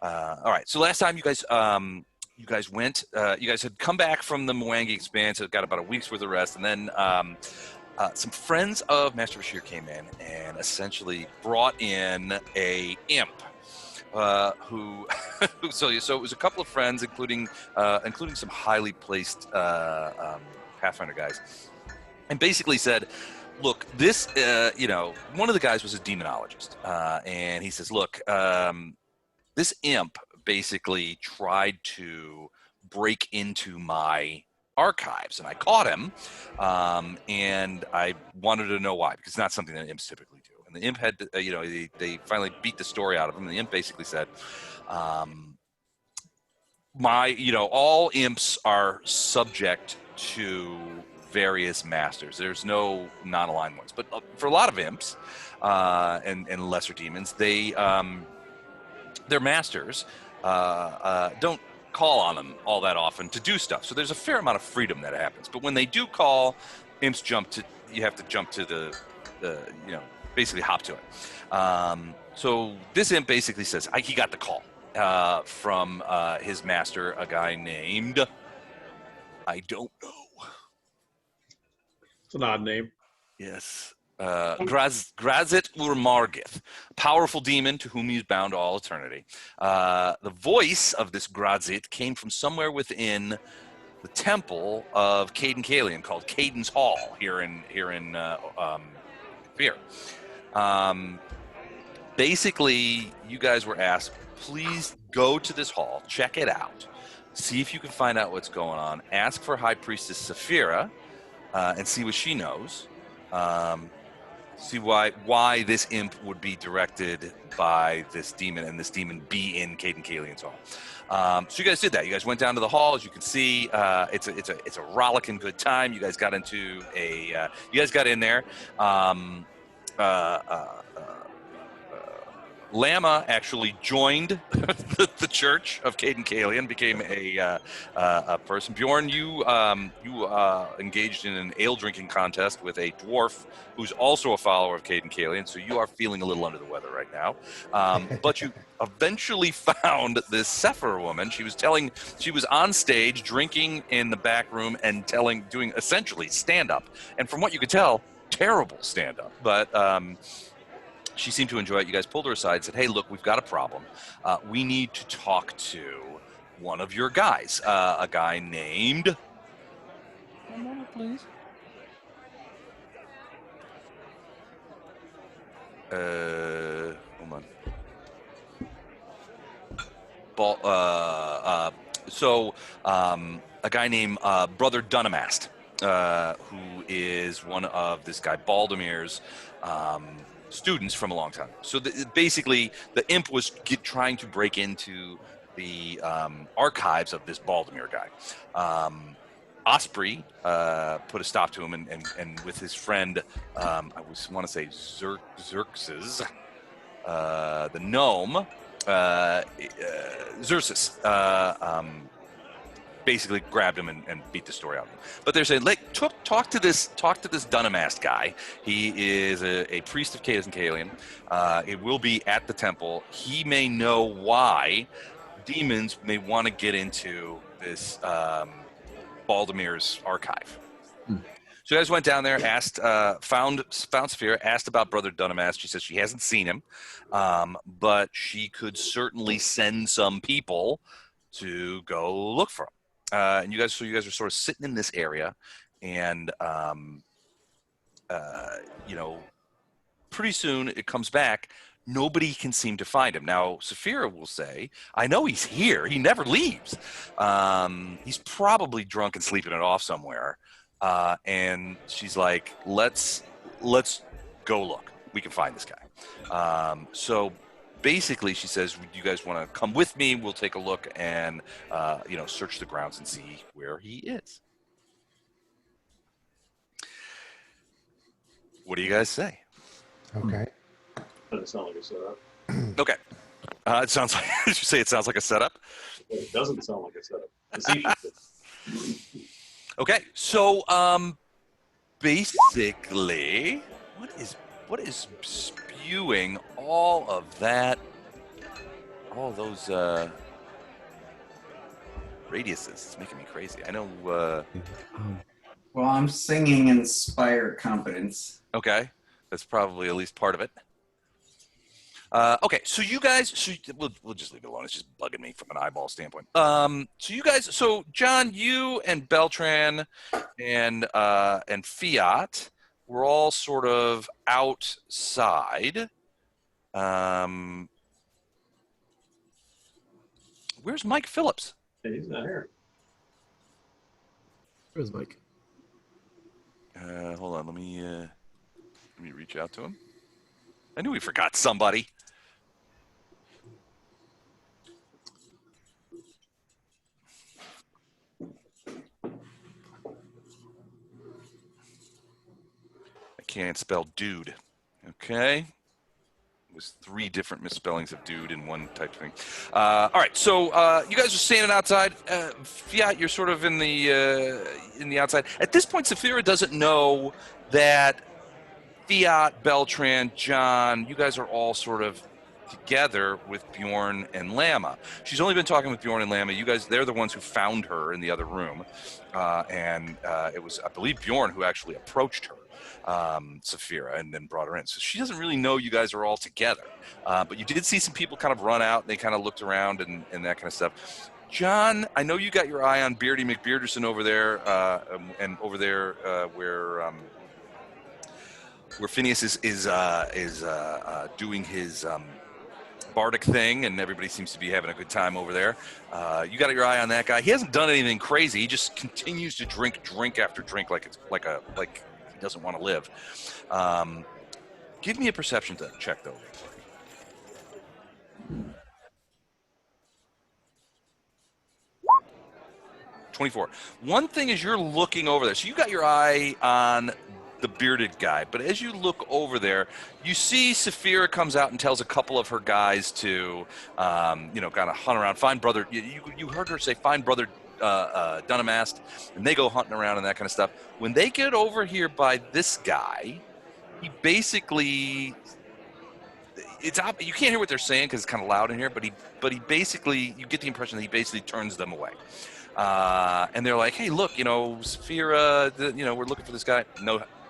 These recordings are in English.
All right. So last time you guys went. You guys had come back from the Mwangi Expanse. It got about a week's worth of rest, and then some friends of Master Bashir came in and essentially brought in a imp. Who so it was a couple of friends, including some highly placed Pathfinder guys, and basically said, look, this one of the guys was a demonologist, and he says, look, this imp basically tried to break into my archives, and I caught him, and I wanted to know why, because it's not something that imps typically do. And the imp had, they finally beat the story out of him. And the imp basically said, all imps are subject to various masters. There's no non-aligned ones, but for a lot of imps and lesser demons, their masters don't call on them all that often to do stuff. So there's a fair amount of freedom that happens. But when they do call, imps you have to jump to basically hop to it. So this imp basically says he got the call from his master, a guy named, I don't know. It's an odd name. Yes. Grazit Urmargith, powerful demon to whom he's bound all eternity. The voice of this Grazit came from somewhere within the temple of Cailen called Caiden's Hall here in Fear. Basically, you guys were asked, please go to this hall, check it out, see if you can find out what's going on, ask for High Priestess Saphira, and see what she knows. See why this imp would be directed by this demon, and this demon be in Caiden's hall. So you guys did that. You guys went down to the hall. As you can see, it's a rollicking good time. You guys got into you guys got in there. Lama actually joined the Church of Caiden, became a person. Bjorn, you engaged in an ale drinking contest with a dwarf who's also a follower of Caiden, so you are feeling a little under the weather right now. But you eventually found this Sephir woman. She was on stage drinking in the back room and doing essentially stand up. And from what you could tell, terrible stand up. But she seemed to enjoy it. You guys pulled her aside and said, hey, look, we've got a problem. We need to talk to one of your guys, a guy named... One moment, please. Hold on. A guy named Brother Dunamast, who is one of this guy Baldamir's students from a long time. So basically, the imp was trying to break into the archives of this Baldamir guy. Osprey put a stop to him, and with his friend, I want to say Xerxes, the gnome, Xerxes, basically grabbed him and beat the story out of him. But they're saying, talk to this Dunamast guy. He is a priest of Cailen. It will be at the temple. He may know why demons may want to get into this Baldamir's archive. So you guys went down there, asked, found Saphira, asked about Brother Dunamast. She says she hasn't seen him, but she could certainly send some people to go look for him. And you guys are sort of sitting in this area, and pretty soon it comes back. Nobody can seem to find him. Now, Saphira will say, I know he's here. He never leaves. He's probably drunk and sleeping it off somewhere. And she's like, let's go look. We can find this guy. So basically, she says, you guys want to come with me? We'll take a look and, search the grounds and see where he is. What do you guys say? Okay. Doesn't sound like a setup. Okay. It sounds like, did you say it sounds like a setup? It doesn't sound like a setup. Okay. So, basically, what is spewing all of that all those radiuses. It's making me crazy. I know. Well, I'm singing Inspire Competence. Okay, that's probably at least part of it. Okay, so you guys, we'll just leave it alone. It's just bugging me from an eyeball standpoint. So John, you and Beltran and Fiat were all sort of outside. Where's Mike Phillips? Hey, he's not here. Where's Mike? Hold on, let me reach out to him. I knew we forgot somebody. I can't spell dude. Okay. It was 3 different misspellings of dude in one type of thing. All right, so you guys are standing outside. Fiat, you're sort of in the outside. At this point, Saphira doesn't know that Fiat, Beltran, John, you guys are all sort of together with Bjorn and Lama. She's only been talking with Bjorn and Lama. You guys, they're the ones who found her in the other room. And it was, I believe, Bjorn who actually approached her, Saphira, and then brought her in. So she doesn't really know you guys are all together. But you did see some people kind of run out. And they kind of looked around and that kind of stuff. John, I know you got your eye on Beardy McBearderson over there, and over there where Phineas is doing his bardic thing, and everybody seems to be having a good time over there. You got your eye on that guy. He hasn't done anything crazy. He just continues to drink after drink like it's like he doesn't want to live. Give me a perception check, though. 24. One thing is you're looking over there. So you got your eye on the bearded guy, but as you look over there, you see Saphira comes out and tells a couple of her guys to, kind of hunt around, find brother. You heard her say, find brother Dunamast, and they go hunting around and that kind of stuff. When they get over here by this guy, he basically, you can't hear what they're saying because it's kind of loud in here, but he basically, you get the impression that he basically turns them away. And they're like, hey, look, Saphira, we're looking for this guy.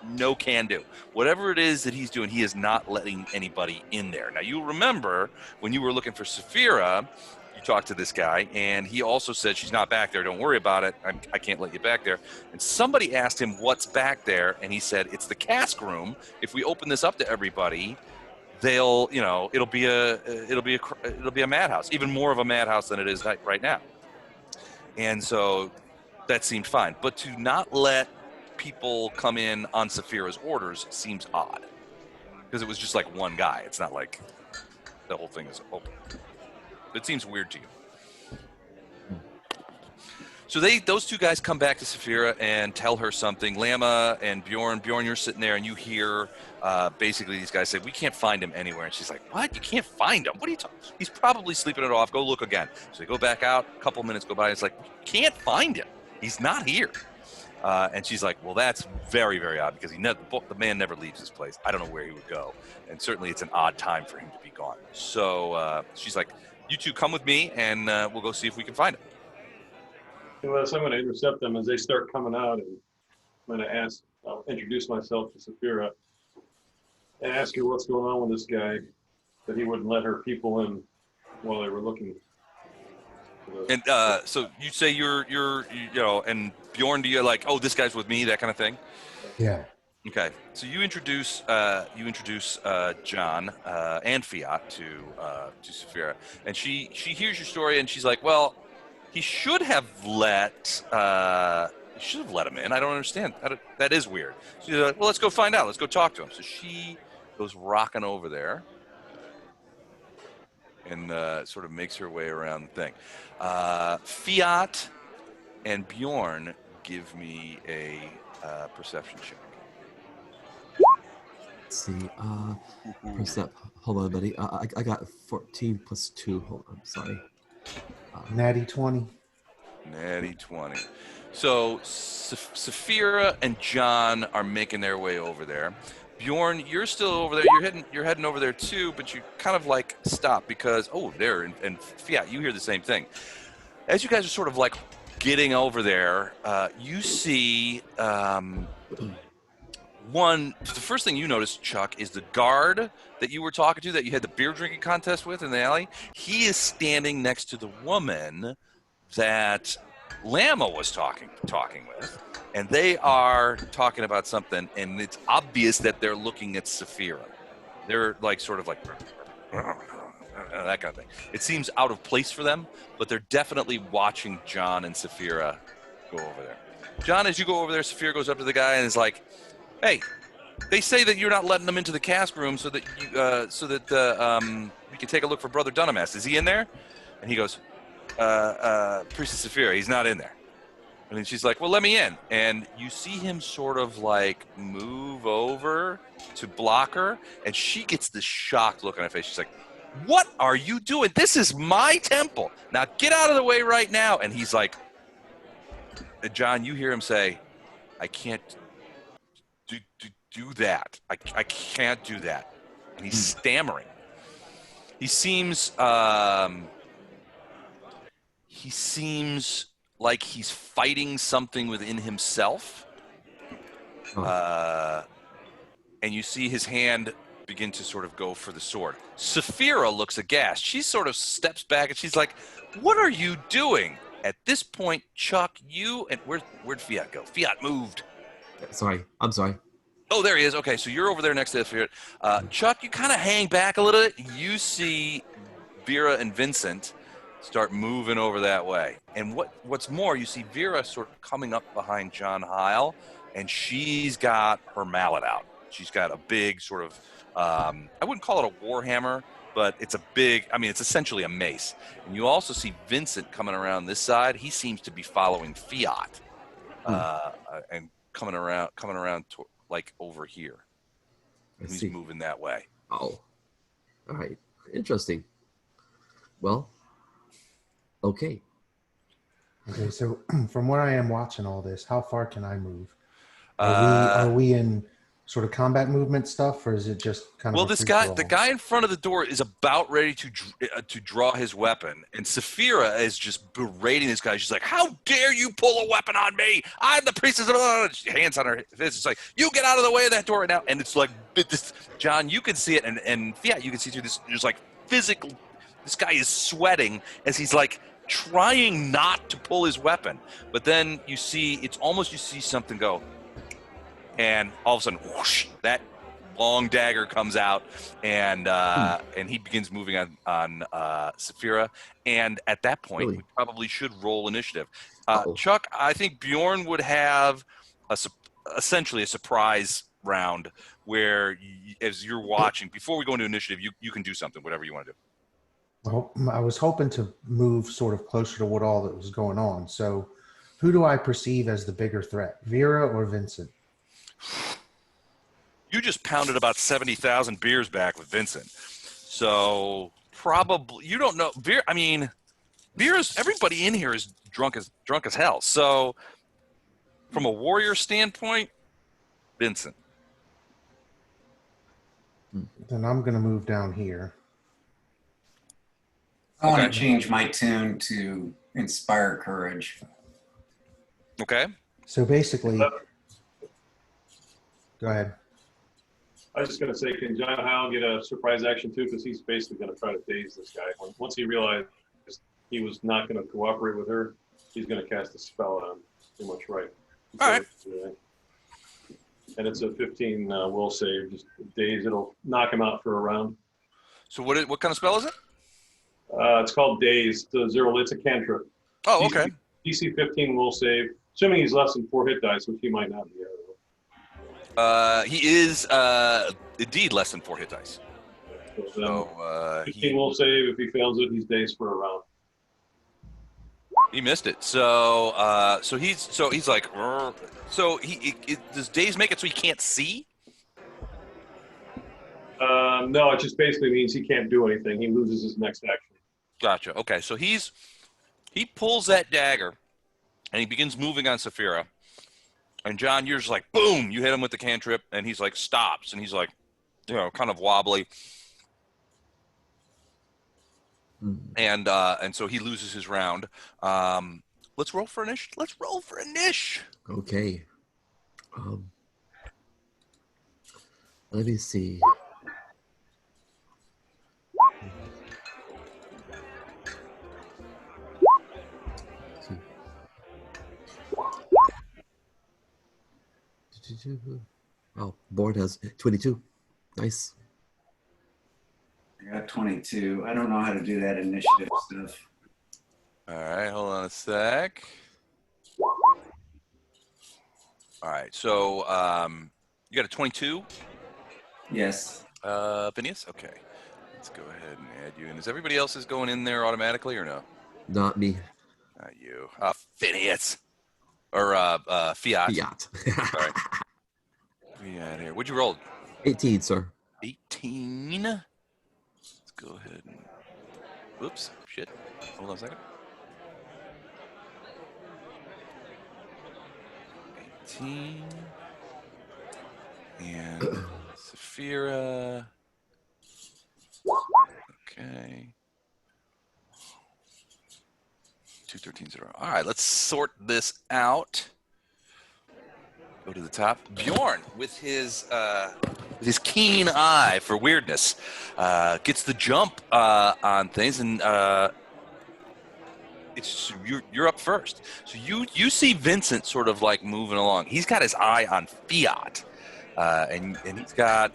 No can do. Whatever it is that he's doing, he is not letting anybody in there. Now, you remember when you were looking for Saphira, you talked to this guy, and he also said, she's not back there. Don't worry about it. I can't let you back there. And somebody asked him what's back there, and he said, it's the cask room. If we open this up to everybody, it'll be a madhouse, even more of a madhouse than it is right now. And so that seemed fine. But to not let people come in on Saphira's orders seems odd. Because it was just like one guy. It's not like the whole thing is open. It seems weird to you. So those 2 guys come back to Saphira and tell her something. Lama and Bjorn, you're sitting there and you hear basically these guys say, we can't find him anywhere. And she's like, what? You can't find him? What are you talking? He's probably sleeping it off. Go look again. So they go back out. A couple minutes go by. And it's like, can't find him. He's not here. And she's like, well, that's very, very odd because the man never leaves this place. I don't know where he would go. And certainly it's an odd time for him to be gone. So she's like, you 2 come with me and we'll go see if we can find him. Unless I'm going to intercept them as they start coming out, and I'm going to I'll introduce myself to Saphira and ask her what's going on with this guy, that he wouldn't let her people in while they were looking. And so you say and Bjorn, do you like, oh, this guy's with me, that kind of thing? Yeah. Okay. So you introduce John and Fiat to Saphira, and she hears your story and she's like, well, he should have let him in. I don't understand. That is weird. She's like, well, let's go find out. Let's go talk to him. So she goes rocking over there and sort of makes her way around the thing. Fiat and Bjorn, give me a perception check. Let's see. Hold on, buddy. I got 14 plus 2. Hold on. Sorry. Natty 20. Natty 20. So Saphira and John are making their way over there. Bjorn, you're still over there. You're heading over there too, but you kind of like stop because there and Fiat, you hear the same thing. As you guys are sort of like getting over there, you see the first thing you notice, Chuck, is the guard that you were talking to, that you had the beer drinking contest with in the alley. He is standing next to the woman that Lama was talking with, and they are talking about something, and it's obvious that they're looking at Saphira. They're like sort of like that kind of thing. It seems out of place for them, but they're definitely watching John and Saphira go over there. John, as you go over there, Saphira goes up to the guy and is like, "Hey, they say that you're not letting them into the cask room so that we can take a look for Brother Dunamas. Is he in there?" And he goes, "Priestess Saphira, he's not in there." And then she's like, "Well, let me in." And you see him sort of like move over to block her, and she gets this shocked look on her face. She's like, "What are you doing? This is my temple. Now get out of the way right now." And he's like, John, you hear him say, "I can't do that. I can't do that." And he's stammering. He seems like he's fighting something within himself. And you see his hand begin to sort of go for the sword. Saphira looks aghast. She sort of steps back and she's like, "What are you doing?" At this point, Chuck, you and where'd Fiat go? Fiat moved. Sorry, I'm sorry. Oh, there he is. Okay, so you're over there next to the Fiat. Chuck, you kind of hang back a little bit. You see Vera and Vincent start moving over that way. And what's more, you see Vera sort of coming up behind John Heil, and she's got her mallet out. She's got a big sort of, I wouldn't call it a war hammer, but it's it's essentially a mace. And you also see Vincent coming around this side. He seems to be following Fiat and coming around to, like over here. And he's moving that way. Oh, all right. Interesting. Well, okay. Okay, so from where I am watching all this, how far can I move? Are we in sort of combat movement stuff, or is it just kind of? Well, the guy in front of the door is about ready to draw his weapon, and Saphira is just berating this guy. She's like, "How dare you pull a weapon on me? I'm the priestess of..." She hands on her fist. It's like, "You get out of the way of that door right now!" And it's like, John, you can see it, and Fiat, you can see through this. There's like physical. This guy is sweating as he's like trying not to pull his weapon, but then you see something go. And all of a sudden, whoosh, that long dagger comes out, and he begins moving on Saphira. And at that point, we probably should roll initiative. Chuck, I think Bjorn would have essentially a surprise round where, as you're watching, before we go into initiative, you can do something, whatever you want to do. Well, I was hoping to move sort of closer to what all that was going on. So who do I perceive as the bigger threat, Vera or Vincent? You just pounded about 70,000 beers back with Vincent. So probably, you don't know. Beers, everybody in here is drunk as hell. So from a warrior standpoint, Vincent. Then I'm going to move down here. I want to change my tune to inspire courage. Okay. So basically, go ahead. I was just going to say, can John Howe get a surprise action too? Because he's basically going to try to daze this guy. Once he realized he was not going to cooperate with her, he's going to cast a spell on him. Pretty much right. All right. And it's a 15 will save. Just daze. It'll knock him out for a round. So what kind of spell is it? It's called Daze. It's a cantrip. Oh, okay. DC 15 will save, assuming he's less than 4 hit dice, which he might not be. He is indeed less than 4 hit dice. So 15 will save. If he fails it, he's dazed for a round. He missed it. So he's like, so does daze make it so he can't see? No, it just basically means he can't do anything. He loses his next action. Gotcha. Okay, so he pulls that dagger, and he begins moving on Saphira. And John, you're just like, boom, you hit him with the cantrip, and he's like, stops, and he's like, kind of wobbly. And so he loses his round. Let's roll for a niche. Okay. Let me see. Oh, board has 22. Nice. I got 22. I don't know how to do that initiative stuff. All right, hold on a sec. All right, so you got a 22? Yes. Phineas? Okay. Let's go ahead and add you in. Is everybody else is going in there automatically or no? Not me. Not you. Phineas. Or Fiat. Fiat. Sorry. Fiat here. What'd you roll? 18, sir. 18. Let's go ahead and... Whoops. Shit. Hold on a second. 18. And Saphira. Okay. 2 13s in a row. All right, let's sort this out. Go to the top. Bjorn, with his keen eye for weirdness, gets the jump on things, and you're up first. So you see Vincent sort of like moving along. He's got his eye on Fiat, and he's got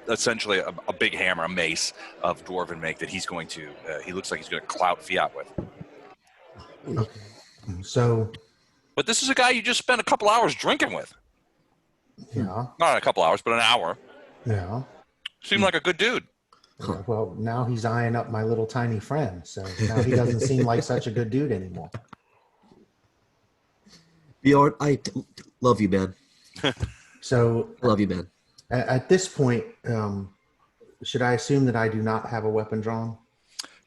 essentially a big hammer, a mace of dwarven make that he's going to. He looks like he's going to clout Fiat with. Okay. So, But this is a guy you just spent a couple hours drinking with. yeah. Not a couple hours, but an hour. Yeah. Seemed like a good dude. Well, now he's eyeing up my little tiny friend. So now he doesn't seem like such a good dude anymore. Bjorn, I love you, man. So I love you, man. at this point, should I assume that I do not have a weapon drawn?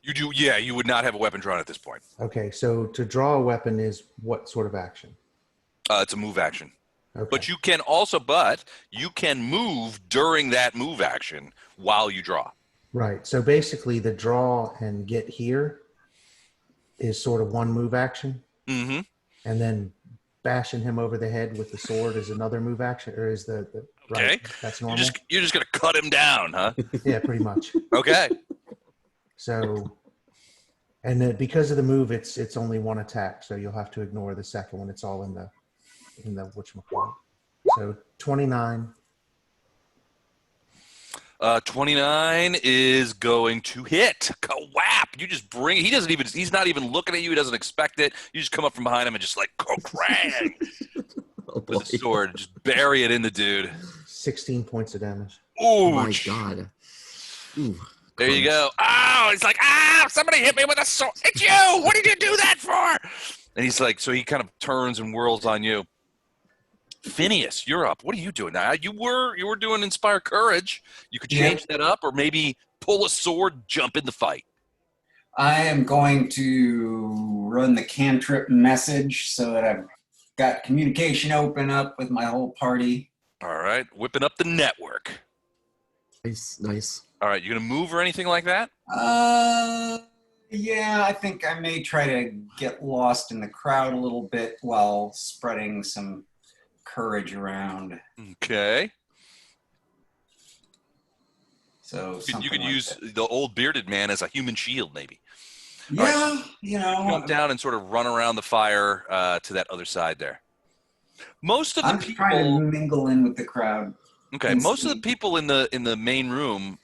You do, yeah. You would not have a weapon drawn at this point. Okay, so to draw a weapon is what sort of action? It's a move action. Okay. But you can move during that move action while you draw. Right. So basically, the draw and get here is sort of one move action, Mm-hmm. and then bashing him over the head with the sword is another move action, or is the right? Okay. That's normal. You're just gonna cut him down, huh? Yeah, pretty much. Okay. So, and then because of the move, it's only one attack, so you'll have to ignore the second one. It's all in the whatchamacallit. So 29. 29 is going to hit. Kawap! You just bring. He's not even looking at you. He doesn't expect it. You just come up from behind him and just like krang Oh, with the sword, just bury it in the dude. 16 points of damage. Oh Ooh, my god. Ooh, there you crunch. go. Oh, he's like, somebody hit me with a sword. It's you. What did you do that for? And he's like, so he kind of turns and whirls on you. Phineas, you're up. What are you doing now? You were doing Inspire Courage. You could change that up, or maybe pull a sword, jump in the fight. I am going to run the cantrip message so that I've got communication open up with my whole party. All right, whipping up the network. Nice. All right, you gonna move or anything like that? Yeah, I think I may try to get lost in the crowd a little bit while spreading some courage around. Okay. So You could like use that. the old bearded man as a human shield, maybe. Yeah, right. you know. Jump down and sort of run around the fire to that other side there. Most of the I'm people trying to mingle in with the crowd. Okay, most of the people in the main room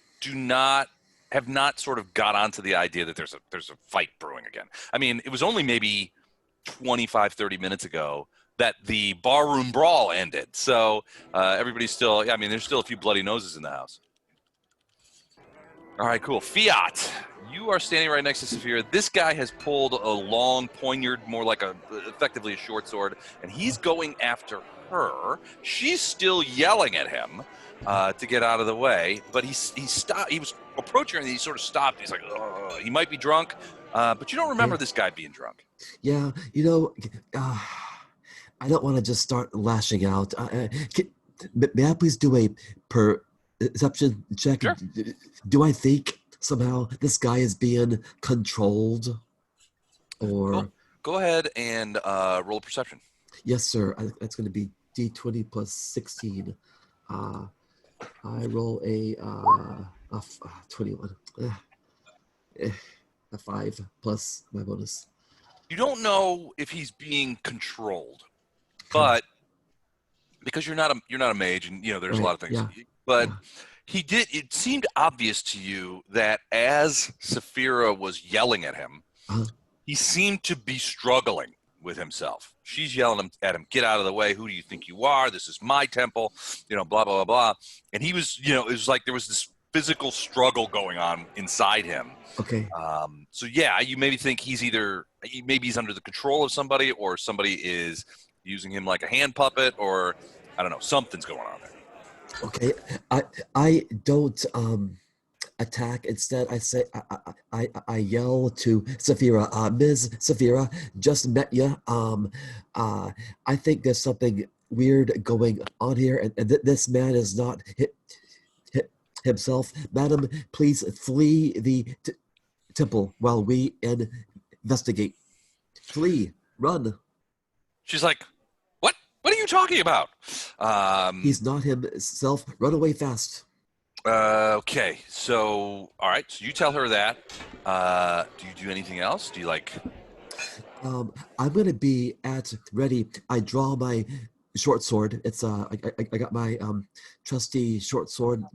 have not sort of got onto the idea that there's a fight brewing again. I mean, it was only maybe 25, 30 minutes ago that the barroom brawl ended. So everybody's still, I mean, there's still a few bloody noses in the house. All right, cool. Fiat, you are standing right next to Saphira. This guy has pulled a long poignard, more like effectively a short sword, and he's going after her. She's still yelling at him to get out of the way, but he stopped. He was approaching her, and he sort of stopped. He's like, ugh. He might be drunk, but you don't remember this guy being drunk. Yeah, I don't want to just start lashing out. May I please do a perception check? Sure. Do I think somehow this guy is being controlled? Or Go ahead and roll perception. yes, sir. That's going to be D20 plus 16. I roll a 21. A 5 plus my bonus. You don't know if he's being controlled, but because you're not a mage, and you know there's a lot of things. Yeah. But he did. It seemed obvious to you that as Saphira was yelling at him, he seemed to be struggling with himself. She's yelling at him, "Get out of the way! Who do you think you are? This is my temple!" You know, blah blah blah blah. And he was, you know, it was like there was this physical struggle going on inside him. Okay. So yeah, you maybe think he's maybe he's under the control of somebody, or somebody is using him like a hand puppet, or I don't know, something's going on there. Okay. I don't attack. Instead, I say I yell to Saphira, Ms. Saphira, just met you. I think there's something weird going on here, and this man is not himself. Madam, please flee the temple while we investigate. Flee, run. She's like, "What? What are you talking about?" He's not himself. Run away fast. Okay, so all right, so you tell her that. Do you do anything else? Do you like? I'm gonna be at ready. I draw my short sword. It's I got my trusty short sword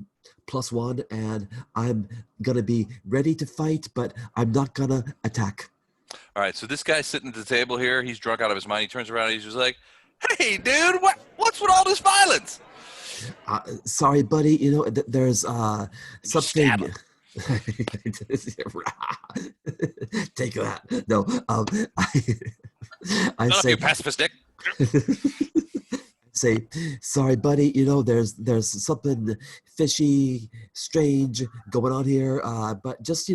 +1, and I'm gonna be ready to fight, but I'm not gonna attack. All right, so this guy's sitting at the table here. He's drunk out of his mind. He turns around and he's just like, "Hey, dude, what's with all this violence?" Sorry, buddy. You know, there's something. Stab him. Take that. No, I Shut up, say, you pacifist dick. say, sorry, buddy. You know, there's something fishy, strange going on here. But just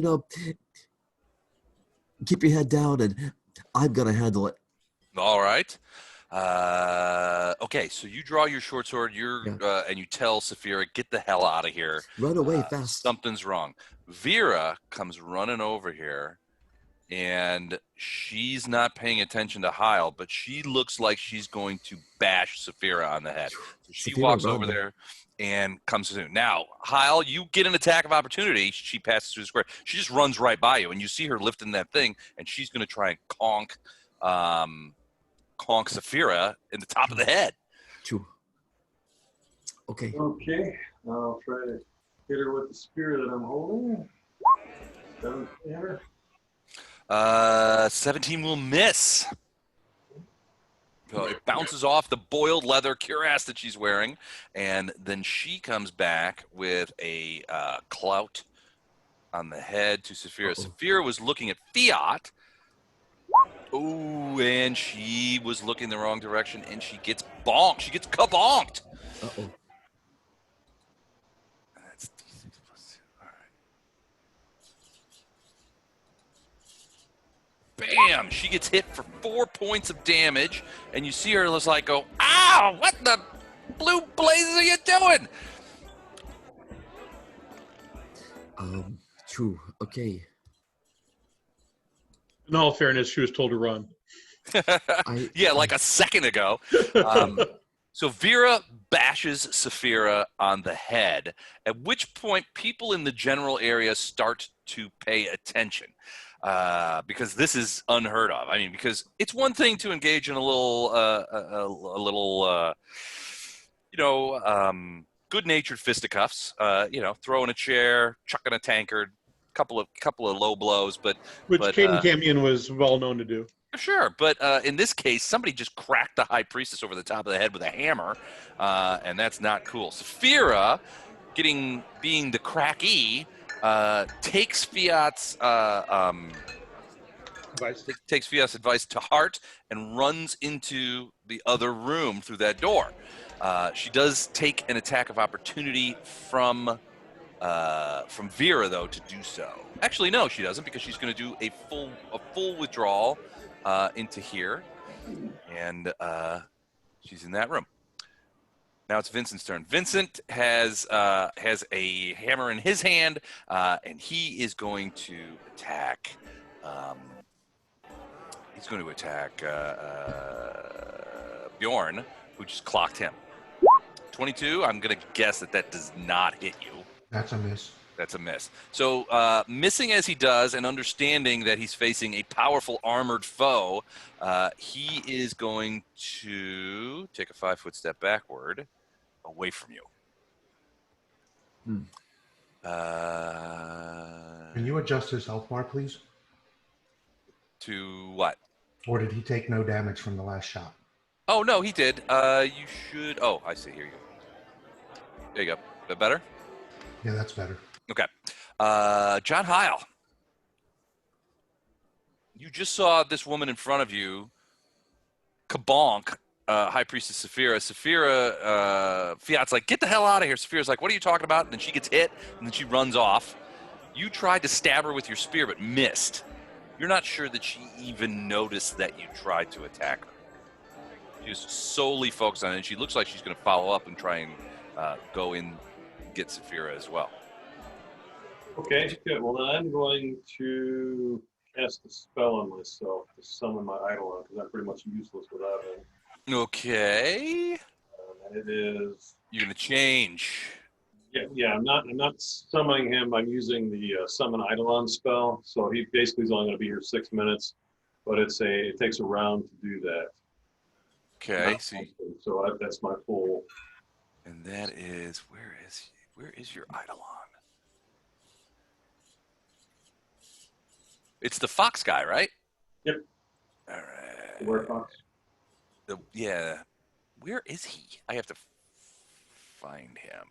keep your head down, and I'm gonna handle it. All right. Okay, so you draw your short sword. And you tell Saphira, "Get the hell out of here. Run away fast." Something's wrong." Vera comes running over here, and she's not paying attention to Heil, but she looks like she's going to bash Saphira on the head. So she Saphira, walks run. over there and comes to. Now, Heil, you get an attack of opportunity. She passes through the square. She just runs right by you, and you see her lifting that thing, and she's going to try and conk Saphira in the top of the head. True. Okay. Okay, I'll try to hit her with the spear that I'm holding. 17 will miss. So it bounces off the boiled leather cuirass that she's wearing, and then she comes back with a clout on the head to Saphira. Saphira was looking at Fiat. Oh, and she was looking the wrong direction, and she gets bonked. She gets kabonked. Uh-oh. That's D6 plus 2. All right. Bam! She gets hit for 4 points of damage, and you see her just like go, "Ow! What the blue blazes are you doing?" True. Okay. In all fairness, she was told to run. Yeah, like a second ago. So Vera bashes Saphira on the head, at which point people in the general area start to pay attention, because this is unheard of. I mean, because it's one thing to engage in a little good-natured fisticuffs, throwing a chair, chucking a tankard, couple of low blows, but Caiden Camion was well known to do. sure. But in this case, somebody just cracked the high priestess over the top of the head with a hammer, and that's not cool. Saphira, being the cracky, takes Fiat's advice to heart and runs into the other room through that door. She does take an attack of opportunity from Vera, though, to do so. Actually, no, she doesn't, because she's going to do a full withdrawal into here, and She's in that room. Now it's Vincent's turn. Vincent has a hammer in his hand, and he is going to attack. He's going to attack Bjorn, who just clocked him. 22. I'm going to guess that does not hit you. That's a miss. That's a miss. So missing as he does and understanding that he's facing a powerful armored foe, he is going to take a 5-foot step backward away from you. Can you adjust his health bar, please? To what? Or did he take no damage from the last shot? Oh, no, he did. You should... Oh, I see. Here you go. There you go. Is that better? Yeah, that's better. Okay. John Heil. You just saw this woman in front of you, kabonk, High Priestess Saphira. Saphira, Fiat's like, get the hell out of here. Saphira's like, what are you talking about? And then she gets hit, and then she runs off. You tried to stab her with your spear, but missed. You're not sure that she even noticed that you tried to attack her. She was solely focused on it, and she looks like she's going to follow up and try and go in and get Saphira as well. Okay, good. Well, then I'm going to cast a spell on myself to summon my Eidolon, because I'm pretty much useless without it. Okay. And it is... You're going to change. Yeah. I'm not summoning him. I'm using the summon Eidolon spell. So he basically is only going to be here 6 minutes, but it takes a round to do that. Okay. So that's my full. And that is, where is your Eidolon? It's the fox guy, right? Yep. All right. Where fox? Yeah. Where is he? I have to find him.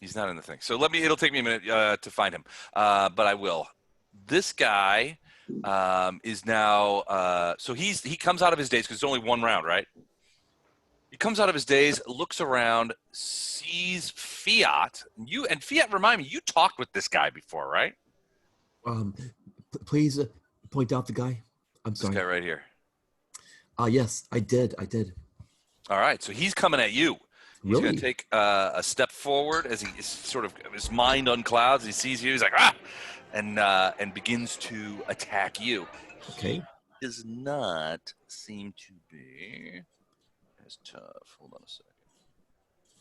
He's not in the thing. So it'll take me a minute to find him. But I will. This guy is now, so he comes out of his daze, because it's only one round, right? He comes out of his daze, looks around, sees Fiat. And Fiat, remind me, you talked with this guy before, right? Please point out the guy. I'm sorry. This guy right here. Yes, I did. All right, so he's coming at you. He's Really? going to take a step forward as he is sort of, his mind unclouds. He sees you. He's like, ah! And begins to attack you. Okay. He does not seem to be as tough. Hold on a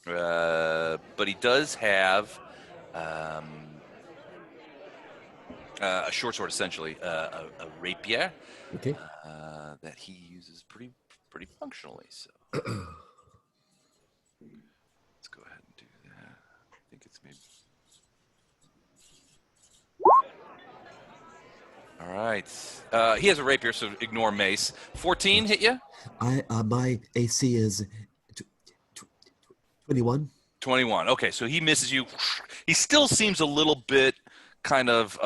second. But he does have a short sword, essentially, a rapier. Okay. That he uses pretty functionally. So let's go ahead and do that. I think it's maybe. All right. He has a rapier, so ignore mace. 14 hit you? My AC is 21. 21. Okay, so he misses you. He still seems a little bit kind of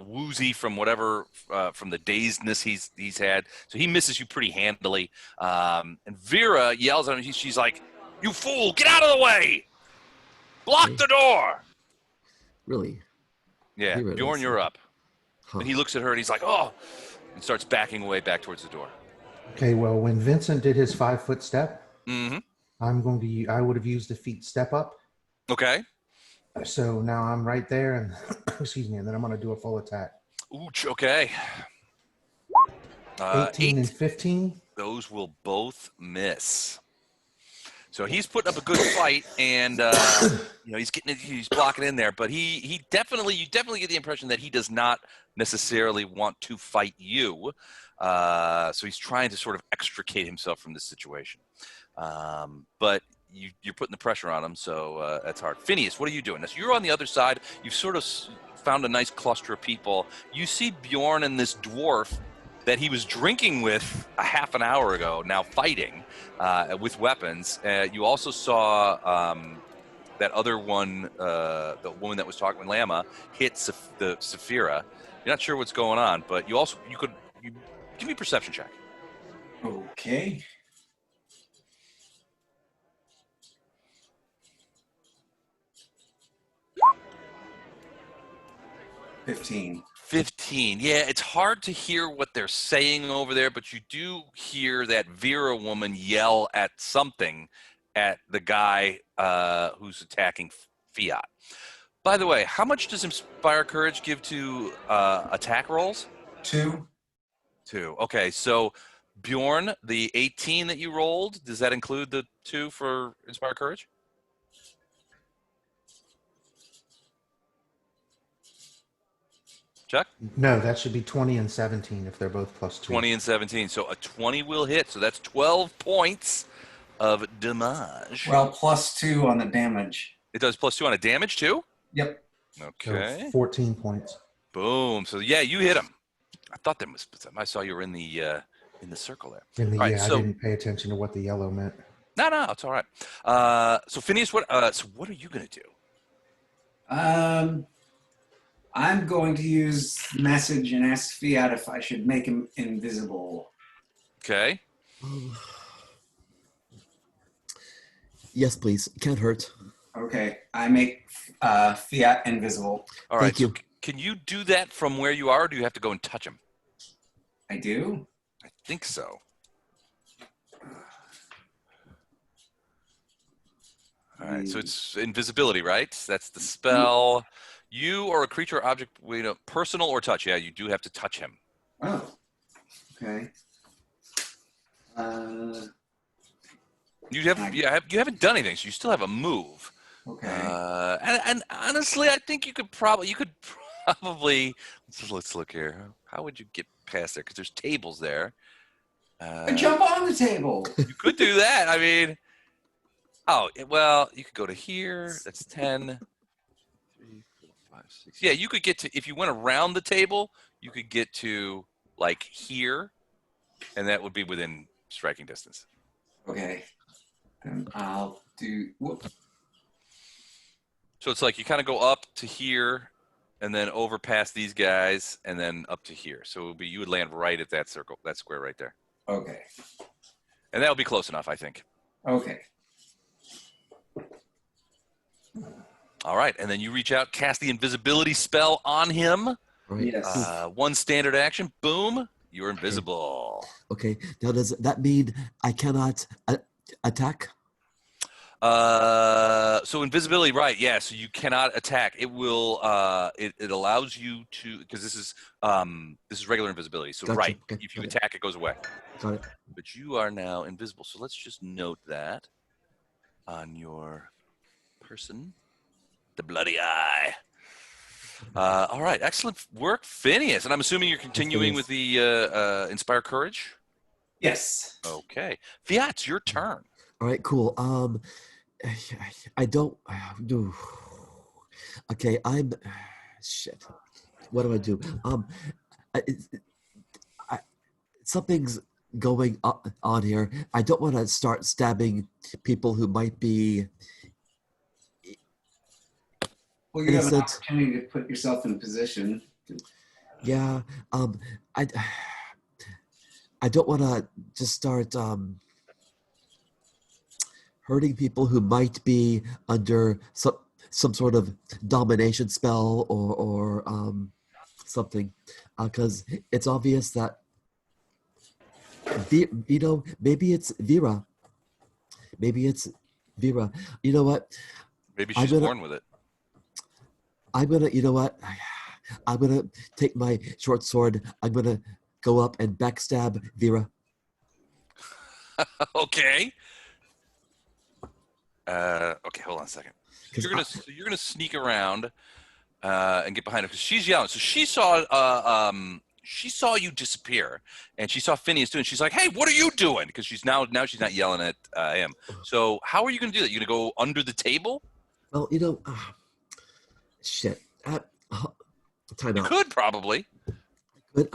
woozy from whatever from the dazedness he's had. So he misses you pretty handily. And Vera yells at him. She's like, "You fool! Get out of the way! Block the door!" Really? Yeah, Here it Bjorn, is. you're up. Huh. And he looks at her and he's like, "Oh," and starts backing away back towards the door. Okay, well, when Vincent did his 5-foot step, Mm-hmm. I would have used the feet step up. Okay. So now I'm right there, and excuse me, and then I'm going to do a full attack. Ooch. Okay. 18 and 15. Those will both miss. So he's putting up a good fight, and he's blocking in there. But you definitely get the impression that he does not necessarily want to fight you. So he's trying to sort of extricate himself from this situation. But you're putting the pressure on him, so that's hard. Phineas, what are you doing? So you're on the other side. You've sort of found a nice cluster of people. You see Bjorn and this dwarf that he was drinking with a half an hour ago, now fighting with weapons. You also saw that other one, the woman that was talking with Lama, hit the Saphira. You're not sure what's going on, but you could give me a perception check. Okay. $15. 18. Yeah, it's hard to hear what they're saying over there, but you do hear that Vera woman yell at something at the guy who's attacking Fiat. By the way, how much does Inspire Courage give to attack rolls? 2. 2. Okay, so Bjorn, the 18 that you rolled, does that include the 2 for Inspire Courage? Chuck? No, that should be 20 and 17 if they're both plus 2. 20 and 17. So a 20 will hit. So that's 12 points of damage. Well, +2 on the damage. It does +2 on a damage too? Yep. Okay. So 14 points. Boom. So yeah, you hit him. I thought that was. I saw you were in the circle there. In the, All right, yeah, so- I didn't pay attention to what the yellow meant. No, it's all right. So Phineas, what are you gonna do? I'm going to use message and ask Fiat if I should make him invisible. Okay. Yes, please. Can't hurt. Okay, I make Fiat invisible. All right. Thank you. So can you do that from where you are, or do you have to go and touch him? I do? I think so. All right, so it's invisibility, right? That's the spell. You or a creature or object, personal or touch. Yeah, you do have to touch him. Oh, okay. You haven't done anything, so you still have a move. Okay. And honestly, I think you could probably let's look here. How would you get past there? Because there's tables there. Jump on the table. You could do that. I mean, well, you could go to here. That's 10. 3, 4, 5, 6. Yeah, you could get to, if you went around the table, you could get to like here, and that would be within striking distance. Okay. And I'll do. Whoop. So it's like you kind of go up to here, and then over past these guys, and then up to here. So it would be, you would land right at that circle, that square right there. Okay. And that would be close enough, I think. Okay. All right, and then you reach out, cast the invisibility spell on him. Right. Yes. One standard action, boom, you're invisible. Okay. Now, does that mean I cannot attack? So invisibility, right? Yeah. So you cannot attack. It will. It allows you to, because this is regular invisibility. So Gotcha. right, Okay, if you got it. attack, it goes away. Got it. But you are now invisible. So let's just note that on your person, the bloody eye. All right, excellent work, Phineas. And I'm assuming you're continuing with the Inspire Courage. Yes. Okay, Fiat, it's your turn. All right. Cool. I don't do. Okay. Shit. What do I do? Something's going on here. I don't want to start stabbing people who might be. Well, you have an Innocent. opportunity to put yourself in position. Yeah. I don't want to just start hurting people who might be under some sort of domination spell or something, because it's obvious that maybe it's Vera. Maybe it's Vera. You know what? Maybe she's born with it. I'm gonna, you know what? I'm gonna take my short sword. I'm gonna go up and backstab Vera. Okay. Okay, hold on a second. 'Cause You're gonna sneak around and get behind her because she's yelling. So she saw you disappear, and she saw Phineas doing. She's like, "Hey, what are you doing?" Because she's now she's not yelling at him. So how are you gonna do that? You gonna go under the table? Well, shit. Time You out. could probably. But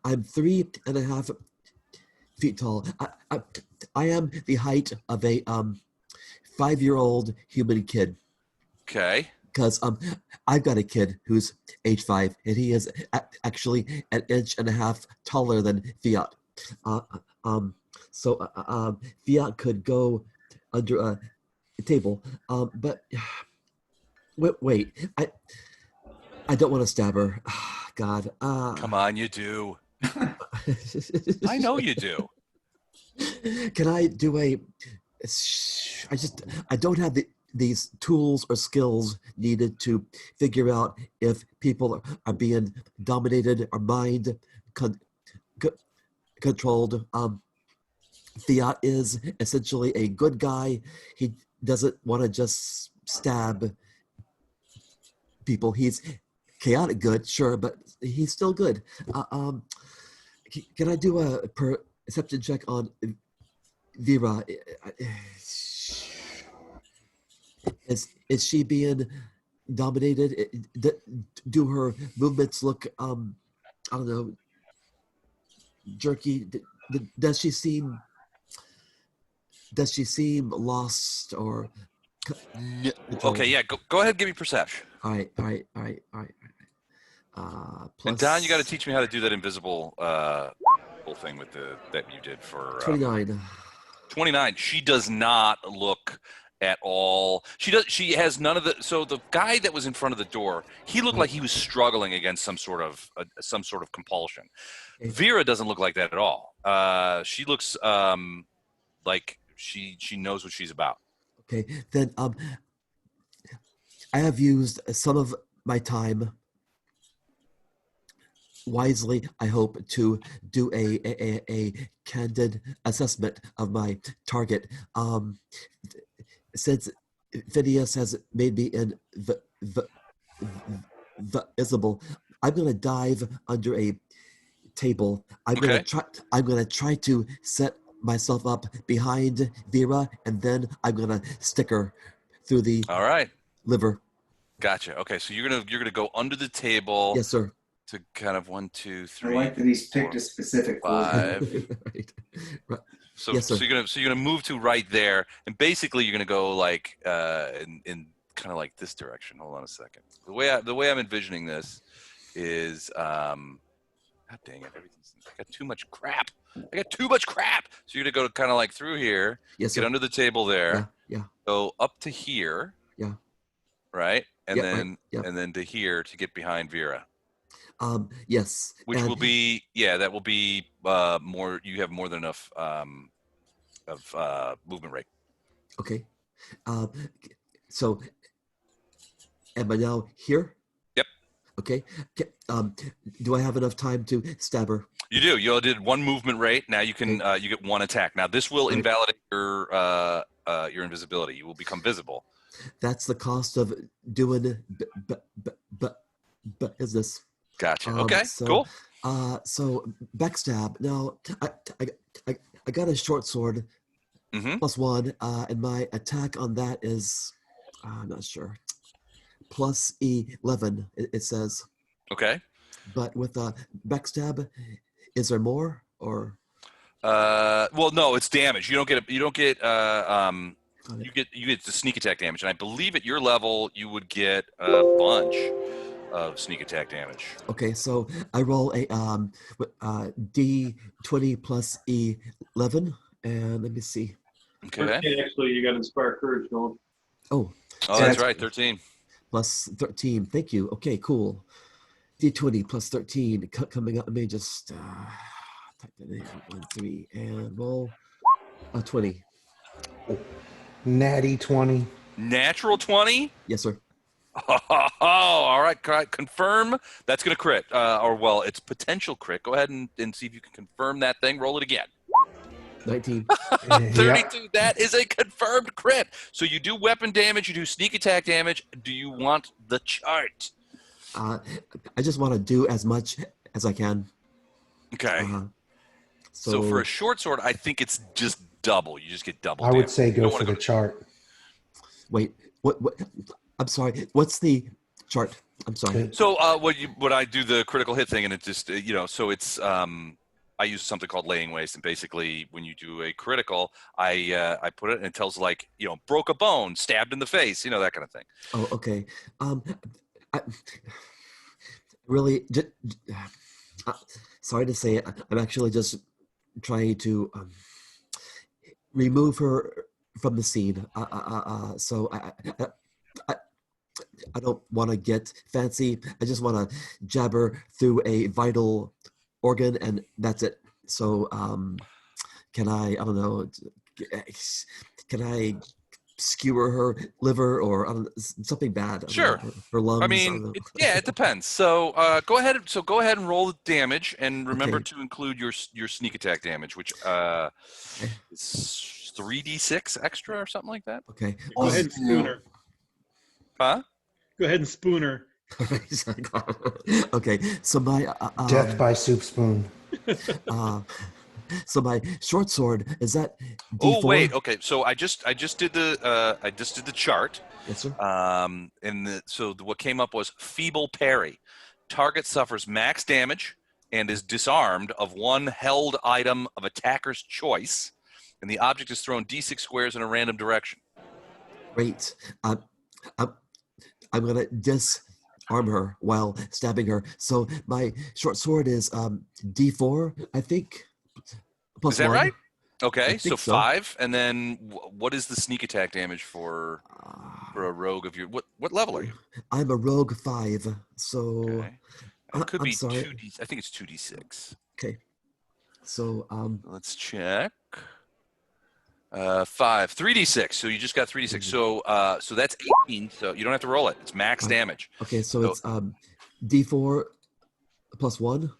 I'm 3.5 feet tall. I am the height of a 5-year-old human kid. Okay. Because I've got a kid who's age 5, and he is actually 1.5 inches taller than Fiat. So Fiat could go under a table. But wait, I don't want to stab her God. Come on, you do. I know you do. Can I do I don't have these tools or skills needed to figure out if people are being dominated or mind controlled. Fiat is essentially a good guy. He doesn't want to just stab people. He's chaotic good, sure, but he's still good. Can I do a perception check on Vera? Is she being dominated? Do her movements look I don't know, jerky? Does she seem lost or Okay, yeah, go ahead and give me perception. all right. Plus And Don, you got to teach me how to do that invisible whole thing with that you did for 29. 29. She does not look at all. She has none of the. So the guy that was in front of the door, he looked like he was struggling against some sort of compulsion. Okay. Vera doesn't look like that at all. She looks like she knows what she's about. Okay, then I have used some of my time wisely, I hope, to do a candid assessment of my target. Since Phineas has made me invisible, I'm gonna dive under a table. I'm gonna try to set myself up behind Vera, and then I'm gonna stick her through the All right, liver. gotcha. Okay, so you're gonna go under the table. Yes, sir. To kind of 1, 2, 3. I like that he's picked 4, a specific 5. Right. So, Yes, sir. so you're gonna move to right there, and basically you're gonna go like in kind of like this direction. Hold on a second. The way I'm envisioning this is, God dang it, I got too much crap. So you're gonna go kind of like through here, Yes, get sir. under the table there, Yeah. go up to here, Yeah. right, and Yeah, then right. Yeah. and then to here to get behind Vera. Yes. Which and will be, that will be more. You have more than enough of movement rate. okay. So am I now here? Yep. Okay. Do I have enough time to stab her? You do. You did 1 movement rate. Now you can you get 1 attack. Now this will Right. invalidate your invisibility. You will become visible. That's the cost of doing business. Gotcha. Okay. So, Cool. So backstab. Now I got a short sword Mm-hmm. +1, and my attack on that is I'm not sure. +11. It says. Okay. But with backstab, is there more or? Well, no, it's damage. You don't get. You Okay. You get the sneak attack damage, and I believe at your level you would get a bunch of sneak attack damage. Okay, so I roll a D20 plus 11, and let me see. Okay. Actually, you got inspire courage going. Oh, That's right. 13. plus 13. Thank you. Okay, cool. D20 plus 13 coming up. Let me just type that in. 1, 3, and roll 20. Natty 20. Natural 20. Yes, sir. Oh, all right. Confirm. That's going to crit. It's potential crit. Go ahead and see if you can confirm that thing. Roll it again. 19. 32. Yep. That is a confirmed crit. So you do weapon damage. You do sneak attack damage. Do you want the chart? I just want to do as much as I can. Okay. So for a short sword, I think it's just double. You just get double I damage. would say You go don't for wanna the chart. wait, what? I'm sorry. What's the chart? I'm sorry. So what I do the critical hit thing, and it just so it's I use something called laying waste, and basically when you do a critical, I put it and it tells like broke a bone, stabbed in the face, that kind of thing. Oh, okay. I really, sorry to say it. I'm actually just trying to remove her from the scene. So I don't want to get fancy. I just want to jab her through a vital organ, and that's it. So, can I don't know, can I skewer her liver or I don't know, something bad? I don't know, Sure. her lungs. I I mean, don't know. it depends. So go ahead. So go ahead and roll the damage, and remember Okay. to include your sneak attack damage, which is 3d6 extra or something like that. Okay. Go ahead and spoon her. Huh? Go ahead and spoon her. Okay. So my Death by soup spoon. so my short sword is that D4? Oh wait. Okay. So I just did the chart. Yes, sir. So what came up was feeble parry. Target suffers max damage and is disarmed of one held item of attacker's choice, and the object is thrown d6 squares in a random direction. Great. I'm gonna disarm her while stabbing her. So my short sword is D4, I think. Plus Is that 1. right? Okay, so think so. 5, and then what is the sneak attack damage for a rogue of your what level are you? I'm a rogue 5, so Okay. It could I'm be sorry. 2d. I think it's 2d6. Okay. So Let's check. 5, 3d6. So you just got 3d6. So that's 18. So you don't have to roll it. It's max Right. damage. okay, so it's D4 plus 1.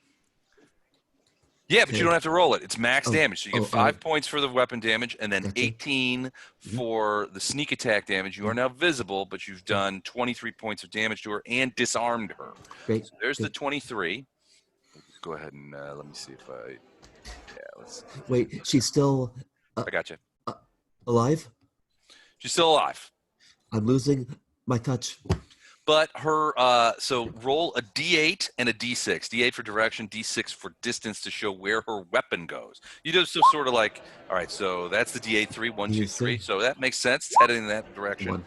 Yeah, but Okay. you don't have to roll it. It's max Oh, damage. So you get oh, 5 points for the weapon damage, and then Gotcha. 18 for the sneak attack damage. You are now visible, but you've done 23 points of damage to her and disarmed her. Great. So there's the Good. 23. Go ahead and let me see if I. Yeah, let's. Wait, she's still I got you. alive? She's still alive. I'm losing my touch. But her, so roll a d8 and a d6. D8 for direction, d6 for distance to show where her weapon goes. You just sort of like, all right, so that's the d8, 3, 1, 2, Yes, 3. sir. So that makes sense. It's heading in that direction. 1.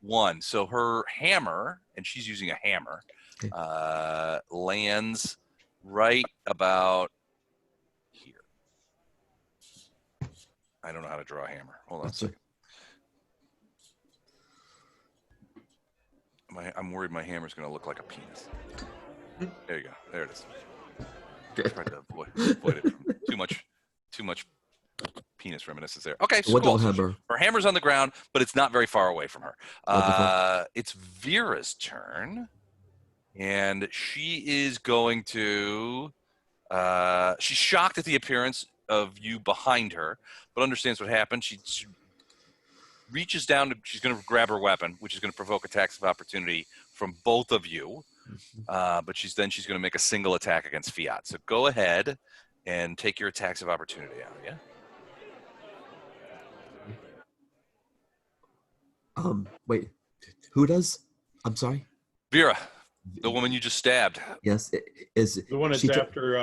1. So her hammer, and she's using a hammer, Okay. lands right about here. I don't know how to draw a hammer. Hold on a Gotcha. second. I'm worried my hammer's going to look like a penis. There you go. There it is. Tried to avoid it from too much penis reminiscence there. Okay, so Wonderful cool. hammer. Her hammer's on the ground, but it's not very far away from her. Wonderful. It's Vera's turn, and she is going to. She's shocked at the appearance of you behind her, but understands what happened. She reaches down. She's going to grab her weapon, which is going to provoke attacks of opportunity from both of you. But she's going to make a single attack against Fiat. So go ahead and take your attacks of opportunity out. Yeah. Wait, who does? I'm sorry. Vera, the woman you just stabbed. Yes, is The one that's she after.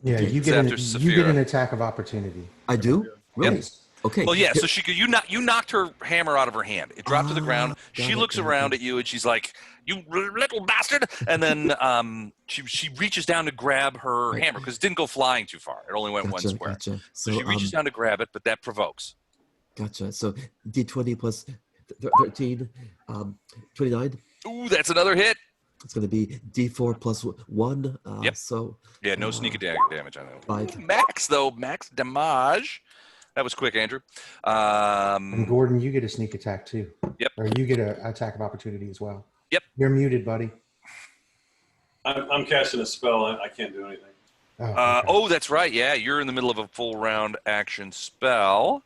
Yeah, Okay. you It's get after you get Saphira. an attack of opportunity. I do? Really? Okay. Well, yeah. So you knocked her hammer out of her hand. It dropped to the ground. got She it, looks got it, around got at you and she's like, "You little bastard!" And then she reaches down to grab her Right. hammer because it didn't go flying too far. It only went one Gotcha, square. gotcha. So she reaches down to grab it, but that provokes. Gotcha. So D20 plus 13, 29. Ooh, that's another hit. It's going to be D4 plus 1. Yep. So Yeah, no sneak attack damage on that. 5. Max though, max damage. That was quick, Andrew. And Gordon, you get a sneak attack too. Yep. Or you get an attack of opportunity as well. Yep. You're muted, buddy. I'm casting a spell. I can't do anything. Okay. That's right. Yeah, you're in the middle of a full round action spell.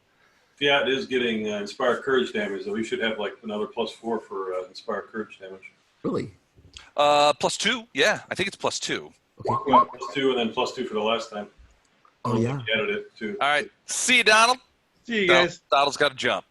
Fiat is getting inspired courage damage, so we should have like another +4 for inspired courage damage. Really? +2. Yeah, I think it's +2. Okay. Well, +2 and then +2 for the last time. Oh, yeah. He added it too. All right. See you, Donald. See you guys. Donald's got to jump.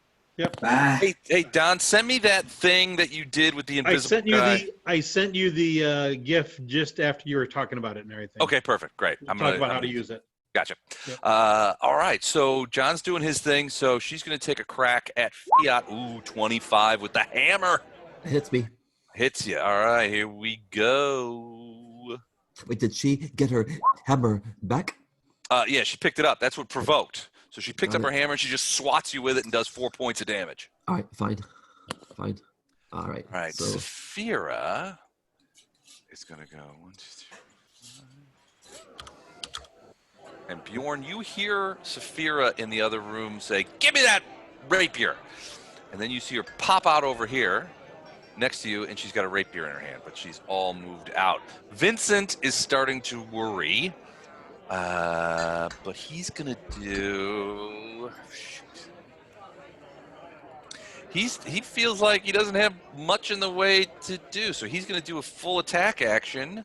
Bye. Hey, Don, send me that thing that you did with the invisible guy. I sent you the GIF just after you were talking about it and everything. Okay, perfect. Great. We'll talk about how to use it. Gotcha. Yep. All right. So John's doing his thing. So she's going to take a crack at Fiat. Ooh, 25 with the hammer. It hits me. Hits you. All right. Here we go. Wait, did she get her hammer back? Yeah, she picked it up. That's what provoked. So she picked Got up her it. hammer and she just swats you with it and does 4 points of damage. All right, fine. fine. All right. All right, So Saphira is going to go 1, 2, 3. And Bjorn, you hear Saphira in the other room say, "Give me that rapier." And then you see her pop out over here next to you, and she's got a rapier in her hand, but she's all moved out. Vincent is starting to worry, but he's going to do... Shoot. He feels like he doesn't have much in the way to do, so he's going to do a full attack action.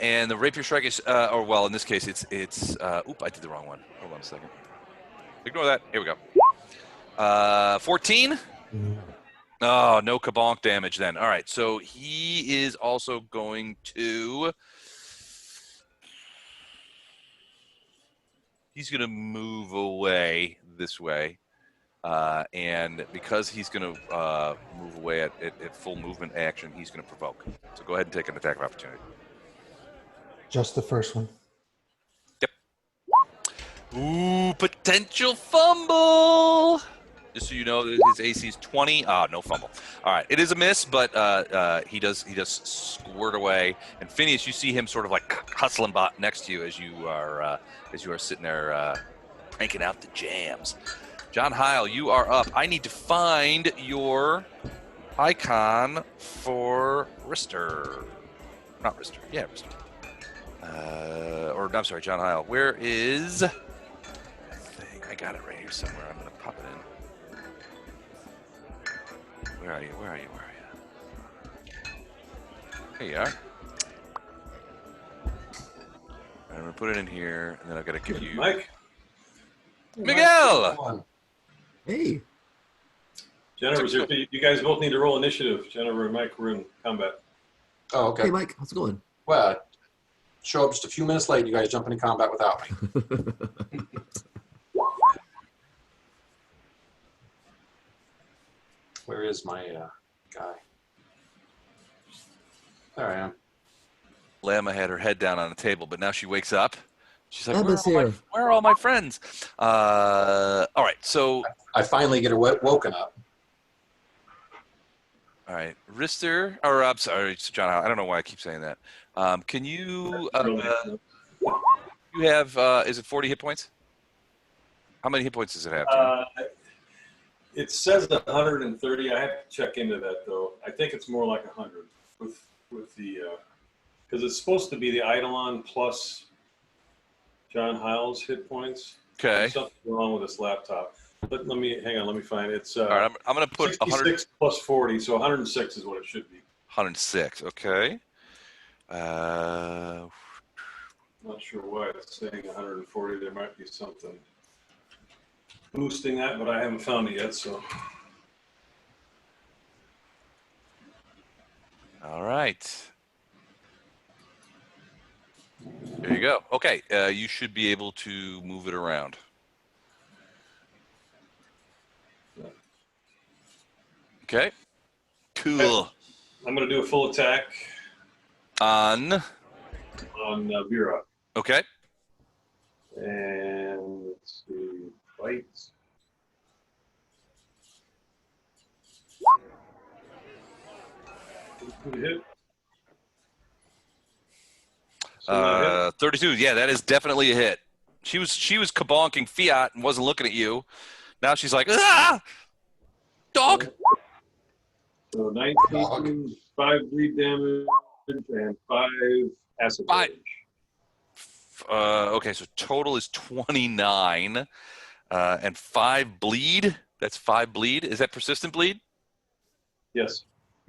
And the rapier strike is, or well, in this case, it's. Oop, I did the wrong one. Hold on a second. Ignore that. Here we go. 14. Oh, no kabonk damage then. All right, so he is also going to. He's going to move away this way. And because he's going to move away at full movement action, he's going to provoke. So go ahead and take an attack of opportunity. Just the first one. Yep. Ooh, potential fumble. Just so you know, his AC is 20. No fumble. All right, it is a miss, but he does squirt away. And Phineas, you see him sort of like hustling next to you as you are sitting there cranking out the jams. John Heil, you are up. I need to find your icon for Rister. Not Rister. Yeah, Rister. Or I'm sorry, John Heil. Where is that thing? I got it right here somewhere. I'm going to pop it in. Where are you? Where are you? Where are you? There you are. I'm going to put it in here, and then I've got to give you... Mike? Miguel! hey, Jennifer, you guys both need to roll initiative. Jennifer and Mike were in combat. Oh, okay. hey, Mike, how's it going? Well, show up just a few minutes late. You guys jump into combat without me. Where is my guy? There I am. Lama had her head down on the table, but now she wakes up. She's like, Emma's where here. are all my friends? All right, so... I finally get her woken up. All right, Rister, or I'm sorry, it's John. I don't know why I keep saying that. Can you? You have? Is it 40 hit points? How many hit points does it have? It says 130. I have to check into that though. I think it's more like 100 with the because it's supposed to be the Eidolon plus John Heil's hit points. Okay. There's something wrong with this laptop. But let me hang on. Let me find it. It's All right, I'm going to put 66 plus 40, so 106 is what it should be. 106. Okay. Not sure why it's saying 140. There might be something boosting that, but I haven't found it yet. So. All right. There you go. Okay, you should be able to move it around. Okay. Cool. I'm going to do a full attack On Vera. Okay. And let's see, bites. Hit. 32. Yeah, that is definitely a hit. She was kabonking Fiat and wasn't looking at you. Now she's like, ah, dog. So 19, 5 bleed damage, and 5 acid damage. Okay, so total is 29, and 5 bleed. That's 5 bleed. Is that persistent bleed? Yes.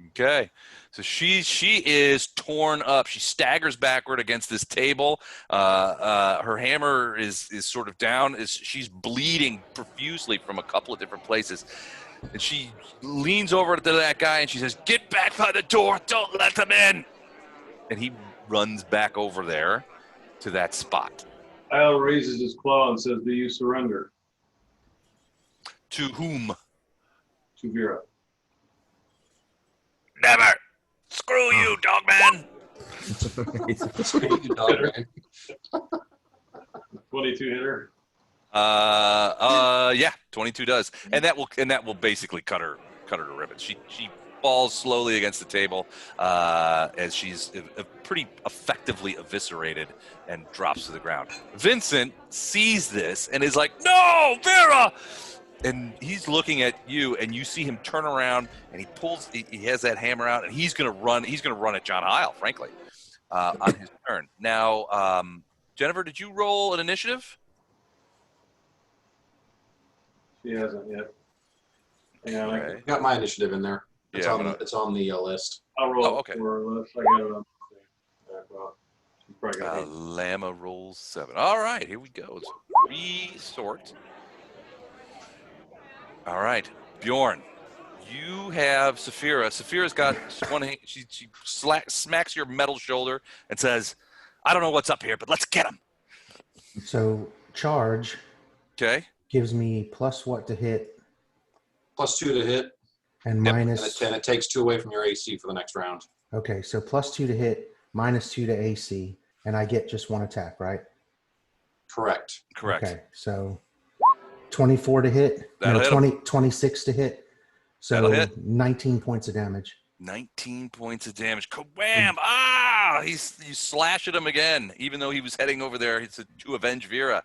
Okay, so she is torn up. She staggers backward against this table. Her hammer is sort of down. She's bleeding profusely from a couple of different places. And she leans over to that guy and she says, "Get back by the door. Don't let them in." And he runs back over there to that spot. Kyle raises his claw and says, "Do you surrender?" To whom? To Vera. Never. Screw you, dog man. Dog man. 22 hitter. Yeah, 22 does, and that will basically cut her to ribbons. She falls slowly against the table as she's pretty effectively eviscerated and drops to the ground. Vincent sees this and is like, "No, Vera!" And he's looking at you, and you see him turn around, and he has that hammer out, and he's gonna run at John Heil, frankly, on his turn. Now, Jennifer, did you roll an initiative? She hasn't yet. Yeah, Okay. I got my initiative in there. It's Yeah, it's on the list. I'll roll Oh, okay. more or less. I got it on. Yeah, well, she's probably got eight. Lama rolls 7. All right, here we go. It's resort. All right, Bjorn, you have Saphira. Saphira's got one hand. She smacks your metal shoulder and says, "I don't know what's up here, but let's get him." So charge Okay. gives me plus what to hit +2 to hit, and Yep. minus. and it takes 2 away from your AC for the next round. Okay, so +2 to hit, -2 to AC, and I get just one attack, right? Correct. Correct. Okay, so 24 to hit. That'll hit 26 to hit. So That'll hit. 19 points of damage. 19 points of damage. Kabam! Ah! You slash at him again, even though he was heading over there to avenge Vera.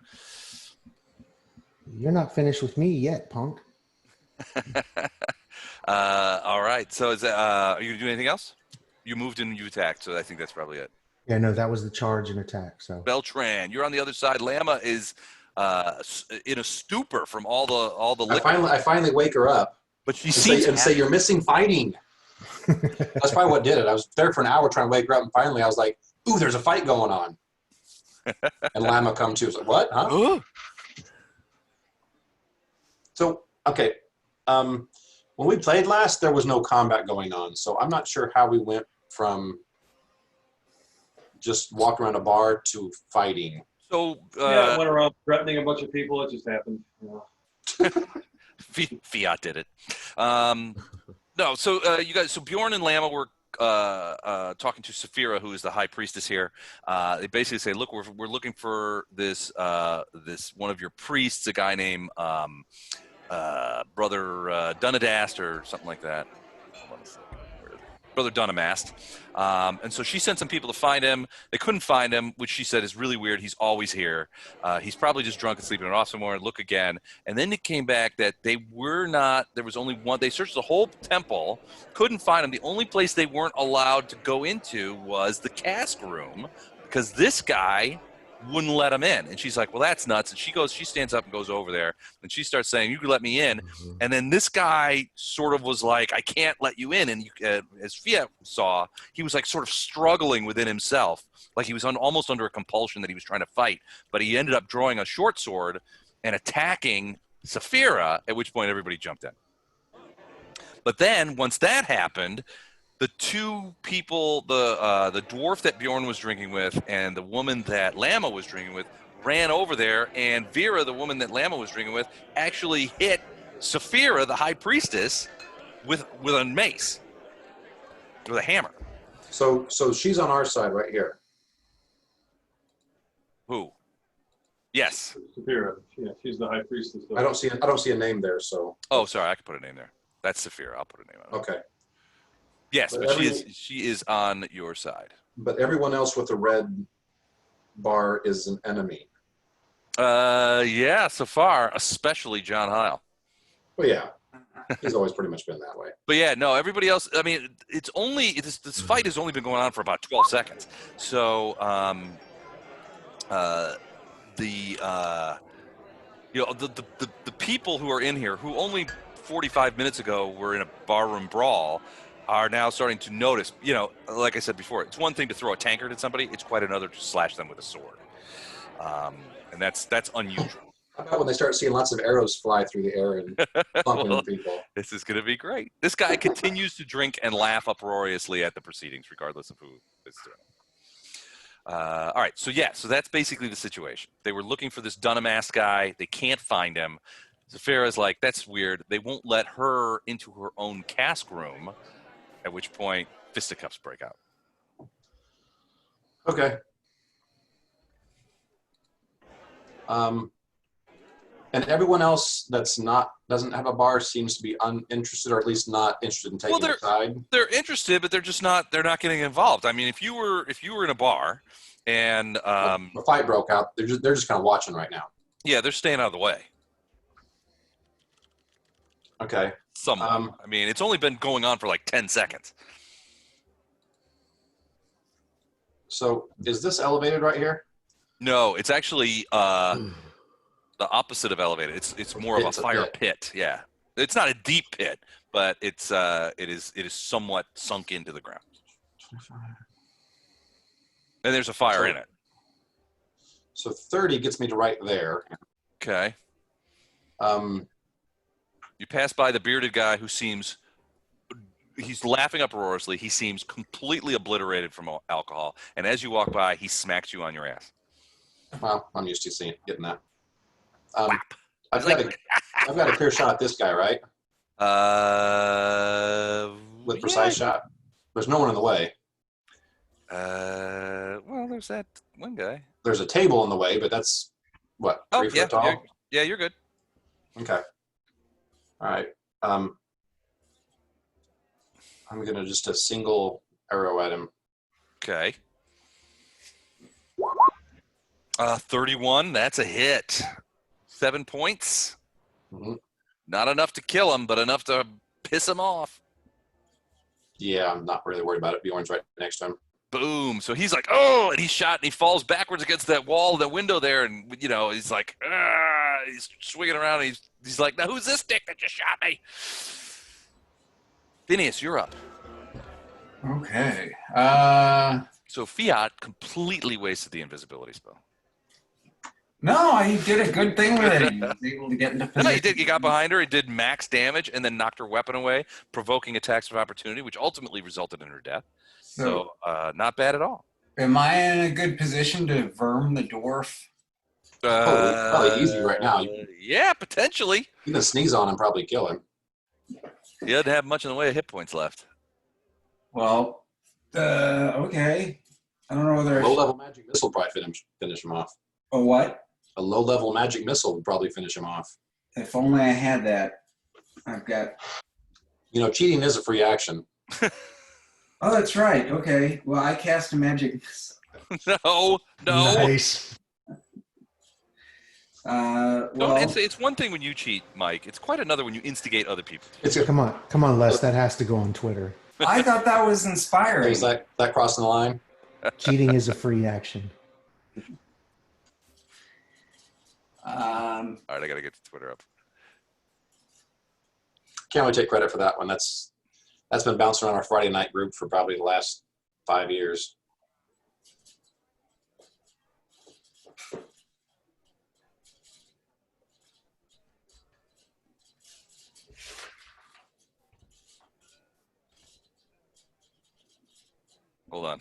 You're not finished with me yet, punk. All right. So is that, are you gonna do anything else? You moved and you attacked, so I think that's probably it. Yeah, no, that was the charge and attack. So Beltran, you're on the other side. Lama is in a stupor from all the liquor. I finally wake her up But she and seems say you're missing fighting. That's probably what did it. I was there for an hour trying to wake her up, and finally I was like, "Ooh, there's a fight going on." And Lama come too. I was like, "What? Huh?" So okay, when we played last, there was no combat going on, so I'm not sure how we went from just walking around a bar to fighting. So Yeah, I went around threatening a bunch of people. It just happened. Fiat did it. No, so you guys, so Bjorn and Lama were talking to Saphira, who is the high priestess here. They basically say, "Look, we're looking for this one of your priests, a guy named Brother Dunadast or something like that." Hold on a second. Where is it? Brother Dunamast. And so she sent some people to find him. They couldn't find him, which she said is really weird. He's always here. He's probably just drunk and sleeping it off somewhere. Look again. And then it came back that they were not, there was only one. They searched the whole temple, couldn't find him. The only place they weren't allowed to go into was the cask room because this guy wouldn't let him in. And she's like, "Well, that's nuts." And she stands up and goes over there and she starts saying, "You can let me in." And then this guy sort of was like, "I can't let you in." And as Fiat saw, he was like sort of struggling within himself. Like he was almost under a compulsion that he was trying to fight. But he ended up drawing a short sword and attacking Saphira, at which point everybody jumped in. But then once that happened, the two people, the dwarf that Bjorn was drinking with and the woman that Lama was drinking with, ran over there, and Vera, the woman that Lama was drinking with, actually hit Saphira, the high priestess, with a mace, with a hammer. So she's on our side right here. Who? Yes. Saphira. Yeah, she's the high priestess. I don't see a name there. So Oh, sorry, I can put a name there. That's Saphira. I'll put a name on it. okay. Yes, But but she is on your side. But everyone else with the red bar is an enemy. Yeah, so far, especially John Heil. Well, yeah, he's always pretty much been that way. But yeah, no, everybody else. I mean, this fight has only been going on for about 12 seconds. So, the people who are in here, who only 45 minutes ago were in a barroom brawl, are now starting to notice. You know, like I said before, it's one thing to throw a tankard at somebody; it's quite another to slash them with a sword, and that's unusual. How about when they start seeing lots of arrows fly through the air and bumping into people? This is going to be great. This guy continues to drink and laugh uproariously at the proceedings, regardless of who is doing it. All right, so that's basically the situation. They were looking for this Dunamask guy. They can't find him. Saphira's like, "That's weird." They won't let her into her own cask room, at which point fisticuffs break out. Okay. And everyone else doesn't have a bar seems to be uninterested, or at least not interested in taking a side. They're interested, but they're not getting involved. I mean, if you were in a bar and A fight broke out, they're just kind of watching right now. yeah, they're staying out of the way. Okay. Somewhat. I mean, it's only been going on for like 10 seconds. So is this elevated right here? No, it's actually the opposite of elevated. It's more of a fire pit. Yeah, it's not a deep pit, but it is somewhat sunk into the ground. And there's a fire in it. So 30 gets me to right there. Okay. You pass by the bearded guy who he's laughing uproariously. He seems completely obliterated from alcohol. And as you walk by, he smacks you on your ass. Well, I'm used to getting that. I've got a clear shot at this guy, right? With precise shot. There's no one in the way. Well, there's that one guy. There's a table in the way, but that's what, 3 foot tall? You're good. Okay. All right. I'm gonna just a single arrow at him. Okay. 31. That's a hit. 7 points. Mm-hmm. Not enough to kill him, but enough to piss him off. Yeah, I'm not really worried about it. Bjorn's right next to him. Boom. So he's like, oh, and he's shot, and he falls backwards against that wall, the window there, and he's like, he's swinging around, and he's like, now who's this dick that just shot me? Phineas, you're up. Okay. So Fiat completely wasted the invisibility spell. No, he did a good thing with it. He was able to get into position. No, he did. He got behind her. He did max damage and then knocked her weapon away, provoking attacks of opportunity, which ultimately resulted in her death. So not bad at all. Am I in a good position to verm the dwarf? Probably easy right now. Yeah, potentially. You can sneeze on him, probably kill him. He doesn't have much in the way of hit points left. Well, okay. I don't know whether Low-level magic missile will probably finish him off. A what? A low-level magic missile would probably finish him off. If only I had that. I've got. Cheating is a free action. Oh, that's right. Okay. Well, I cast a magic. No. Nice. Well, it's one thing when you cheat, Mike. It's quite another when you instigate other people. Come on, Les. That has to go on Twitter. I thought that was inspiring. Is that crossing the line? Cheating is a free action. All right, I gotta get to Twitter up. Can't really take credit for that one. That's been bouncing around our Friday night group for probably the last 5 years. Hold on.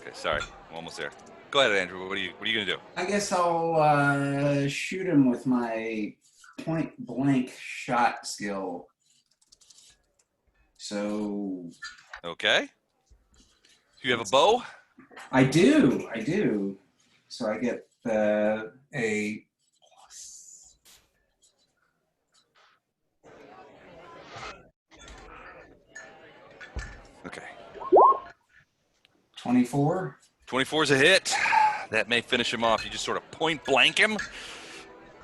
Okay, sorry. I'm almost there. Go ahead, Andrew. What are you gonna do? I guess I'll shoot him with my point blank shot skill. So. Okay. Do you have a bow? I do. So I get a plus. Okay. 24. 24 is a hit. That may finish him off. You just sort of point blank him.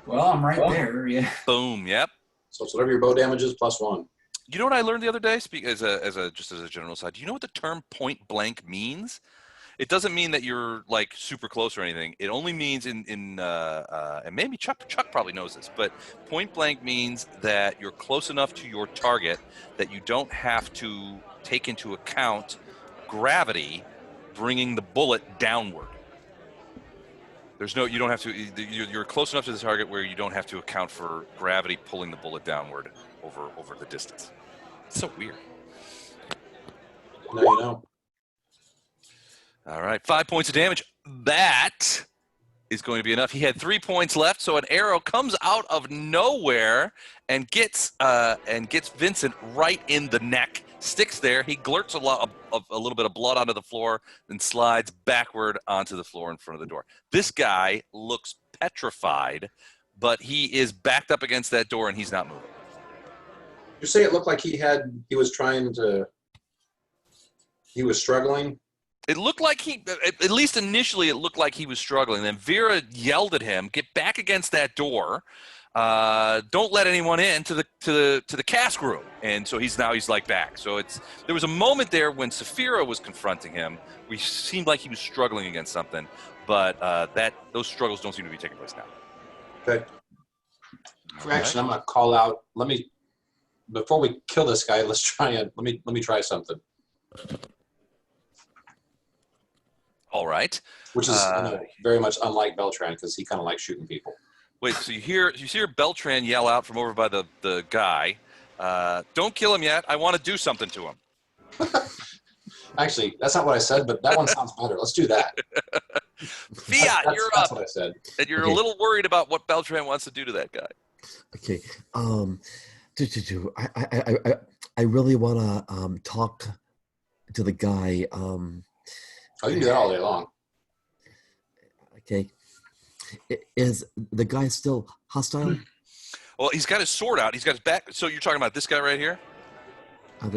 Well, I'm right there. Yeah. Boom. Yep. So it's whatever your bow damage is plus 1. You know what I learned the other day? As a general side. Do you know what the term point blank means? It doesn't mean that you're like super close or anything. It only means and maybe Chuck probably knows this, but point blank means that you're close enough to your target that you don't have to take into account gravity bringing the bullet downward. You don't have to. You're close enough to the target where you don't have to account for gravity pulling the bullet downward over the distance. It's so weird. Now you know. All right, 5 points of damage. That is going to be enough. He had 3 points left, so an arrow comes out of nowhere and gets Vincent right in the neck. Sticks there. He glurts a little bit of blood onto the floor, then slides backward onto the floor in front of the door. This guy looks petrified, but he is backed up against that door and he's not moving. You say it looked like he was struggling. It looked like at least initially, it looked like he was struggling. Then Vera yelled at him, "Get back against that door! Don't let anyone in to the cask room." And so he's like back. So there was a moment there when Saphira was confronting him. We seemed like he was struggling against something, but those struggles don't seem to be taking place now. Okay. Actually, I'm gonna call out. Before we kill this guy, let's try it. Let me try something. All right. Which is very much unlike Beltran because he kind of likes shooting people. Wait, so you hear Beltran yell out from over by the guy, "Don't kill him yet. I want to do something to him." Actually, that's not what I said, but that one sounds better. Let's do that. Fiat, you're up. That's what I said. And you're a little worried about what Beltran wants to do to that guy. Okay. I really want to talk to the guy. Oh, you can do that all day long. Okay. Is the guy still hostile? Well, he's got his sword out. He's got his back. So you're talking about this guy right here?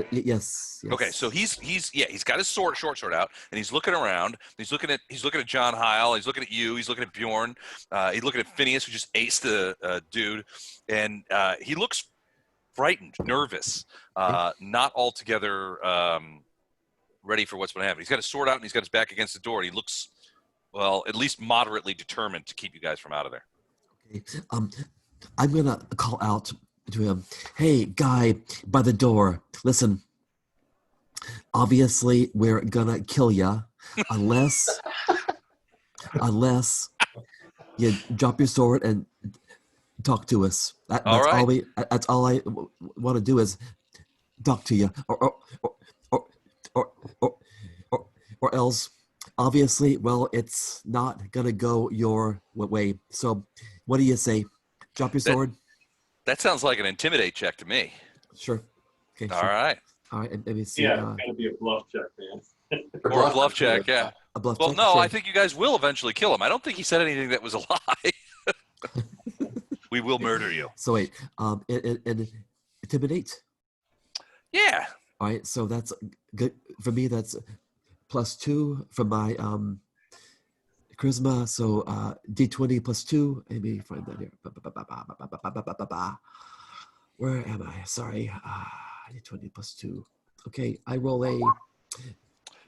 Yes. Okay, so he's got his short sword out, and he's looking around. He's looking at John Heil. He's looking at you. He's looking at Bjorn. He's looking at Phineas, who just aced the dude, and he looks frightened, nervous, not altogether ready for what's going to happen. He's got his sword out, and he's got his back against the door, and he looks, well, at least moderately determined to keep you guys from out of there. Okay. I'm gonna call out to him. Hey, guy by the door. Listen. Obviously, we're gonna kill ya, unless you drop your sword and talk to us. That's all I want to do is talk to you, or else. Obviously, well, it's not gonna go your way. So, what do you say? Drop your sword. That sounds like an intimidate check to me. Sure. Okay. All right. All right. Let me see. Yeah, it's got to be a bluff check, man. Or a bluff check, yeah. A bluff Well, check? no, Sure. I think you guys will eventually kill him. I don't think he said anything that was a lie. We will murder you. So wait, and intimidate. Yeah. All right. So that's good for me. That's +2 for my charisma. So D20 +2. Let me find that here. Where am I? Sorry. D20 +2. Okay, I roll a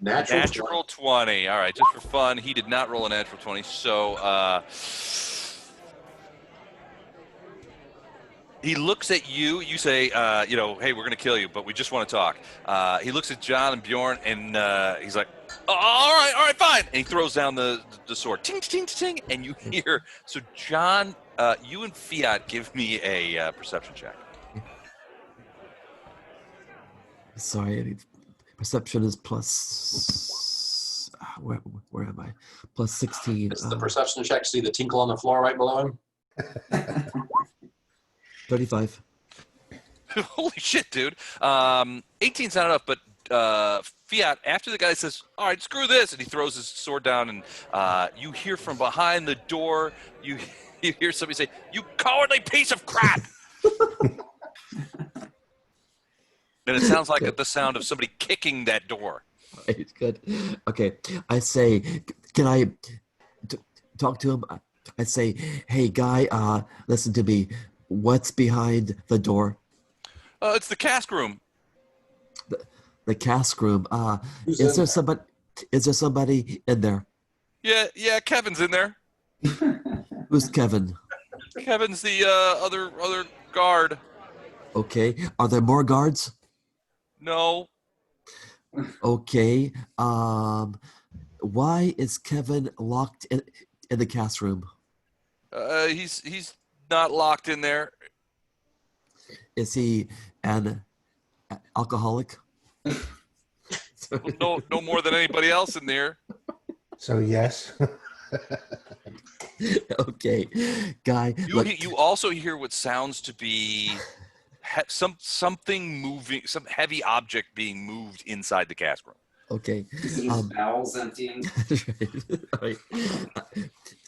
natural 20. All right, just for fun, he did not roll a natural 20. So he looks at you. You say, hey, we're going to kill you, but we just want to talk. He looks at John and Bjorn, and he's like, all right, fine. And he throws down the sword. Ting, ting, ting, ting. And you hear, so John, you and Fiat give me a perception check. Sorry, perception is plus. Where am I? +16. It's the perception check. See the tinkle on the floor right below him? 35. Holy shit, dude. 18's not enough, but Fiat, after the guy says, all right, screw this, and he throws his sword down, and you hear from behind the door, you hear somebody say, you cowardly piece of crap! And it sounds like the sound of somebody kicking that door. Right, good. Okay, I say, can I talk to him? I say, hey, guy, listen to me. What's behind the door? It's the cask room. The cask room. Is there somebody in there? Yeah, Kevin's in there. Who's Kevin? Kevin's the other guard. Okay. Are there more guards? No. Okay. Why is Kevin locked in the cast room? He's not locked in there. Is he an alcoholic? No more than anybody else in there. So yes. Okay, guy. Look, You also hear what sounds to be something moving, some heavy object being moved inside the cask room. okay. Is it his bowels emptying? Right.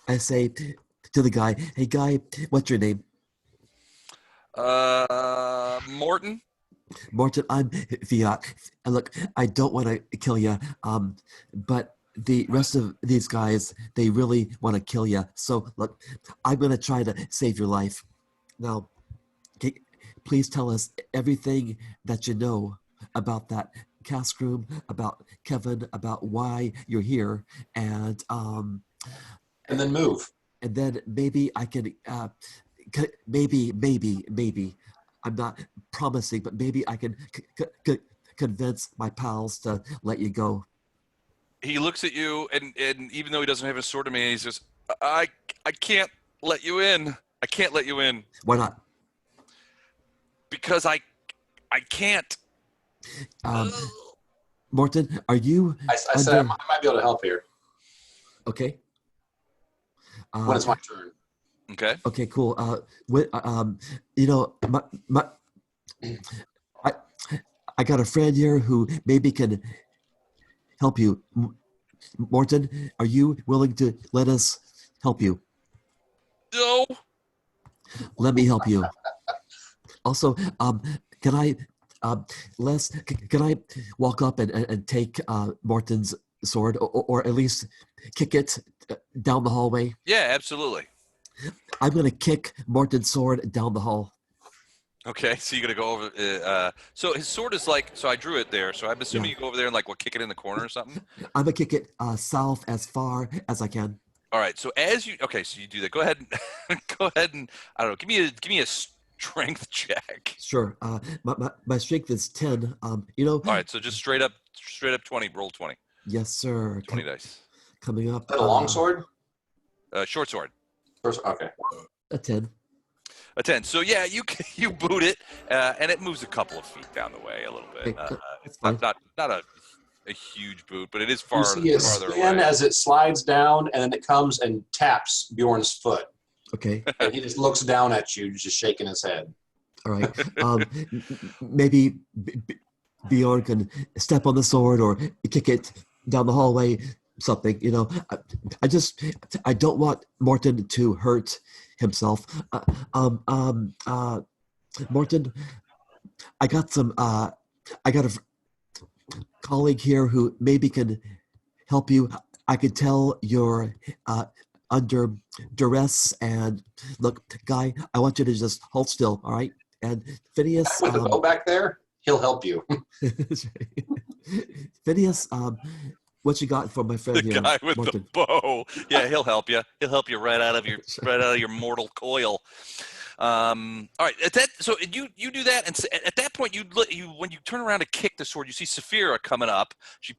I say to the guy, "Hey, guy, what's your name?" Morton. Morton, I'm Fiat. And look, I don't want to kill you, but the rest of these guys, they really want to kill you. So look, I'm going to try to save your life. Now, please tell us everything that you know about that cask room, about Kevin, about why you're here, and then move. and then maybe I can, maybe, I'm not promising, but maybe I can convince my pals to let you go. He looks at you, and even though he doesn't have his sword in me, he says, I can't let you in. I can't let you in. Why not? Because I can't. Morton, are you I said I might be able to help here okay? when it's my turn. Okay. Okay, cool. You know, I got a friend here who maybe can help you. Morton, are you willing to let us help you? No. Let me help you. Also, can I, Les, can I walk up and take Morton's sword, or at least kick it down the hallway? Yeah, absolutely. I'm gonna kick Morton's sword down the hall. Okay, so you're gonna go over. So his sword is like. So I drew it there. So I'm assuming Yeah. you go over there and like kick it in the corner or something. I'm gonna kick it south as far as I can. All right. So as you so you do that. Go ahead and go ahead and I don't know. Give me a strength check. Sure. My strength is 10. You know. All right. So just straight up 20. Roll 20. Yes, sir. 20 dice. Coming up. Is that a long sword? Short sword. Okay. A 10. A 10. So yeah, you boot it, and it moves a couple of feet down the way a little bit. Okay, It's fine. not a huge boot, but it is You see it farther spin away. as it slides down, and then it comes and taps Bjorn's foot. Okay. And he just looks down at you, just shaking his head. All right. Maybe Bjorn can step on the sword or kick it down the hallway. Something, you know. I don't want Morton to hurt himself. Morton, I got a colleague here who maybe can help you. I could tell you're under duress, and look, guy, I want you to just hold still, all right? And Phineas, With the bow back there, he'll help you. Phineas, what you got for my friend The here, guy with Morton? the bow. Yeah, he'll help you. He'll help you right out of your mortal coil. All right. So you do that, and at that point, you when you turn around to kick the sword, you see Saphira coming up. She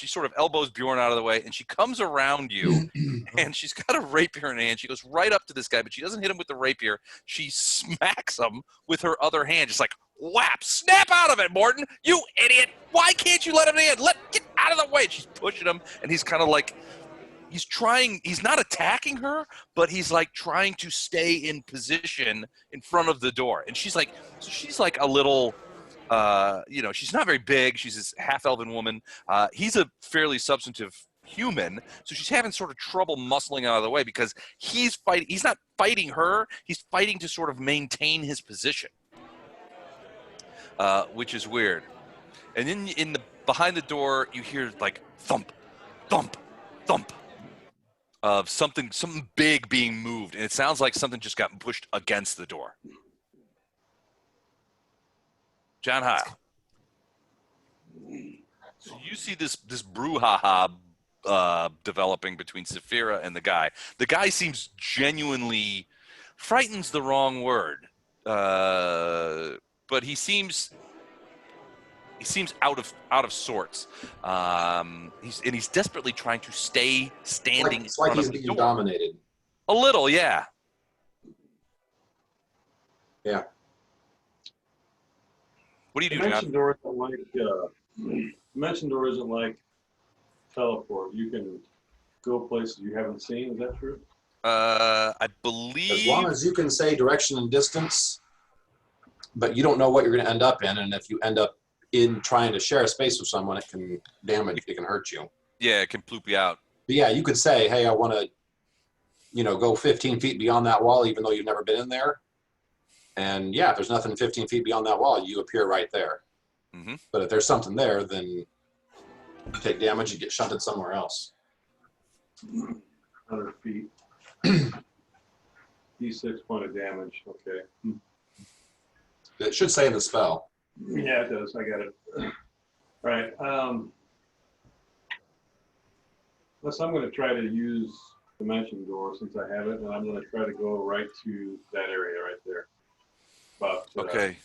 sort of elbows Bjorn out of the way, and she comes around you, and she's got a rapier in her hand. She goes right up to this guy, but she doesn't hit him with the rapier. She smacks him with her other hand, just like whap! Snap out of it, Morton! You idiot! Why can't you let him in? Get out of the way! She's pushing him, and he's kind of like. He's not attacking her, but he's like trying to stay in position in front of the door. And she's like a little, she's not very big. She's this half elven woman. He's a fairly substantive human. So she's having sort of trouble muscling out of the way because he's fighting. He's not fighting her. He's fighting to sort of maintain his position, which is weird. And then behind the door, you hear like thump, thump, thump. Of something big being moved, and it sounds like something just got pushed against the door. John Heil. So you see this brouhaha developing between Saphira and the guy. The guy seems genuinely frightened's the wrong word, but he seems out of sorts. He's desperately trying to stay standing. It's like he's being dominated. A little, yeah. Yeah. What do you do, You mentioned John? Doris, like Dimension door isn't like teleport. You can go places you haven't seen. Is that true? I believe. As long as you can say direction and distance, but you don't know what you're going to end up in, and if you end up in trying to share a space with someone, it can damage, it can hurt you. Yeah, it can ploop you out. But yeah, you could say, hey, I want to, go 15 feet beyond that wall, even though you've never been in there. And yeah, if there's nothing 15 feet beyond that wall, you appear right there. Mm-hmm. But if there's something there, then you take damage, you get shunted somewhere else. 100 feet. D6 point of damage. Okay. It should say in the spell. Yeah, it does. I got it. All right. Unless I'm going to try to use Dimension Door since I have it, and I'm going to try to go right to that area right there. About, Okay.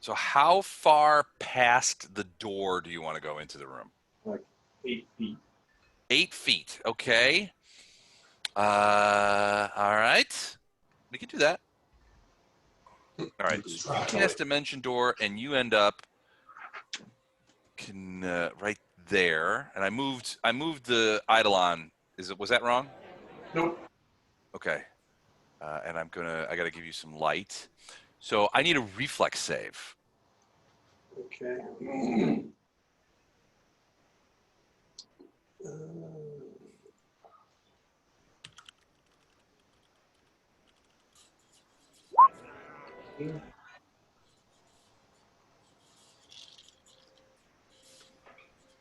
So how far past the door do you want to go into the room? like 8 feet. 8 feet. Okay. All right. We can do that. All right. So you cast Dimension Door, and you end up right there. And I moved the Eidolon. Was that wrong? Nope. Okay. And I got to give you some light. So I need a reflex save. Okay.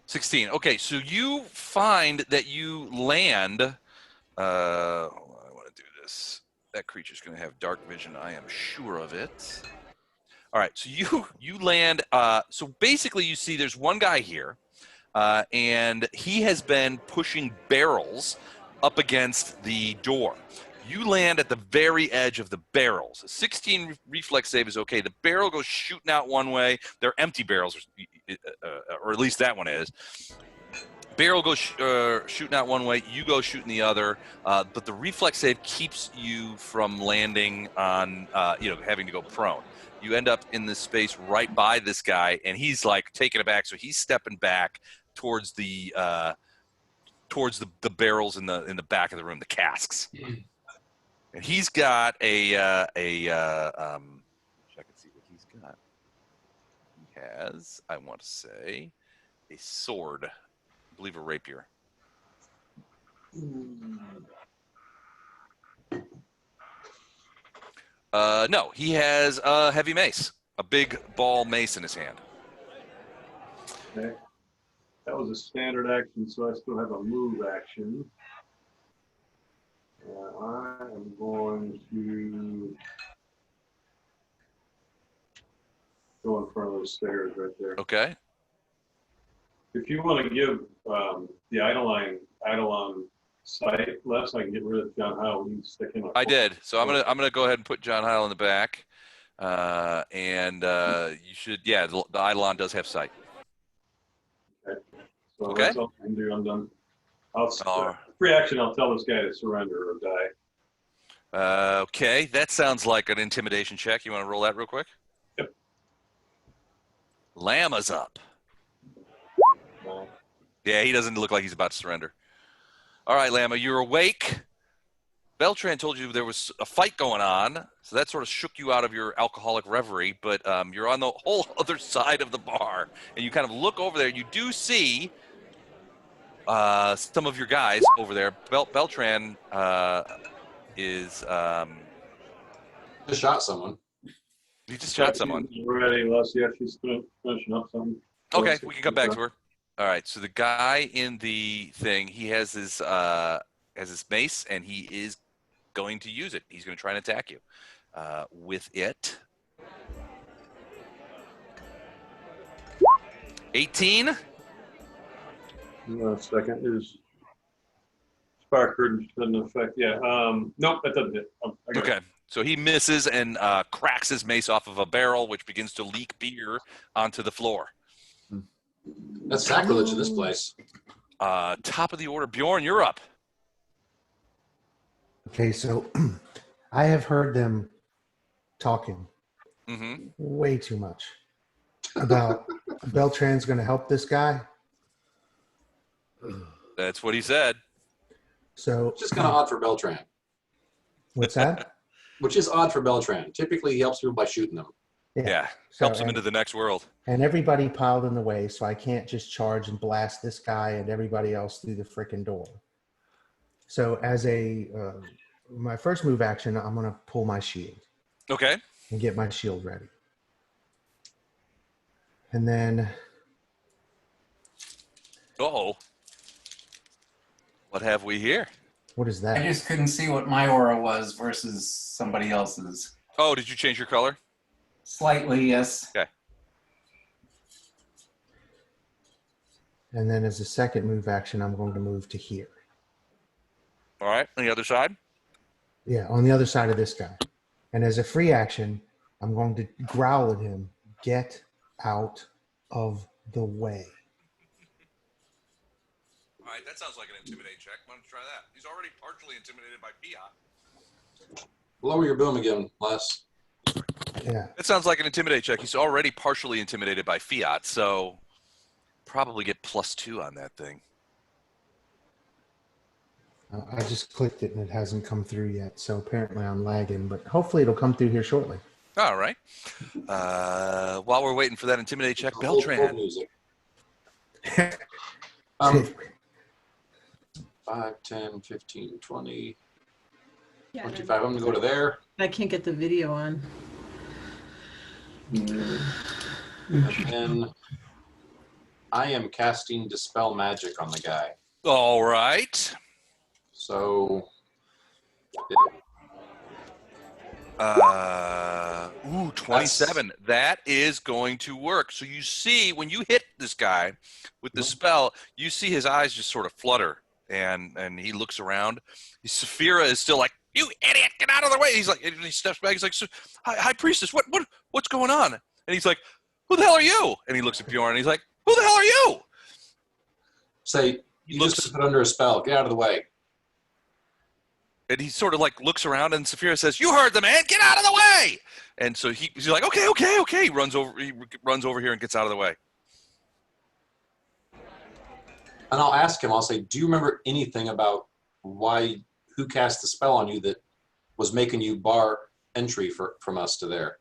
16. Okay, so you find that you land. Hold on, I want to do this. That creature's going to have dark vision. I am sure of it. All right, so you land. So basically, you see there's one guy here, and he has been pushing barrels up against the door. You land at the very edge of the barrels. A 16 reflex save is okay. The barrel goes shooting out one way. They're empty barrels, or at least that one is. Barrel goes shooting out one way. You go shooting the other. But the reflex save keeps you from landing on, having to go prone. You end up in this space right by this guy, and he's like taking it back. So he's stepping back towards the barrels in the back of the room, the casks. And he's got check and see what he's got. He has, I want to say, a sword. I believe a rapier. No, he has a heavy mace, a big ball mace in his hand. Okay. That was a standard action, so I still have a move action. I am going to go in front of those stairs right there. Okay. If you want to give the Eidolon sight less, I can get rid of John Howell. You can stick him up. I did. So I'm gonna go ahead and put John Heil in the back, and you should. Yeah, the Eidolon does have sight. Okay. So Okay. that's all I can do. I'm done. Oh. Free action. I'll tell this guy to surrender or die. Okay, that sounds like an intimidation check. You want to roll that real quick? Yep. Llama's up. No. Yeah, he doesn't look like he's about to surrender. All right, Lama, you're awake. Beltran told you there was a fight going on, so that sort of shook you out of your alcoholic reverie, but you're on the whole other side of the bar, and you kind of look over there. You do see some of your guys over there. Beltran is... Just shot someone. he just shot someone. Ready, Les. Yeah, she's finishing up something. Okay, we can come back to her. All right, so the guy in the thing, he has his mace, and he is going to use it. He's going to try and attack you with it. 18. No, second is spark curtain doesn't affect. Yeah. Nope, that doesn't hit. I got Okay, it. so he misses and cracks his mace off of a barrel, which begins to leak beer onto the floor. That's sacrilege in this place. Top of the order, Bjorn, you're up. Okay, so I have heard them talking Mm-hmm. way too much about Beltran's going to help this guy. That's what he said. So It's just kind of odd for Beltran. what's that? Which is odd for Beltran. Typically, he helps people by shooting them. Yeah. So, Helps him into the next world. and everybody piled in the way, so I can't just charge and blast this guy and everybody else through the freaking door. So as my first move action, I'm going to pull my shield Okay. and get my shield ready. And then Uh-oh. What have we here? what is I that? just couldn't see what my aura was versus somebody else's. Oh, did you change your color? Slightly, yes. And then as a second move action, I'm going to move to here. All right. On the other side? Yeah, on the other side of this guy. And as a free action, I'm going to growl at him, get out of the way. All right. That sounds like an intimidate check. Why don't you try that? He's already partially intimidated by fiat. Lower your boom again, Les. Yeah. It sounds like an intimidate check. He's already partially intimidated by fiat, so probably get +2 on that thing. I just clicked it and it hasn't come through yet. So apparently I'm lagging, but hopefully it'll come through here shortly. All right. While we're waiting for that intimidate check, Hold Beltran. music. 5, 10, 15, 20, Yeah, 25. I'm going to go to there. I can't get the video on. And then I am casting Dispel Magic on the guy. All right. So, 27. That is going to work. So you see, when you hit this guy with the spell, you see his eyes just sort of flutter, and he looks around. Saphira is still like, "You idiot, get out of the way!" He's like, and he steps back. He's like, "High Priestess, what's going on?" And he's like, "Who the hell are you?" And he looks at Bjorn, and he's like, "Who the hell are you?" say, you just put under a spell. Get out of the way. And he sort of like looks around, and Saphira says, "You heard the man. Get out of the way!" And so he's like, "Okay." He runs over here and gets out of the way. And I'll ask him, I'll say, do you remember anything about who cast the spell on you that was making you bar entry from us to there?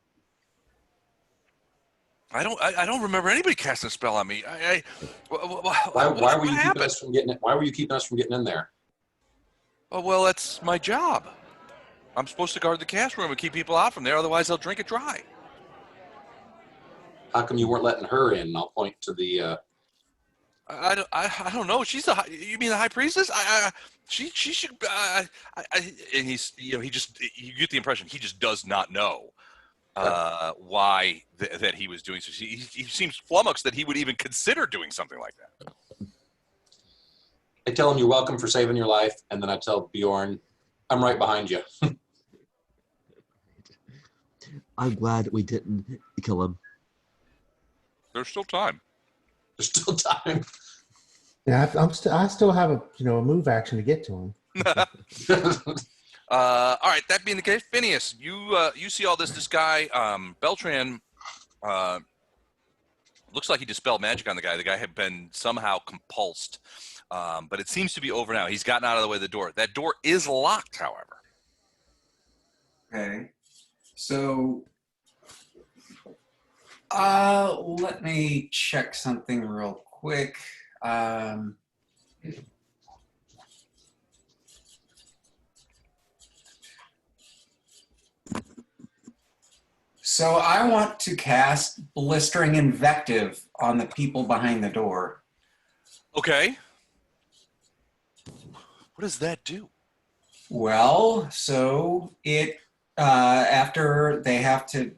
I don't remember anybody casting a spell on me. Why were you keeping us from getting it? Why were you keeping us from getting in there? Oh, well, that's my job. I'm supposed to guard the cast room and keep people out from there. Otherwise, they'll drink it dry. How come you weren't letting her in? I'll point to the. I don't know. You mean the high priestess? She should. And he's you get the impression he just does not know why that he was doing so. He seems flummoxed that he would even consider doing something like that. I tell him you're welcome for saving your life, and then I tell Bjorn, I'm right behind you. I'm glad we didn't kill him. There's still time. There's still time. Yeah, I still have a move action to get to him. All right. That being the case, Phineas, you see all this. This guy, Beltran, looks like he dispelled magic on the guy. The guy had been somehow compulsed, but it seems to be over now. He's gotten out of the way of the door. That door is locked, however. Okay. So, let me check something real quick. So I want to cast Blistering Invective on the people behind the door. Okay. What does that do? Well, so it after they have to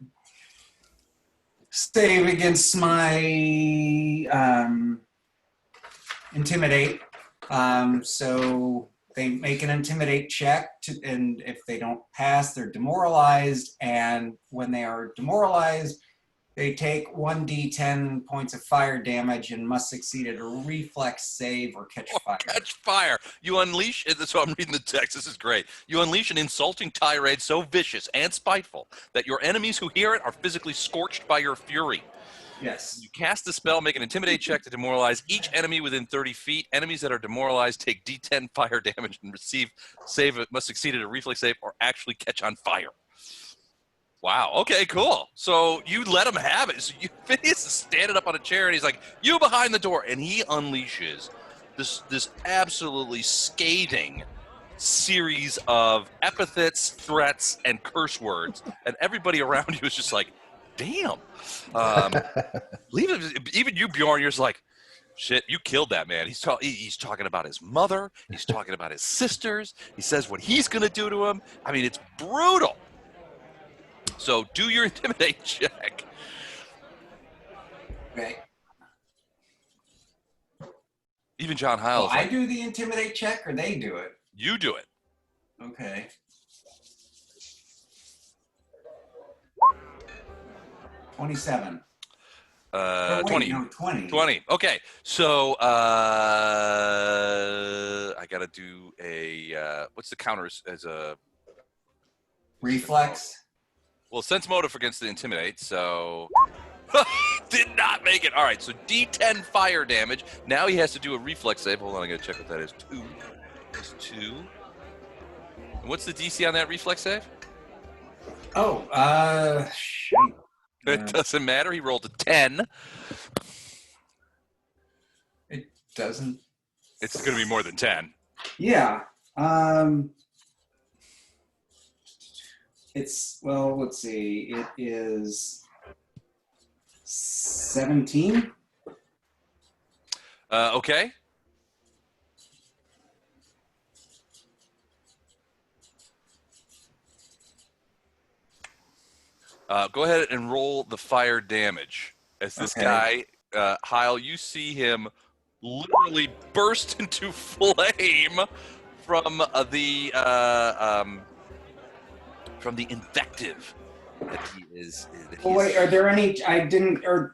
save against my intimidate. So they make an intimidate check, and if they don't pass, they're demoralized. And when they are demoralized, they take 1d10 points of fire damage and must succeed at a reflex save or catch fire. Catch fire. You unleash, so I'm reading the text. This is great. You unleash an insulting tirade so vicious and spiteful that your enemies who hear it are physically scorched by your fury. Yes. You cast the spell, make an intimidate check to demoralize each enemy within 30 feet. Enemies that are demoralized take D10 fire damage and must succeed at a reflex save or actually catch on fire. Wow. Okay, cool. So you let him have it. So Phineas is standing up on a chair and he's like, "You behind the door," and he unleashes this absolutely scathing series of epithets, threats, and curse words, and everybody around you is just like, "Damn." Even you, Bjorn, you're just like, "Shit, you killed that man." He's talking about his mother. He's talking about his sisters. He says what he's gonna do to him. I mean, it's brutal. So do your intimidate check. Okay. Even John Oh, Hiles, I like, do the intimidate check, or they do it? you do it. Okay. 27. Or wait, 20. no, 20. 20. Okay. So I got to do a, what's the counter as a Reflex. Well, sense motive against the intimidate, so did not make it. All right, so D10 fire damage. Now he has to do a reflex save. Hold on, I gotta check what that is. 2. It's 2. And what's the DC on that reflex save? Oh, shit. It doesn't matter. He rolled a 10. It doesn't. It's gonna be more than 10. Yeah. It's, well, let's see. It is 17. Okay. Go ahead and roll the fire damage. As this guy, Heil, you see him literally burst into flame from the invective that he is. Oh, wait, are there any, are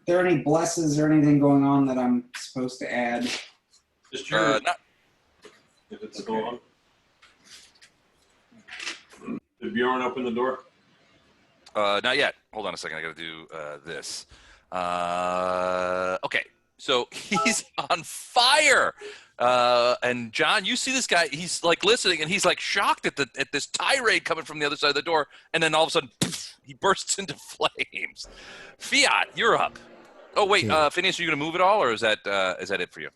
there any blesses or anything going on that I'm supposed to add? Just your, not, if it's still on. Did Bjorn open the door? not yet. Hold on a second. I got to do this. Okay. So he's on fire. And John, you see this guy, he's like listening and he's like shocked at this tirade coming from the other side of the door. And then all of a sudden, poof, he bursts into flames. Fiat, you're up. Oh, wait, Phineas, are you going to move at all, or is that it for you?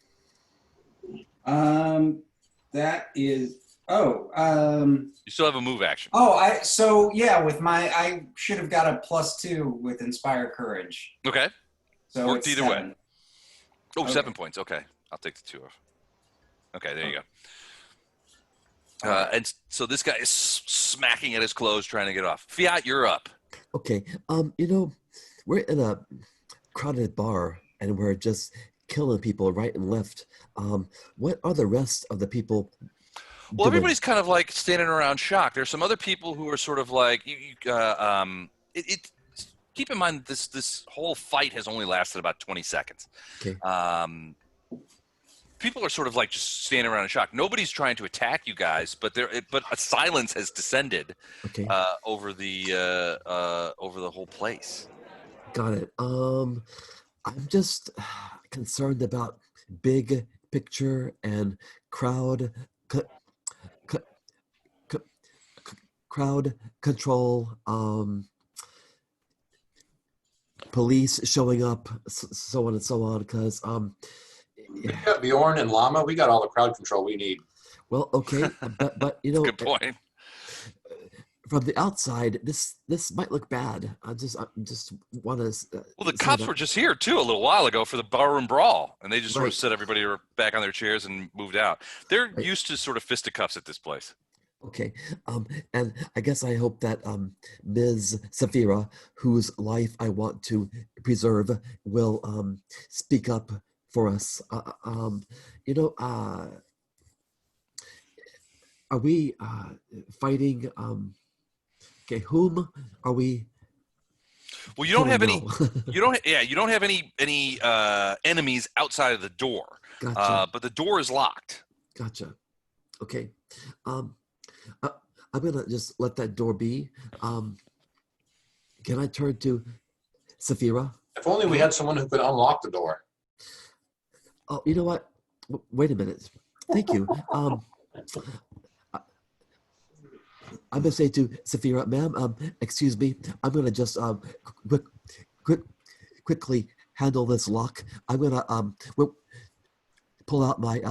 That is, You still have a move action. with I should have got a +2 with Inspire Courage. Okay. So Worked it's either 7. way. Oh, Okay. 7 points. Okay. I'll take the 2 off. Okay, there you go. And so this guy is smacking at his clothes trying to get off. Fiat, you're up. Okay. We're in a crowded bar and we're just killing people right and left. What are the rest of the people Well, doing? everybody's kind of like standing around shocked. There's some other people who are sort of like, keep in mind this whole fight has only lasted about 20 seconds. Okay. People are sort of like just standing around in shock. Nobody's trying to attack you guys, but a silence has descended Okay. over the whole place. Got it. I'm just concerned about big picture and crowd crowd control, police showing up, so on and so on. Because We got Bjorn and Llama. We got all the crowd control we need. well, okay, but you know, Good point. from the outside, this might look bad. I just want to. Well, the cops were just here too a little while ago for the barroom brawl, and they just sort of Right. set everybody back on their chairs and moved out. They're Right. used to sort of fisticuffs at this place. Okay, and I guess I hope that Ms. Safira, whose life I want to preserve, will speak up for us. Are we fighting? Okay, whom are we? Well, you don't have any. killing now? You don't have any enemies outside of the door. Gotcha. But the door is locked. Gotcha. Okay. I'm gonna just let that door be. Can I turn to Safira? If only we had someone who could unlock the door. Oh, you know what? Wait a minute. Thank you. I'm gonna say to Saphira, ma'am, excuse me. I'm gonna just quickly handle this lock. I'm gonna pull out my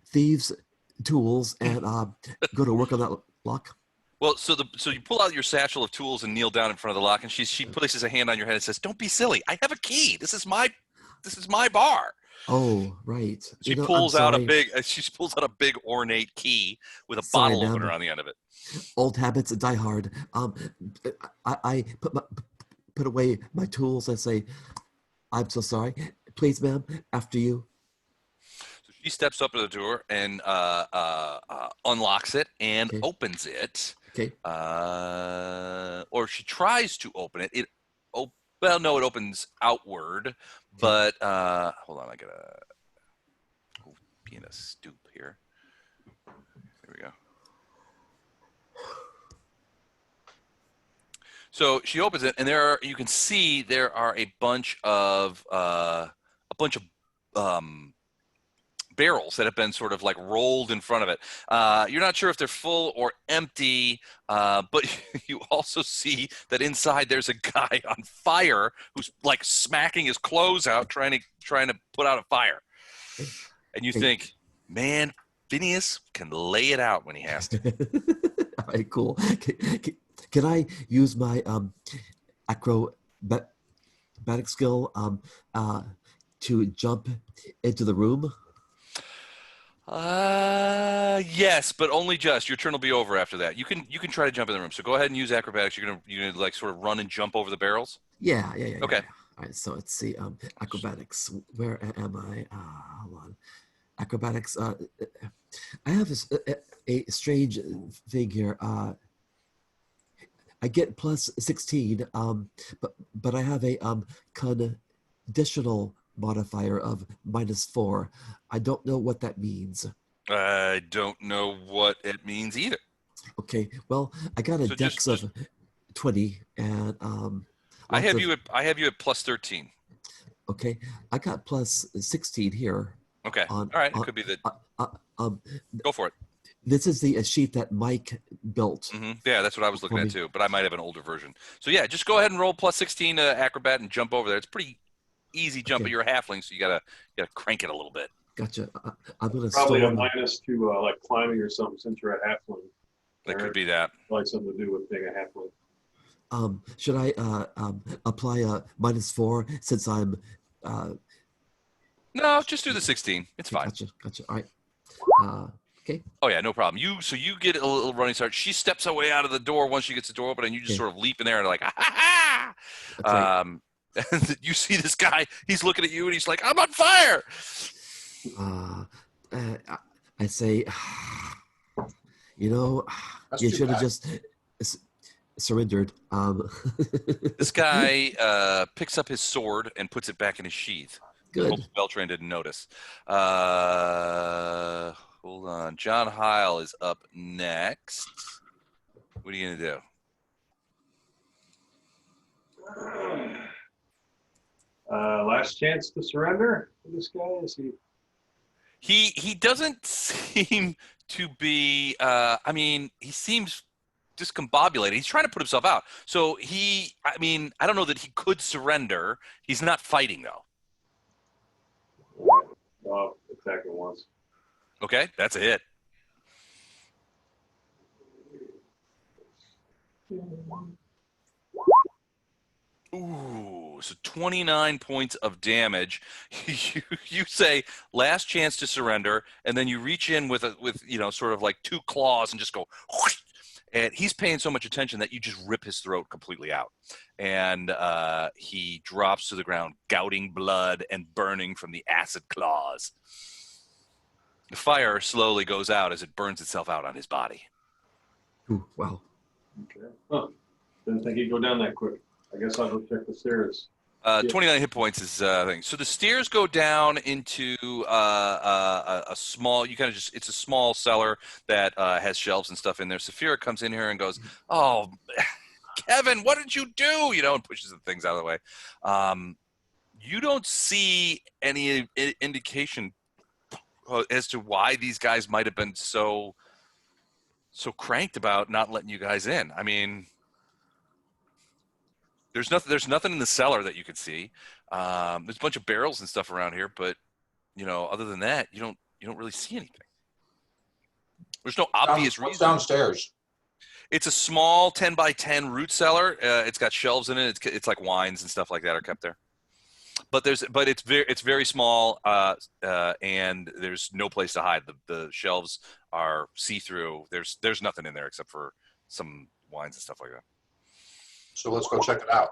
thieves' tools and go to work on that lock. Well, so you pull out your satchel of tools and kneel down in front of the lock, and she places a hand on your head and says, "Don't be silly. I have a key. This is my bar." Oh, right. She I'm pulls out sorry. she pulls out a big ornate key with a Sorry, bottle opener ma'am. on the end of it. Old habits die hard. I put away my tools and say, "I'm so sorry. Please, ma'am, after you." So she steps up to the door and unlocks it and Okay. opens it. Okay. Or she tries to open it. It opens outward. But hold on, I gotta be in a stoop here. There we go. So she opens it, and you can see there are a bunch of barrels that have been sort of like rolled in front of it. You're not sure if they're full or empty, but you also see that inside there's a guy on fire who's like smacking his clothes out, trying to put out a fire. And you think, man, Phineas can lay it out when he has to. All right, cool. Can I use my acrobatic skill to jump into the room? Yes, but only just. Your turn will be over after that. You can try to jump in the room. So go ahead and use acrobatics. You're gonna like sort of run and jump over the barrels. Yeah. Okay. All right, so let's see. Acrobatics. Where am I? Hold on. Acrobatics. I have a strange thing here. I get plus 16, but I have a conditional modifier of -4. I don't know what that means. I don't know what it means either. Okay, well, I got a So dex of 20, and I have you you at plus 13. Okay, I got plus 16 here. Okay. All right. It could be that. Go for it. This is the sheet that Mike built. Mm-hmm. Yeah, that's what I was looking at too, but I might have an older version. So yeah, just go ahead and roll plus 16 acrobat and jump over there. It's pretty easy jump, Okay. but you're a halfling, so you gotta crank it a little bit. Gotcha. I'm gonna Probably a storm. minus to like climbing or something since you're a halfling. That could be that. Like something to do with being a halfling. Should I apply a -4 since I'm? No, just do the 16. It's fine. Gotcha. All right. Okay. Oh yeah, no problem. So you get a little running start. She steps away out of the door once she gets the door open, and you just sort of leap in there and like, ha ha. And you see this guy. He's looking at you, and he's like, "I'm on fire." I say, you should have just surrendered. This guy picks up his sword and puts it back in his sheath. Good. Beltran didn't notice. Hold on. John Heil is up next. What are you gonna do? Last chance to surrender for this guy? Is He doesn't seem to be. He seems discombobulated. He's trying to put himself out. So I don't know that he could surrender. He's not fighting though. Oh, attacking once. Okay, that's a hit. Ooh, so 29 points of damage. You say last chance to surrender, and then you reach in with sort of like two claws and just go whoosh, and he's paying so much attention that you just rip his throat completely out. And he drops to the ground, gouting blood and burning from the acid claws. The fire slowly goes out as it burns itself out on his body. Ooh, wow. Okay. Huh. Didn't think he'd go down that quick. I guess I'll go check the stairs. 29 hit points is thing. So the stairs go down into a small. It's a small cellar that has shelves and stuff in there. Saphira comes in here and goes, "Oh, Kevin, what did you do?" And pushes the things out of the way. you don't see any indication as to why these guys might have been so cranked about not letting you guys in. I mean, there's nothing in the cellar that you could see. There's a bunch of barrels and stuff around here, but other than that, you don't really see anything. There's no obvious What's reason. downstairs? It's a small 10 by 10 root cellar. It's got shelves in it. It's like wines and stuff like that are kept there. But it's very small, and there's no place to hide. The shelves are see-through. There's nothing in there except for some wines and stuff like that. So let's go check it out.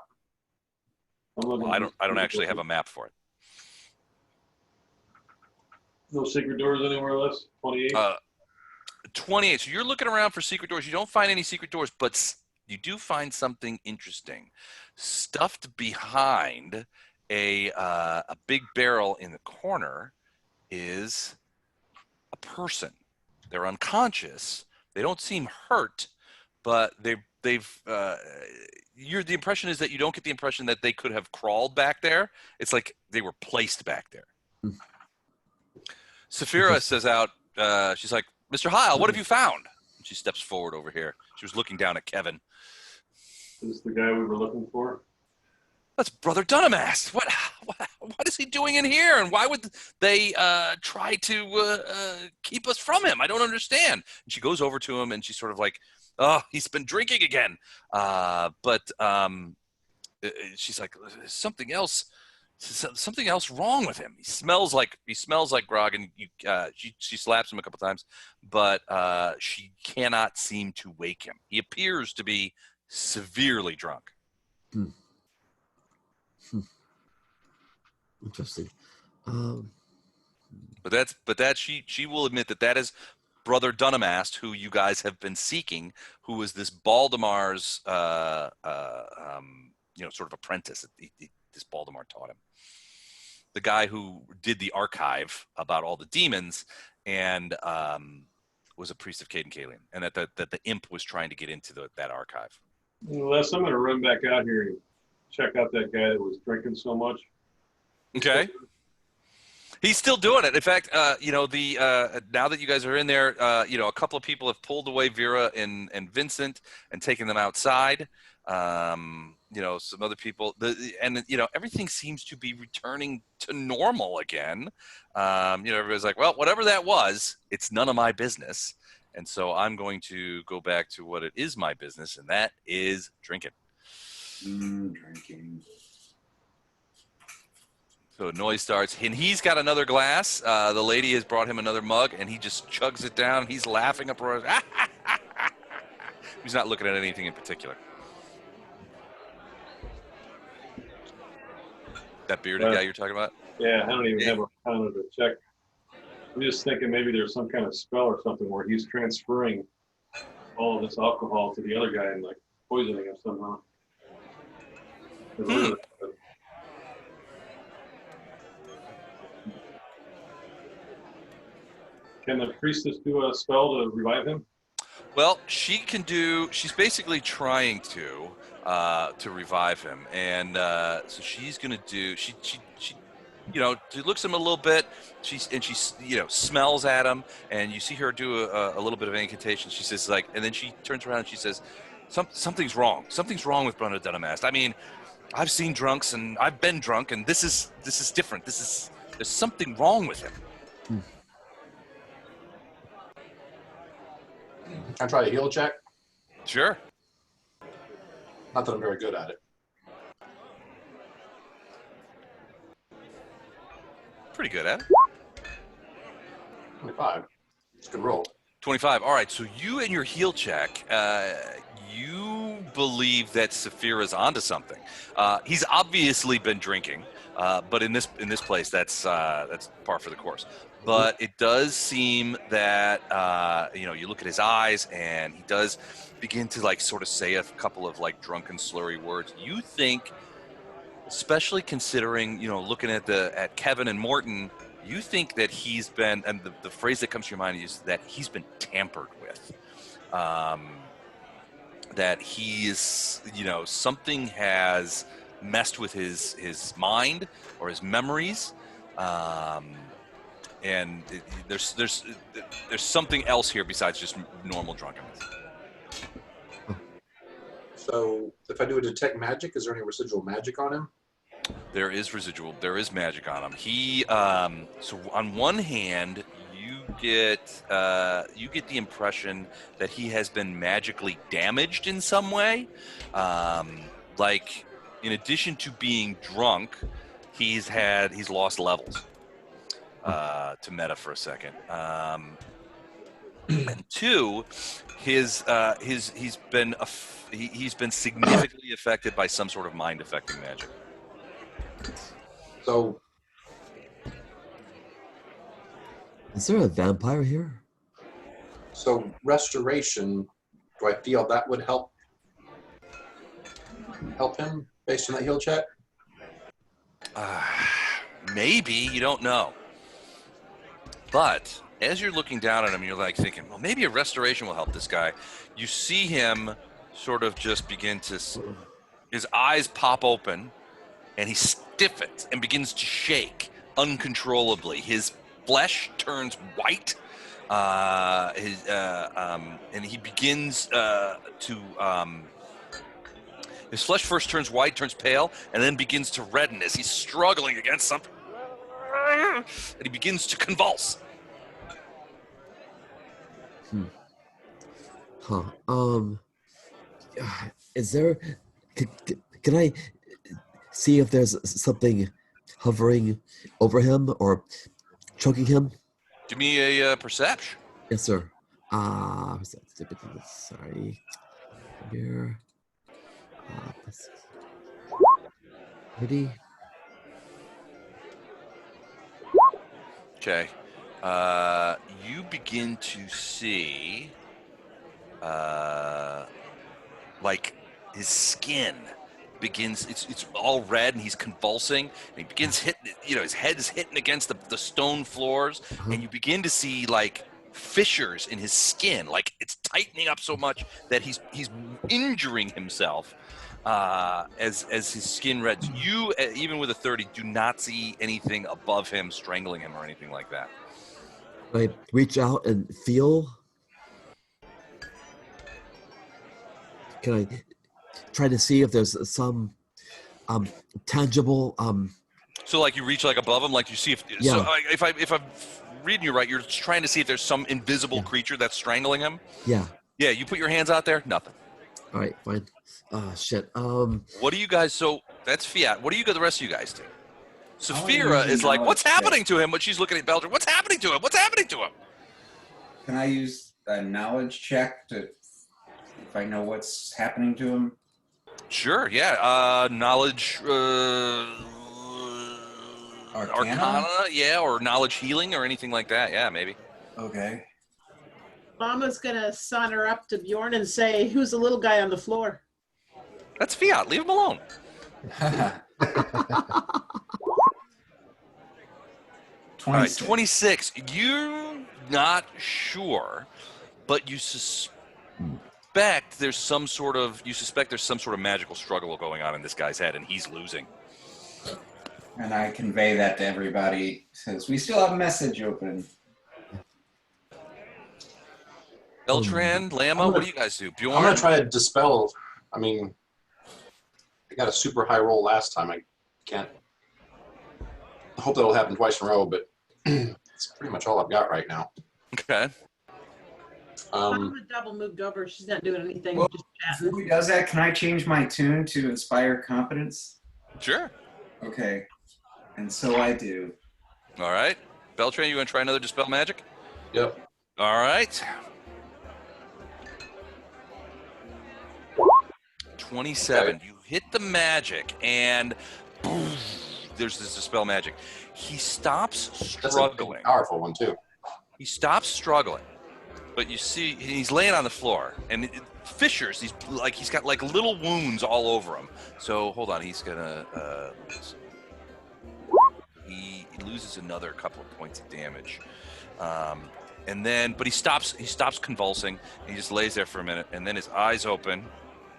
Well, I don't actually have a map for it. No secret doors anywhere else? 28? 28. So you're looking around for secret doors. You don't find any secret doors, but you do find something interesting. Stuffed behind a big barrel in the corner is a person. They're unconscious. They don't seem hurt, but the impression is that you don't get the impression that they could have crawled back there. It's like they were placed back there. Saphira says out, she's like, Mr. Heil, what have you found? And she steps forward over here. She was looking down at Kevin. Is this the guy we were looking for? That's Brother Dunamast. What is he doing in here? And why would they try to keep us from him? I don't understand. And she goes over to him and she's sort of like, oh, he's been drinking again. But she's like, something else wrong with him. He smells like grog, and she slaps him a couple times, but she cannot seem to wake him. He appears to be severely drunk. Interesting. But she will admit that is Brother Dunamast, who you guys have been seeking, who is this Baldamar's sort of apprentice. This Baldamar taught him. The guy who did the archive about all the demons and was a priest of Cailen, and that the imp was trying to get into that archive. Les, I'm going to run back out here and check out that guy that was drinking so much. Okay. He's still doing it. In fact, now that you guys are in there, a couple of people have pulled away Vera and Vincent and taken them outside. Some other people, everything seems to be returning to normal again. Everybody's like, well, whatever that was, it's none of my business. And so I'm going to go back to what it is my business, and that is drinking. Drinking. So a noise starts, and he's got another glass. The lady has brought him another mug, and he just chugs it down. He's laughing uproar. He's not looking at anything in particular. That bearded guy you're talking about? Yeah, I don't even have a counter to check. I'm just thinking maybe there's some kind of spell or something where he's transferring all of this alcohol to the other guy and like poisoning him somehow. Can the priestess do a spell to revive him? Well, she's basically trying to revive him, and so she's gonna do. She looks at him a little bit. She smells at him, and you see her do a little bit of incantation. She says and then she turns around and she says, "Something's wrong. Something's wrong with Brother Dunamast. I mean, I've seen drunks and I've been drunk, and this is different. There's something wrong with him." Can I try a heal check? Sure. Not that I'm very good at it. Pretty good at it. 25. It's a good roll. 25. All right. So you and your heal check, you believe that Saphira's onto something. He's obviously been drinking, but in this place, that's par for the course. But it does seem that you look at his eyes, and he does begin to sort of say a couple of drunken slurry words. You think, especially considering looking at Kevin and Morton, you think that he's been, and the phrase that comes to your mind is that he's been tampered with. That he's something has messed with his mind or his memories, and there's something else here besides just normal drunkenness. So if I do a detect magic, is there any residual magic on him? There is magic on him. He so on one hand, you get the impression that he has been magically damaged in some way. Like in addition to being drunk, he's lost levels. To meta for a second. And two, he's been significantly affected by some sort of mind affecting magic. So Is there a vampire here? So restoration, do I feel that would help him based on that heal check? Maybe, you don't know. But as you're looking down at him, you're like thinking, well, maybe a restoration will help this guy. You see him sort of just begin to, his eyes pop open, and he stiffens and begins to shake uncontrollably. His flesh turns white. And he begins his flesh first turns white, turns pale, and then begins to redden as he's struggling against something. And he begins to convulse. Huh. Is there? Can I see if there's something hovering over him or choking him? Give me a perception. Yes, sir. Sorry. Here. This is 30. Okay. You begin to see, like his skin begins. It's all red, and he's convulsing. And he begins hitting. His head is hitting against the stone floors, and you begin to see like fissures in his skin. Like it's tightening up so much that he's injuring himself. As his skin reds. You, even with a 30, do not see anything above him strangling him or anything like that. I reach out and feel. Can I try to see if there's some tangible? So, like, you reach like above him, like you see if. Yeah. So, if I'm reading you right, you're trying to see if there's some invisible creature that's strangling him. Yeah. Yeah. You put your hands out there. Nothing. All right. Fine. Shit. What do you guys? So that's Fiat. What do the rest of you guys do? Saphira use is like, what's knowledge happening to him? But she's looking at Belcher. What's happening to him? What's happening to him? Can I use a knowledge check to if I know what's happening to him? Sure. Yeah. Knowledge. Arcana, yeah, or knowledge healing or anything like that. Yeah, maybe. Okay. Mama's gonna saunter up to Bjorn and say, "Who's the little guy on the floor?" That's Fiat. Leave him alone. 26. All right, 26. You're not sure, but you suspect there's some sort of magical struggle going on in this guy's head, and he's losing. And I convey that to everybody. Says we still have a message open. Beltran, Lama, what do you guys do? Bjorn? I'm going to try to dispel. I mean, I got a super high roll last time. I can't. I hope that'll happen twice in a row, but it's pretty much all I've got right now. Okay. Mama double moved over. She's not doing anything. Well, just Before chatting. he does that, can I change my tune to inspire confidence? Sure. Okay. And so I do. All right. Beltran, you going to try another Dispel Magic? Yep. All right. 27. Okay. You hit the magic, and boom, there's this Dispel Magic. He stops struggling. That's a powerful one, too. He stops struggling, but you see he's laying on the floor, and fissures. He's got like little wounds all over him. So hold on, he's gonna he loses another couple of points of damage, and then but he stops convulsing. And he just lays there for a minute, and then his eyes open.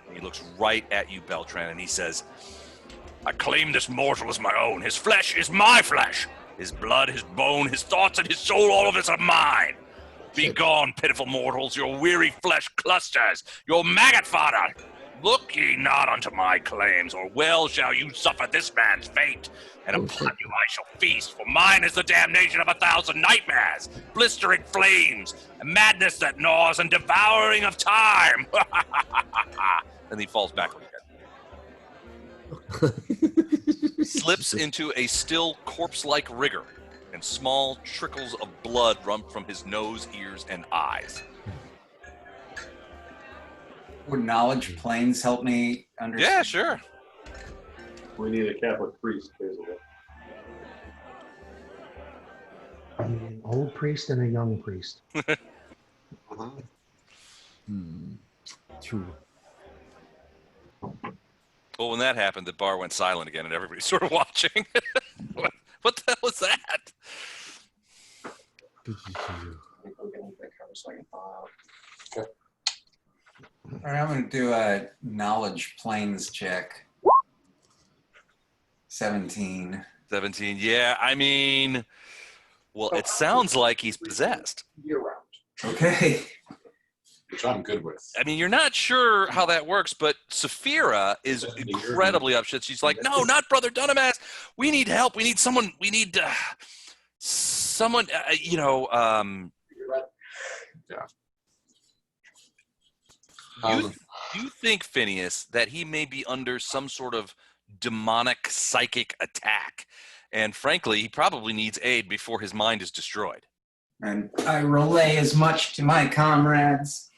And he looks right at you, Beltran, and he says, I claim this mortal as my own. His flesh is my flesh. His blood, his bone, his thoughts, and his soul, all of this are mine. Be gone, pitiful mortals, your weary flesh clusters, your maggot fodder. Look ye not unto my claims, or well shall you suffer this man's fate. And upon you I shall feast, for mine is the damnation of 1,000 nightmares, blistering flames, madness that gnaws, and devouring of time. And he falls backward again. Slips into a still corpse-like rigor, and small trickles of blood run from his nose, ears, and eyes. Would knowledge planes help me understand? Yeah, sure. We need a Catholic priest, basically. An old priest and a young priest. True. Well, when that happened, the bar went silent again, and everybody's sort of watching. What the hell was that? All right, I'm going to do a knowledge planes check. 17. 17. Yeah, I mean, well, it sounds like he's possessed. Year-round, Okay. which I'm good with. I mean, you're not sure how that works, but Saphira is incredibly upset. She's like, no, not Brother Dunamas. We need help. We need someone. We need someone, Yeah. You think, Phineas, that he may be under some sort of demonic psychic attack. And frankly, he probably needs aid before his mind is destroyed. And I relay as much to my comrades.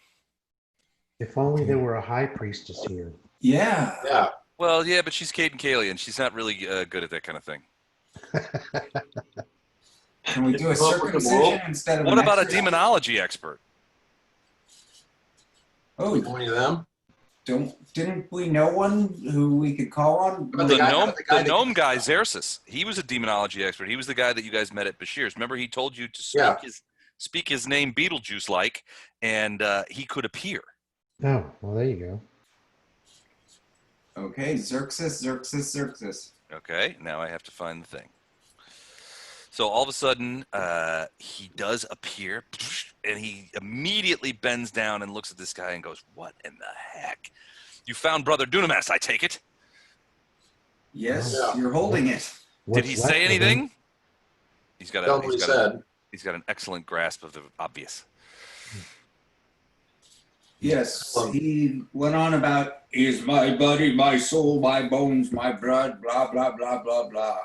If only there were a high priestess here. Yeah. Yeah. Well, yeah, but she's Caiden Cailen. She's not really good at that kind of thing. Can we do a It's up with the world. circumcision instead of What an about a exorcism? demonology expert? Oh, Any of them? didn't we know one who we could call on? But The guy- gnome, the guy the that- gnome guy, Xerxes, he was a demonology expert. He was the guy that you guys met at Bashir's. Remember, he told you to speak his name Beetlejuice-like, and he could appear. Oh, well, there you go. Okay, Xerxes. Okay, now I have to find the thing. So all of a sudden, he does appear, and he immediately bends down and looks at this guy and goes, "What in the heck? You found Brother Dunamas, I take it?" Yes, Yeah. you're holding it. Did he What's left say of anything? him? He's got Tell him what he said. he's got an excellent grasp of the obvious. Yes, he went on about, "He's my body, my soul, my bones, my blood, blah, blah, blah, blah, blah."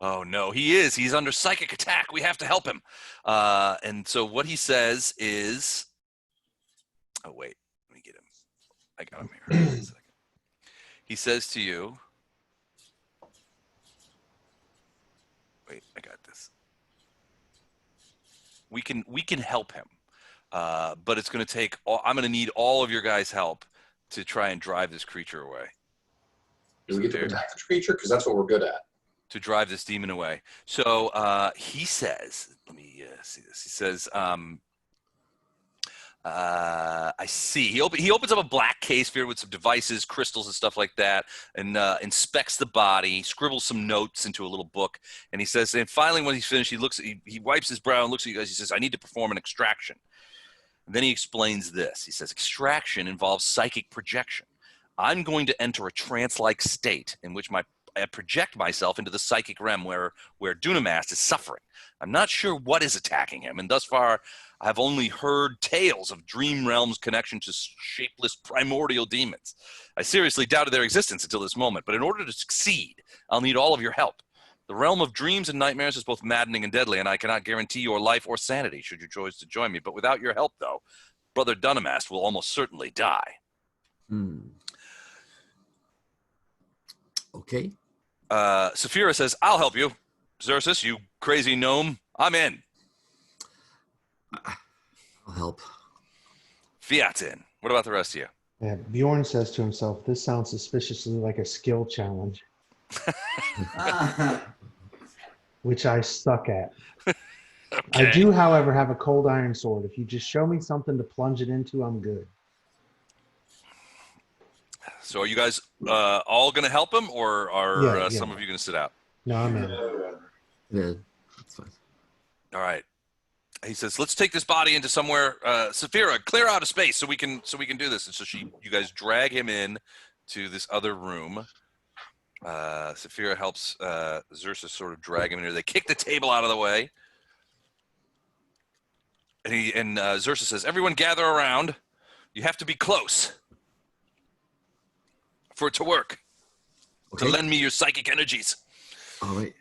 Oh no, he is. He's under psychic attack. We have to help him. And so what he says is, oh wait, let me get him. I got him here. Hold on a second. He says to you, wait, I got this. We can help him, but it's going to take. I'm going to need all of your guys' help to try and drive this creature away. Do we get to protect the creature? Because that's what we're good at. To drive this demon away. So he says, let me see this. He says, I see. He opens up a black case filled with some devices, crystals, and stuff like that, and inspects the body, scribbles some notes into a little book, and he says, and finally when he's finished, he wipes his brow and looks at you guys. He says, I need to perform an extraction. And then he explains this. He says, extraction involves psychic projection. I'm going to enter a trance-like state in which I project myself into the psychic realm where Dunamas is suffering. I'm not sure what is attacking him, and thus far I've only heard tales of dream realm's connection to shapeless primordial demons. I seriously doubted their existence until this moment, but in order to succeed, I'll need all of your help. The realm of dreams and nightmares is both maddening and deadly, and I cannot guarantee your life or sanity should you choose to join me. But without your help, though, Brother Dunamas will almost certainly die. Okay. Saphira says, I'll help you. Xerxes, you crazy gnome, I'm in. I'll help. Fiat's in. What about the rest of you? Yeah, Bjorn says to himself, this sounds suspiciously like a skill challenge, which I suck at. Okay. I do, however, have a cold iron sword. If you just show me something to plunge it into, I'm good. So are you guys all going to help him, or are Yeah, some yeah. of you going to sit out? No, I'm in. Yeah, that's fine. All right. He says, "Let's take this body into somewhere. Saphira, clear out a space so we can do this." And so you guys drag him in to this other room. Saphira helps Xerxes sort of drag him in here. They kick the table out of the way, and Xerxes says, "Everyone gather around. You have to be close for it to work. Okay. To lend me your psychic energies." All right.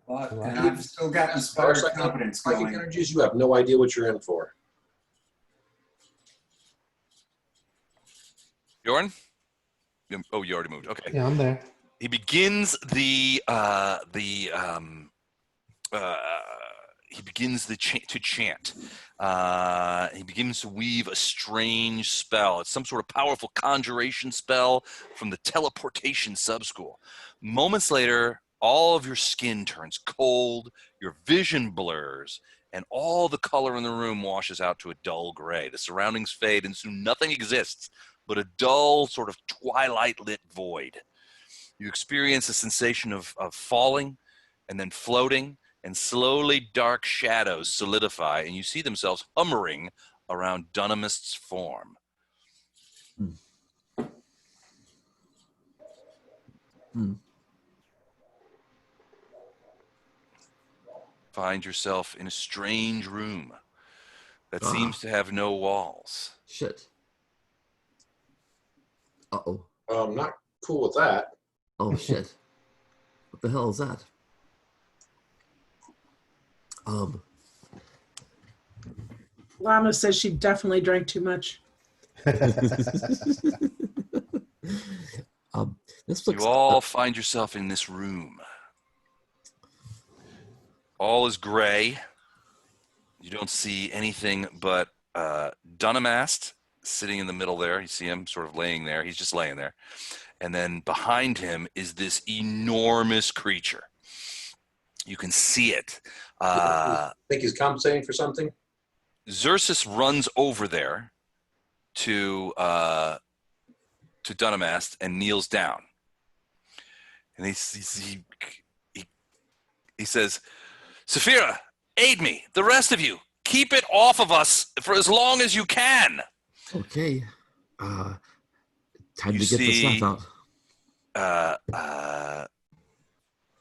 But, and I've still got inspired confidence Psychic going. energies, you have no idea what you're in for. Bjorn? Oh, you already moved. Okay. Yeah, I'm there. He begins to chant. He begins to weave a strange spell. It's some sort of powerful conjuration spell from the teleportation subschool. Moments later, all of your skin turns cold, your vision blurs, and all the color in the room washes out to a dull gray. The surroundings fade, and soon nothing exists but a dull, sort of twilight-lit void. You experience a sensation of falling and then floating, and slowly dark shadows solidify, and you see themselves hovering around Dunamist's form. Find yourself in a strange room that seems to have no walls. Shit. Uh-oh. I'm not cool with that. Oh, shit. What the hell is that? Llama says she definitely drank too much. This looks... You all find yourself in this room. All is gray. You don't see anything but Dunamast sitting in the middle there. You see him sort of laying there. He's just laying there. And then behind him is this enormous creature. You can see it. Think he's compensating for something? Xerxes runs over there to Dunamast and kneels down. And he says, "Saphira, aid me. The rest of you, keep it off of us for as long as you can." Okay. Time You to get the see, stuff out.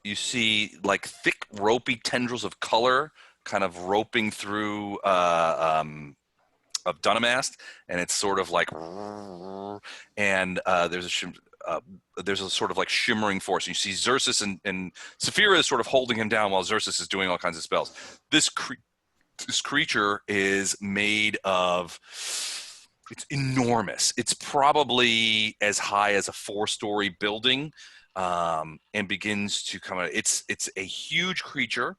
You see like thick ropey tendrils of color kind of roping through of Dunamast, and it's sort of like, and there's a sort of like shimmering force. And you see Xerxes and Saphira is sort of holding him down while Xerxes is doing all kinds of spells. This creature is made of, it's enormous. It's probably as high as a 4-story building, and begins to come out. It's a huge creature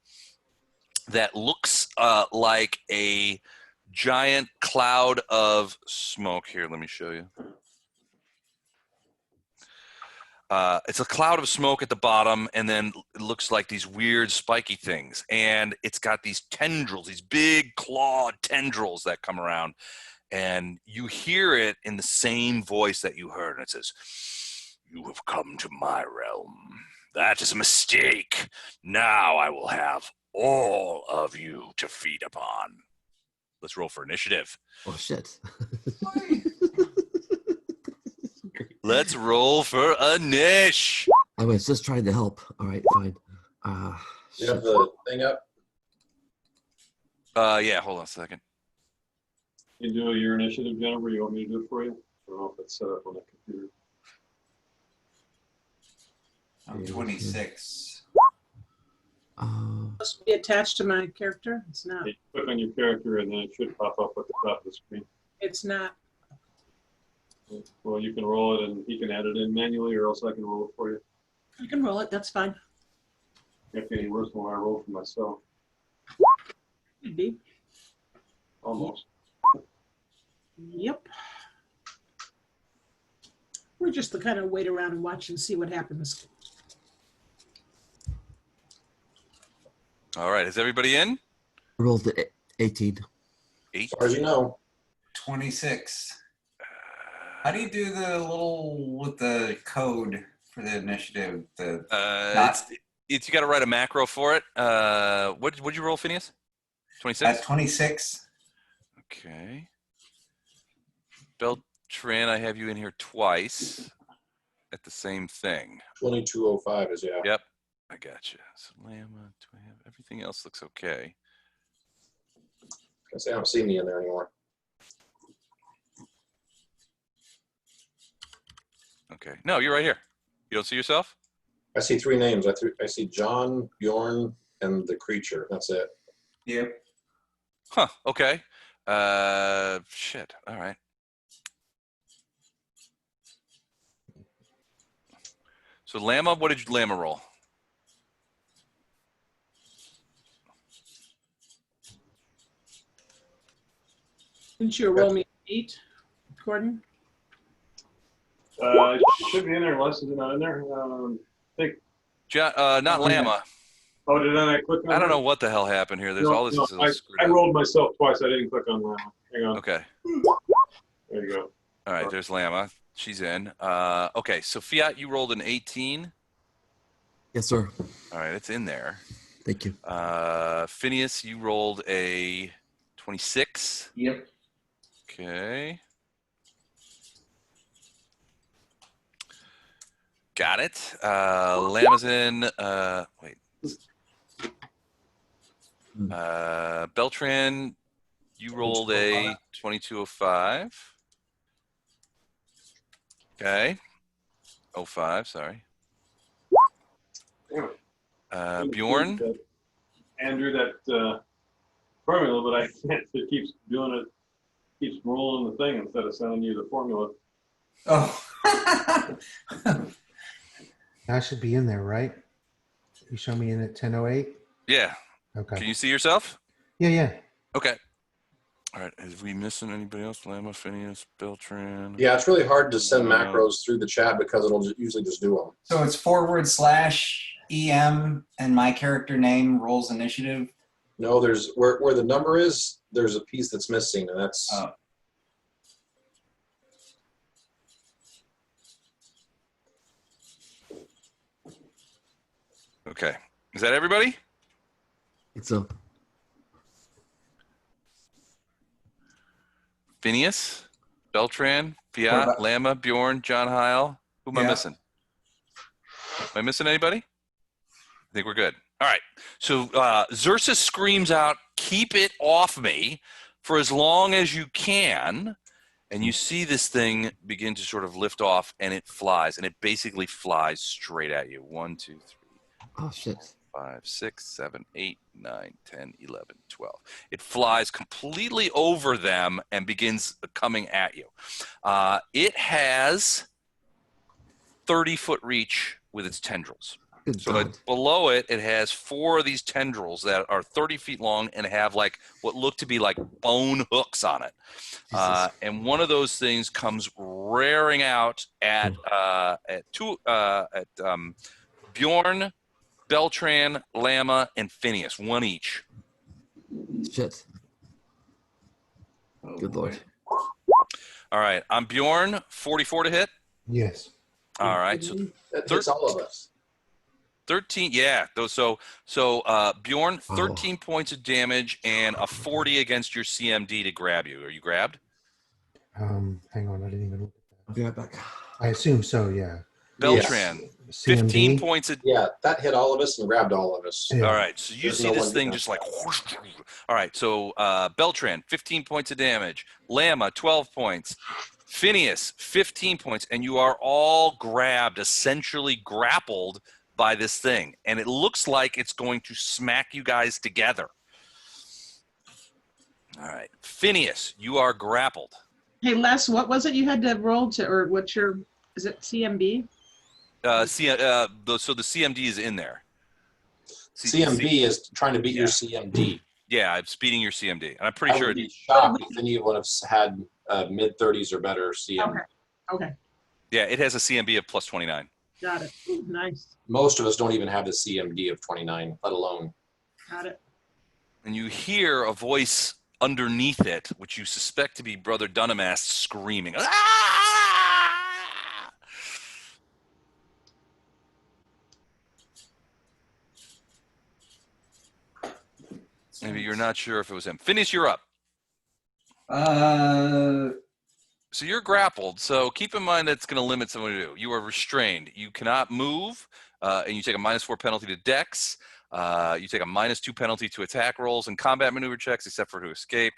that looks like a giant cloud of smoke. Here, let me show you. It's a cloud of smoke at the bottom, and then it looks like these weird spiky things. And it's got these tendrils, these big clawed tendrils that come around. And you hear it in the same voice that you heard. And it says, "You have come to my realm. That is a mistake. Now I will have all of you to feed upon." Let's roll for initiative. Oh, shit. Let's roll for Anish. I was just trying to help. All right, fine. You have the thing up? Yeah, hold on a second. You do your initiative, Jennifer. You want me to do it for you? I don't know if it's set up on the computer. I'm 26. Supposed to be attached to my character. It's not. You click on your character, and then it should pop up at the top of the screen. It's not. Well, you can roll it, and he can add it in manually, or else I can roll it for you. I can roll it. That's fine. Can't be any worse than when I roll for myself. Could be. Almost. Yep. We're just to kind of wait around and watch and see what happens. All right, is everybody in? Rolled at 18. 8. As far as you know. 26. How do you do the little with the code for the initiative? The It's you got to write a macro for it. What'd you roll, Phineas? 26. 26. Okay. Beltran, I have you in here twice at the same thing. 2205 is, yeah. Yep, I got you. So Lama, do I have everything else? Looks okay. I don't see me in there anymore. Okay. No, you're right here. You don't see yourself? I see 3 names. I see John, Bjorn, and the creature. That's it. Yep. Huh. Okay. Shit. All right. So Lama, what did Lama roll? Didn't you roll me an 8, Gordon? It should be in there unless it's not in there. I think. Not Lama. Oh, did I click on I don't that? know what the hell happened here. There's all this. No, Is all screwed I up. rolled myself twice. I didn't click on that. Hang on. Okay. There you go. All right. There's Lama. She's in. Okay. So Fiat, you rolled an 18. Yes, sir. All right. It's in there. Thank you. Phineas, you rolled a 26. Yep. Okay. Got it. Lama's in. Wait. Beltran, you rolled a 2205. Okay. 05, sorry. Damn it. Bjorn? Andrew, that formula, but I can't. It keeps doing it. Keeps rolling the thing instead of sending you the formula. Oh. I should be in there, right? You show me in at 10:08. Yeah. Okay. Can you see yourself? Yeah. Okay. All right. Is we missing anybody else? Lama, Phineas, Beltran? Yeah, it's really hard to send macros through the chat because it'll usually just do them. So it's /EM and my character name rolls initiative. No, there's where the number is, there's a piece that's missing, and that's Okay. Is that everybody? I think so. Phineas, Beltran, What Fiat, about- Lama, Bjorn, John Heil. Who am I Yeah. missing? Am I missing anybody? I think we're good. All right. So Xerxes screams out, "Keep it off me for as long as you can." And you see this thing begin to sort of lift off, and it flies, and it basically flies straight at you. 1, 2, 3, Oh, shit. 5, 6, 7, 8, 9, 10, 11, 12. It flies completely over them and begins coming at you. It has 30-foot reach with its tendrils. Good So God. below it, it has 4 of these tendrils that are 30 feet long and have like what look to be like bone hooks on it. Jesus. And one of those things comes rearing out at Bjorn, Beltran, Lama, and Phineas, one each. Shit. Oh, Good boy. Lord. All right, I'm Bjorn, 44 to hit. Yes. All right, so that hits all of us. 13, yeah. So Bjorn, 13 points of damage and a 40 against your CMD to grab you. Are you grabbed? Hang on, I didn't even look at I'll be right back. that. I assume so, yeah. Beltran, 15 points of. Yeah, that hit all of us and grabbed all of us. Yeah. All right, so you There's see no this one thing down. just like. Whoosh. All right, so Beltran, 15 points of damage. Lama, 12 points. Phineas, 15 points, and you are all grabbed, essentially grappled by this thing, and it looks like it's going to smack you guys together. All right, Phineas, you are grappled. Hey, Les, what was it you had to roll to, or what's your, is it CMB? So the CMD is in there. CMB is trying to beat your CMD. Yeah, it's beating your CMD, and I'm pretty I sure would be shocked if any of us had mid-30s or better CMD. Okay, Yeah, it has a CMB of plus 29. got it. Ooh, nice, Most of us don't even have the CMD of 29, let alone. got it. And you hear a voice underneath it, which you suspect to be Brother Dunamast screaming. "Ah!" Maybe you're not sure if it was him. Phineas, you're up. So you're grappled. So keep in mind that's going to limit someone to do. You are restrained. You cannot move, and you take a -4 penalty to Dex. You take a -2 penalty to attack rolls and combat maneuver checks, except for to escape.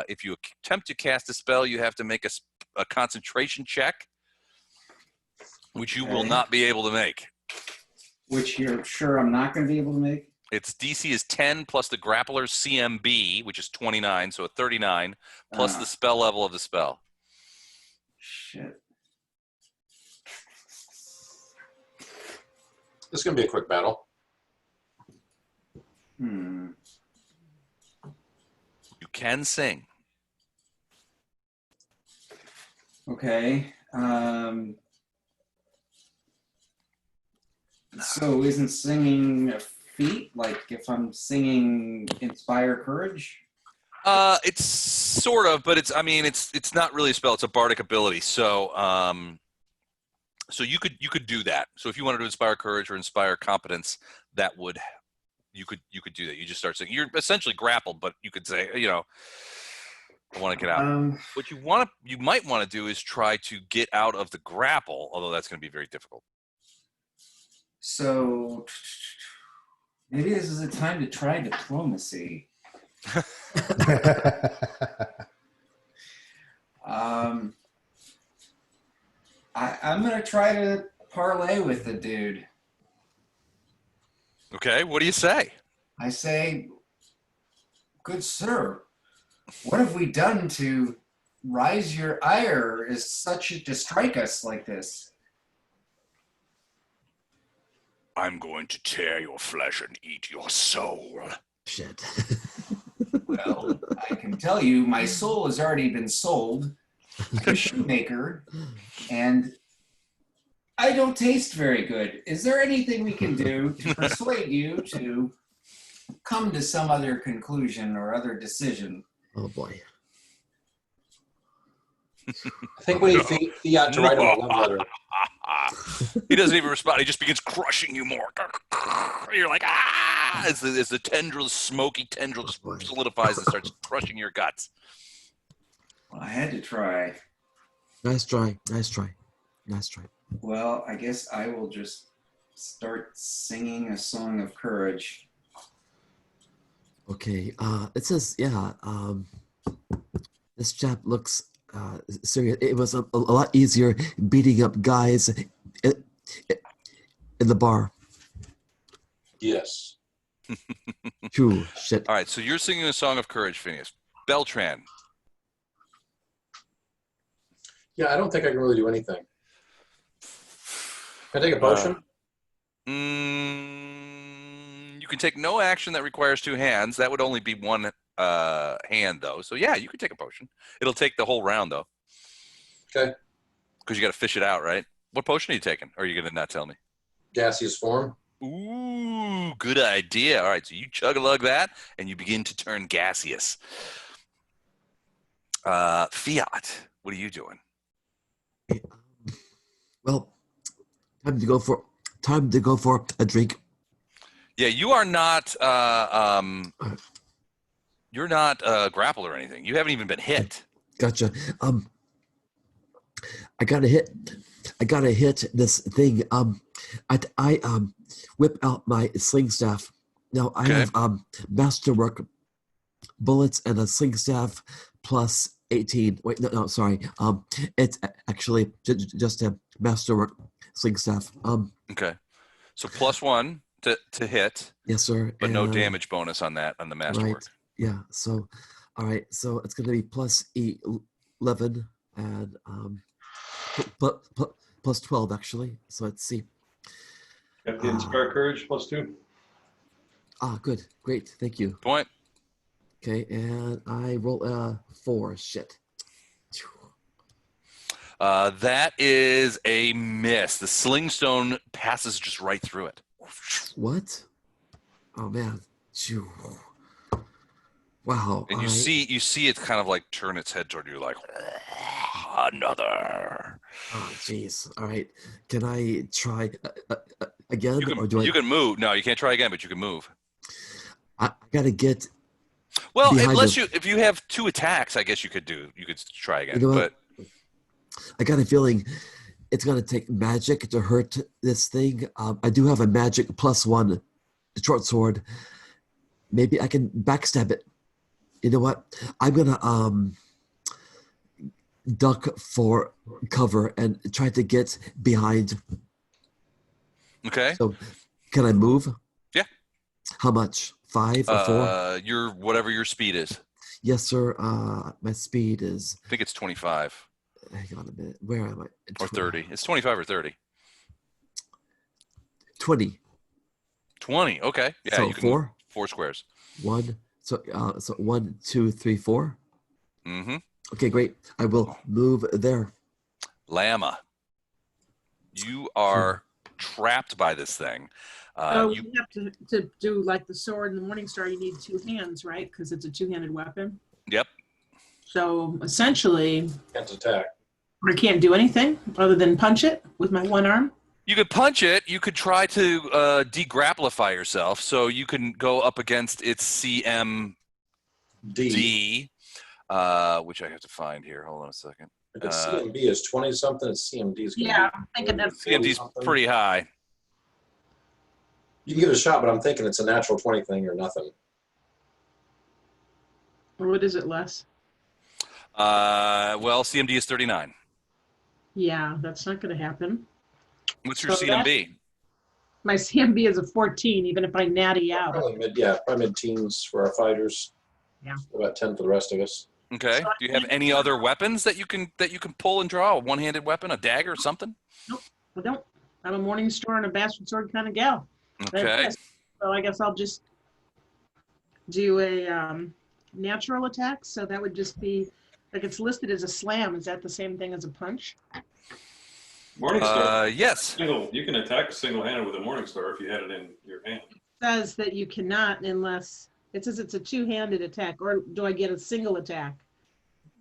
If you attempt to cast a spell, you have to make a concentration check, which you will Okay. not be able to make. Which you're sure I'm not going to be able to make? Its DC is 10 plus the grappler's CMB, which is 29, so a 39, plus the spell level of the spell. Shit. This is going to be a quick battle. Hmm. You can sing. Okay. So isn't singing a feat? Like if I'm singing Inspire Courage? It's sort of, but it's not really a spell. It's a bardic ability. So, so you could do that. So if you wanted to inspire courage or inspire competence, you could do that. You just start singing. You're essentially grappled, but you could say, I want to get out. What you might want to do is try to get out of the grapple, although that's going to be very difficult. So maybe this is a time to try diplomacy. I'm going to try to parlay with the dude. Okay, what do you say? I say, good sir, what have we done to rise your ire as such to strike us like this? I'm going to tear your flesh and eat your soul. Shit. Well, I can tell you, my soul has already been sold to a shoemaker, and I don't taste very good. Is there anything we can do to persuade you to come to some other conclusion or other decision? Oh boy. I think we need Fiat to write him a love letter. He doesn't even respond. He just begins crushing you more. You're like, ah! As the tendril, the smoky tendril just solidifies and starts crushing your guts. Well, I had to try. Nice try. Nice try. Nice try. Well, I guess I will just start singing a song of courage. Okay. It says, yeah. This chap looks serious. It was a lot easier beating up guys in the bar. Yes. True. Shit. All right, so you're singing a song of courage, Phineas. Beltran. Yeah, I don't think I can really do anything. Can I take a potion? You can take no action that requires two hands. That would only be one hand, though. So, yeah, you could take a potion. It'll take the whole round, though. Okay. Because you got to fish it out, right? What potion are you taking? Or are you going to not tell me? Gaseous form. Ooh, good idea. All right, so you chug-a-lug that, and you begin to turn gaseous. Fiat, what are you doing? Well, time to go for a drink. Yeah, you are not. You're not grappled or anything. You haven't even been hit. Gotcha. I gotta hit this thing. I whip out my sling staff. Now I have masterwork bullets and a sling staff plus 18. Wait, no, sorry. It's actually just a masterwork sling staff. Okay, so +1 to hit. Yes, sir. But no damage bonus on that on the masterwork. Right. Yeah. So, all right. So it's gonna be +11 and plus 12 actually. So let's see. Got the Inspire Courage +2. Good. Great. Thank you. Point. Okay, and I roll a 4. Shit. That is a miss. The sling stone passes just right through it. What? Oh man. Phew. Wow. And you see it kind of like turn its head toward you, like another. Oh jeez. All right. Can I try again? You can move. No, you can't try again, but you can move. I gotta get Well, behind unless him. if you have 2 attacks, I guess you could try again. You know what? But I got a feeling it's gonna take magic to hurt this thing. I do have a magic +1 short sword. Maybe I can backstab it. You know what? I'm gonna duck for cover and try to get behind. okay. So, can I move? Yeah. How much? 5 or 4? Your whatever your speed is. Yes, sir. My speed is. I think it's 25 Hang on a minute. Where am I? or 30. It's 25 or 30. 20. 20. Okay. Yeah, So you can 4. 4 squares. 1. So 1, 2, 3, 4. Mm-hmm. Okay, great. I will move there. Llama. You are trapped by this thing. So You you have to do like the sword and the Morning Star, you need 2 hands, right? Because it's a 2-handed weapon. Yep. So essentially, Can't attack. I can't do anything other than punch it with my one arm. You could punch it. You could try to degrapplify yourself, so you can go up against its CMD, which I have to find here. Hold on a second. If it's CMB is 20 something, it's CMD is going to Yeah, I'm thinking that's CMD's pretty high. You can give it a shot, but I'm thinking it's a natural 20 thing or nothing. or what is it, Les? Well, CMD is 39. Yeah, that's not going to happen. What's your So CMB? My CMB is a 14, even if I natty out. Probably mid-teens for our fighters. Yeah. About 10 for the rest of us. Okay. Do you have any other weapons that you can pull and draw? A one-handed weapon, a dagger, something? Nope, I don't. I'm a Morning Star and a bastard sword kind of gal. Okay. So I guess I'll just do a natural attack. So that would just be, like it's listed as a slam. Is that the same thing as a punch? Morningstar. Yes. You can attack single-handed with a Morningstar if you had it in your hand. It says that you cannot unless, it says it's a 2-handed attack, or do I get a single attack?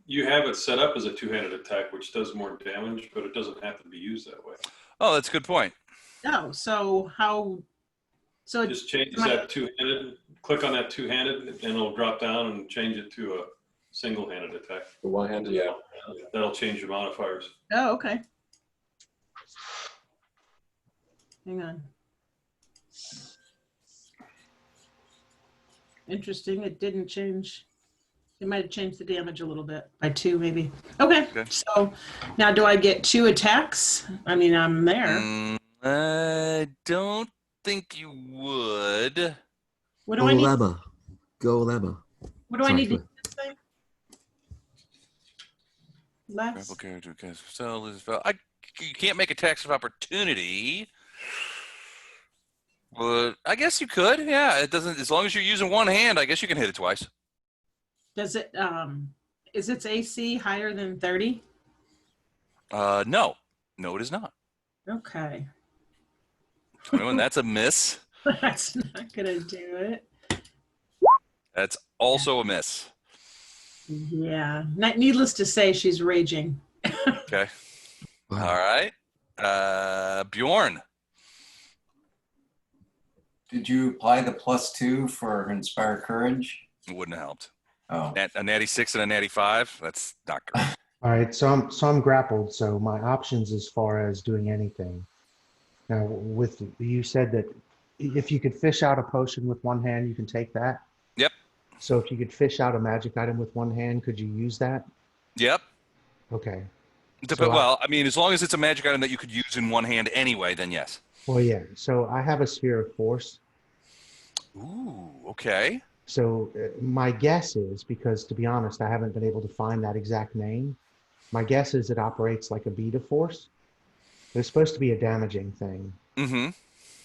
You have it set up as a 2-handed attack, which does more damage, but it doesn't have to be used that way. Oh, that's a good point. No, so how, so It just changes that 2-handed, click on that 2-handed, and it'll drop down and change it to a single-handed attack. The one-handed, yeah. That'll change your modifiers. oh, okay. Hang on. Interesting, it didn't change. It might have changed the damage a little bit, by 2 maybe. Okay, so now do I get 2 attacks? I mean, I'm there. I don't think you would. What do I need? Llama. Go Llama. What do I Sorry, need to go do this thing? Less? Grapple character cast spell is spell. You can't make attacks of opportunity. But I guess you could. Yeah, it doesn't. As long as you're using one hand, I guess you can hit it twice. Does it, is its AC higher than 30? No, it is not. Okay. 21. That's a miss. That's not gonna do it. That's also a miss. Yeah, needless to say, she's raging. Okay. All right. Bjorn. Did you apply the +2 for Inspire Courage? It wouldn't have helped. Oh, A natty 6 and a natty 5. That's not good. All right, so I'm grappled. So my options as far as doing anything. Now, with you said that if you could fish out a potion with one hand, you can take that. Yep. So if you could fish out a magic item with one hand, could you use that? Yep. Okay. Well, I mean, as long as it's a magic item that you could use in one hand anyway, then yes. Well, yeah. So I have a sphere of force. Ooh, okay. So my guess is, because to be honest, I haven't been able to find that exact name. My guess is it operates like a bead of force. It's supposed to be a damaging thing. Mm-hmm.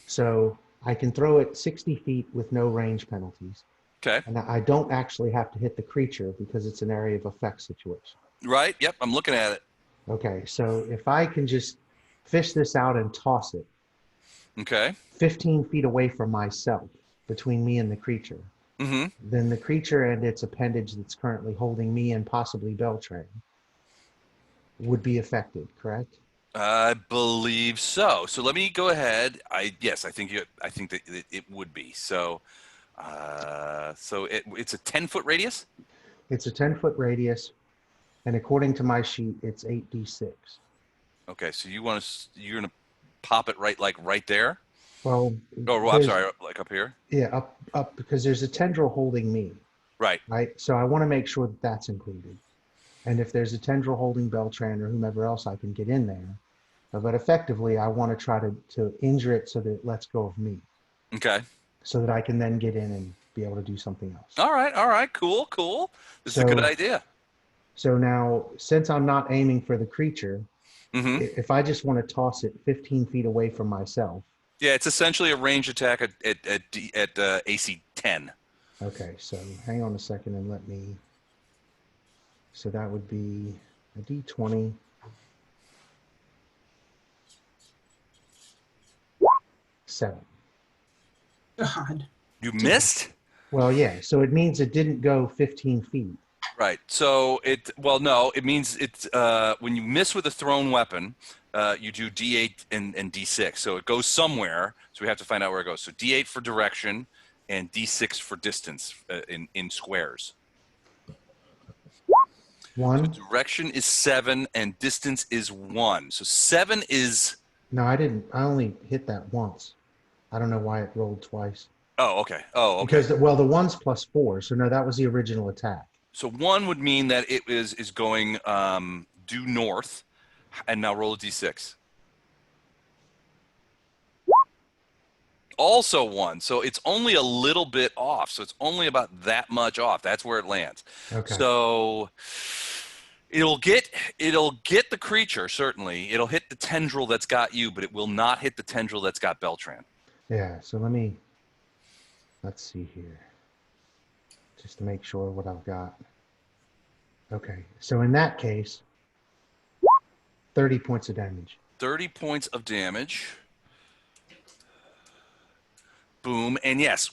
So I can throw it 60 feet with no range penalties. Okay. And I don't actually have to hit the creature because it's an area of effect situation. Right. Yep. I'm looking at it. Okay. So if I can just fish this out and toss it Okay. 15 feet away from myself, between me and the creature, Mm-hmm. then the creature and its appendage that's currently holding me and possibly Beltran would be affected, correct? I believe so. So let me go ahead. Yes, I think that it would be. So So it's a 10-foot radius? It's a 10-foot radius, and according to my sheet, it's 8d6. Okay, so you're going to pop it right there? Well, Oh, I'm sorry, like up here? Yeah, up, because there's a tendril holding me, Right. right? So I want to make sure that that's included. And if there's a tendril holding Beltran or whomever else, I can get in there. But effectively, I want to try to injure it so that it lets go of me, Okay. so that I can then get in and be able to do something else. All right, cool. This is a good idea. So now, since I'm not aiming for the creature, Mm-hmm. if I just want to toss it 15 feet away from myself. Yeah, it's essentially a range attack at AC 10. Okay, so hang on a second and let me. So that would be a D20. Seven. God. You missed? Well, yeah. So it means it didn't go 15 feet. Right. So no, it means it's when you miss with a thrown weapon, you do D8 and D6. So it goes somewhere. So we have to find out where it goes. So D8 for direction and D6 for distance in squares. One. So direction is 7 and distance is 1. So 7 is. No, I didn't. I only hit that once. I don't know why it rolled twice. Oh, okay. Because the 1's +4. So no, that was the original attack. So 1 would mean that it is going due north, and now roll a D6. Also 1, so it's only a little bit off. So it's only about that much off. That's where it lands. Okay. So it'll get the creature, certainly. It'll hit the tendril that's got you, but it will not hit the tendril that's got Beltran. Yeah. So let's see here, just to make sure what I've got. Okay. So in that case, 30 points of damage. 30 points of damage. Boom, and yes,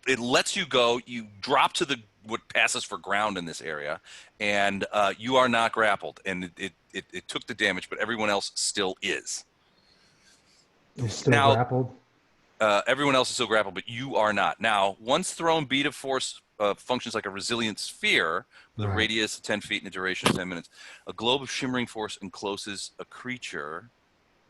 it lets you go. You drop to what passes for ground in this area, and you are not grappled. And it took the damage, but everyone else still is. It's still now, grappled? Everyone else is still grappled, but you are not. Now, once thrown, beat of force functions like a resilient sphere with a radius of 10 feet and a duration of 10 minutes. A globe of shimmering force encloses a creature,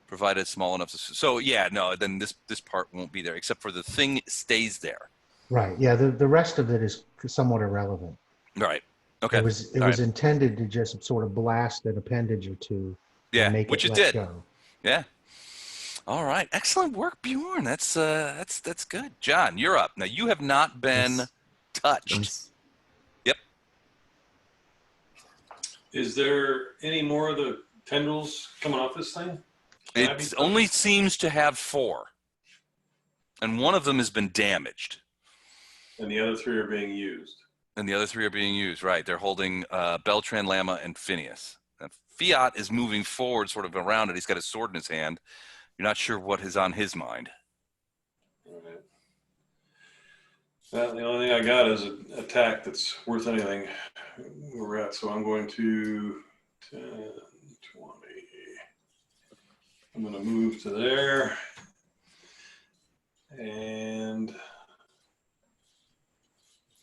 provided small enough. So yeah, no, then this part won't be there, except for the thing stays there. Right. Yeah. The rest of it is somewhat irrelevant. Right. Okay. It was intended to just sort of blast an appendage or two. Yeah, and make which it it let did. Go. Yeah. All right. Excellent work, Bjorn. That's good. John, you're up. Now you have not been touched. Nice. Yep. Is there any more of the tendrils coming off this thing? It only seems to have 4. And one of them has been damaged. And the other 3 are being used. Right. They're holding Beltran, Lama, and Phineas. Now, Fiat is moving forward sort of around it. He's got his sword in his hand. You're not sure what is on his mind. All right. Well, the only thing I got is an attack that's worth anything where we're at. So I'm going to 10, 20. I'm going to move to there. And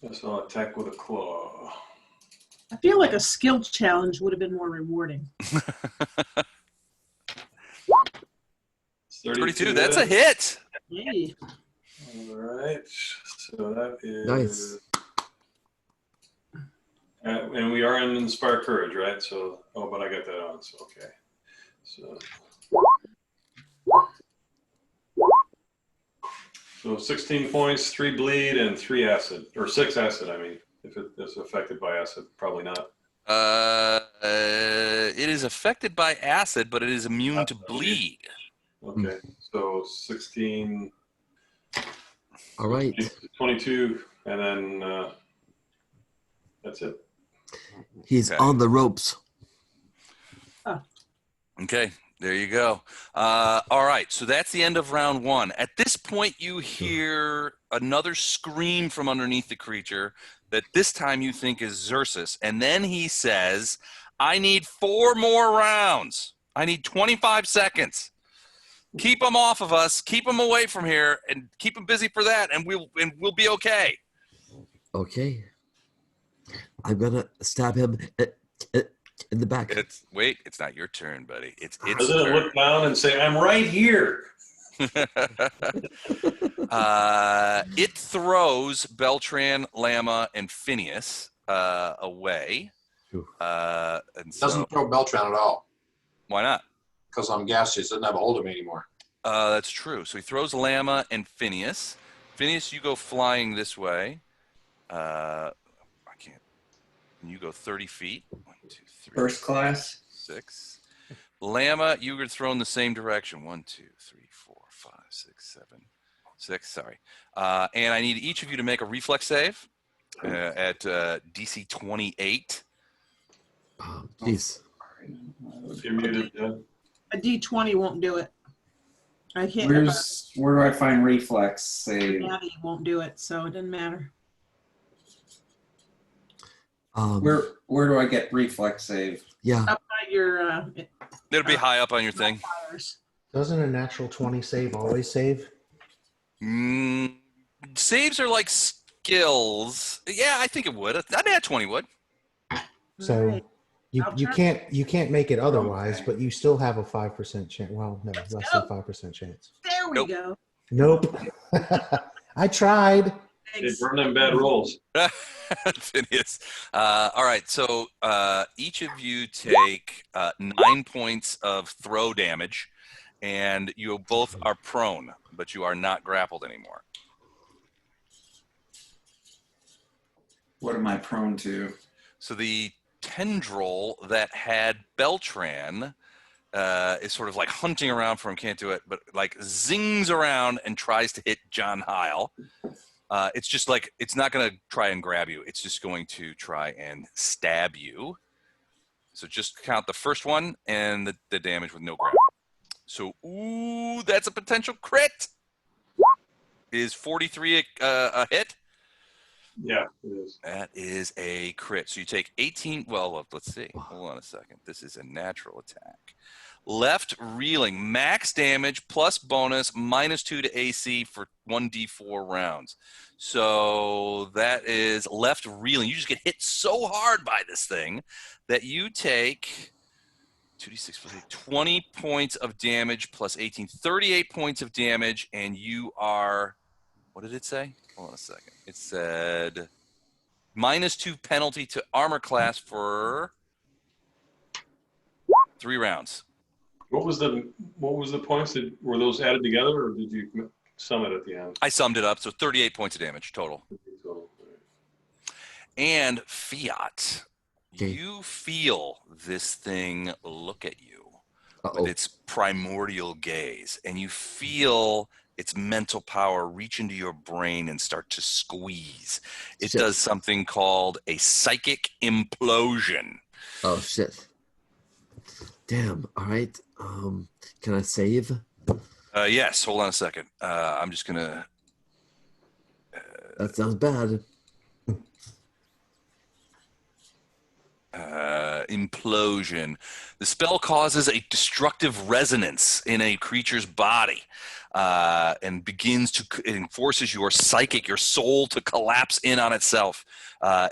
guess I'll attack with a claw. I feel like a skill challenge would have been more rewarding. 32, that's a hit. Yay. All right. So that is Nice. And we are in Inspire Courage, right? So, but I got that on. So, okay. So 16 points, 3 bleed, and 3 acid, or 6 acid. I mean, if it is affected by acid, probably not. It is affected by acid, but it is immune to bleed. Okay, so 16. All right. 22, and then that's it. He's on the ropes. Okay, there you go. All right, so that's the end of round 1. At this point, you hear another scream from underneath the creature that this time you think is Xerxes. And then he says, I need 4 more rounds. I need 25 seconds. Keep them off of us. Keep them away from here, and keep them busy for that, and we'll be okay. Okay. I'm gonna stab him in the back. It's not your turn, buddy. It's President turn. look down and say, "I'm right here." It throws Beltran, Lama, and Phineas away. And so, Doesn't throw Beltran at all why not? because I'm gaseous. Doesn't have a hold of me anymore. That's true. So he throws Lama and Phineas. Phineas, you go flying this way. I can't. And you go 30 feet. 1, 2, 3. First class. 6. Lama, you were thrown the same direction. 1, 2, 3, 4, 5, 6, 7, 6. Sorry. And I need each of you to make a reflex save at DC 28. Oh, jeez. You're muted. A D20 won't do it. I can't. Where do I find reflex save? Natty won't do it, so it doesn't matter. Where do I get reflex save? Yeah. Up by your. It'll be high up on your thing. Modifiers. Doesn't a natural 20 save always save? Saves are like skills. Yeah, I think it would. I mean, 20 would. So Right. you I'll you try. can't make it otherwise, Okay. but you still have a 5% chance. Well, no, Let's less go. than 5% chance. There we Nope. go. Nope. I tried. They Thanks. burn them bad rolls. Phineas. All right, so each of you take 9 points of throw damage, and you both are prone, but you are not grappled anymore. What am I prone to? So the tendril that had Beltran is sort of like hunting around for him, can't do it, but like zings around and tries to hit John Heil. It's just like, it's not going to try and grab you. It's just going to try and stab you. So just count the first one and the damage with no grab. So, ooh, that's a potential crit. Is 43 a hit? Yeah, it is. That is a crit. So you take 18. Well, let's see. Hold on a second. This is a natural attack. Left reeling, max damage plus bonus -2 to AC for 1d4 rounds. So that is left reeling. You just get hit so hard by this thing that you take 2d6 plus 8, 20 points of damage plus 18, 38 points of damage, and you are, what did it say? Hold on a second. It said -2 penalty to armor class for 3 rounds. What was the points that were those added together, or did you sum it at the end? I summed it up, so 38 points of damage total. And Fiat, Okay. you feel this thing look at you Uh-oh. with its primordial gaze, and you feel its mental power reach into your brain and start to squeeze. It Shit. does something called a psychic implosion. Oh shit. Damn. All right. Can I save? Yes, hold on a second. I'm just going to... That sounds bad. Implosion. The spell causes a destructive resonance in a creature's body and it forces your psychic, your soul, to collapse in on itself.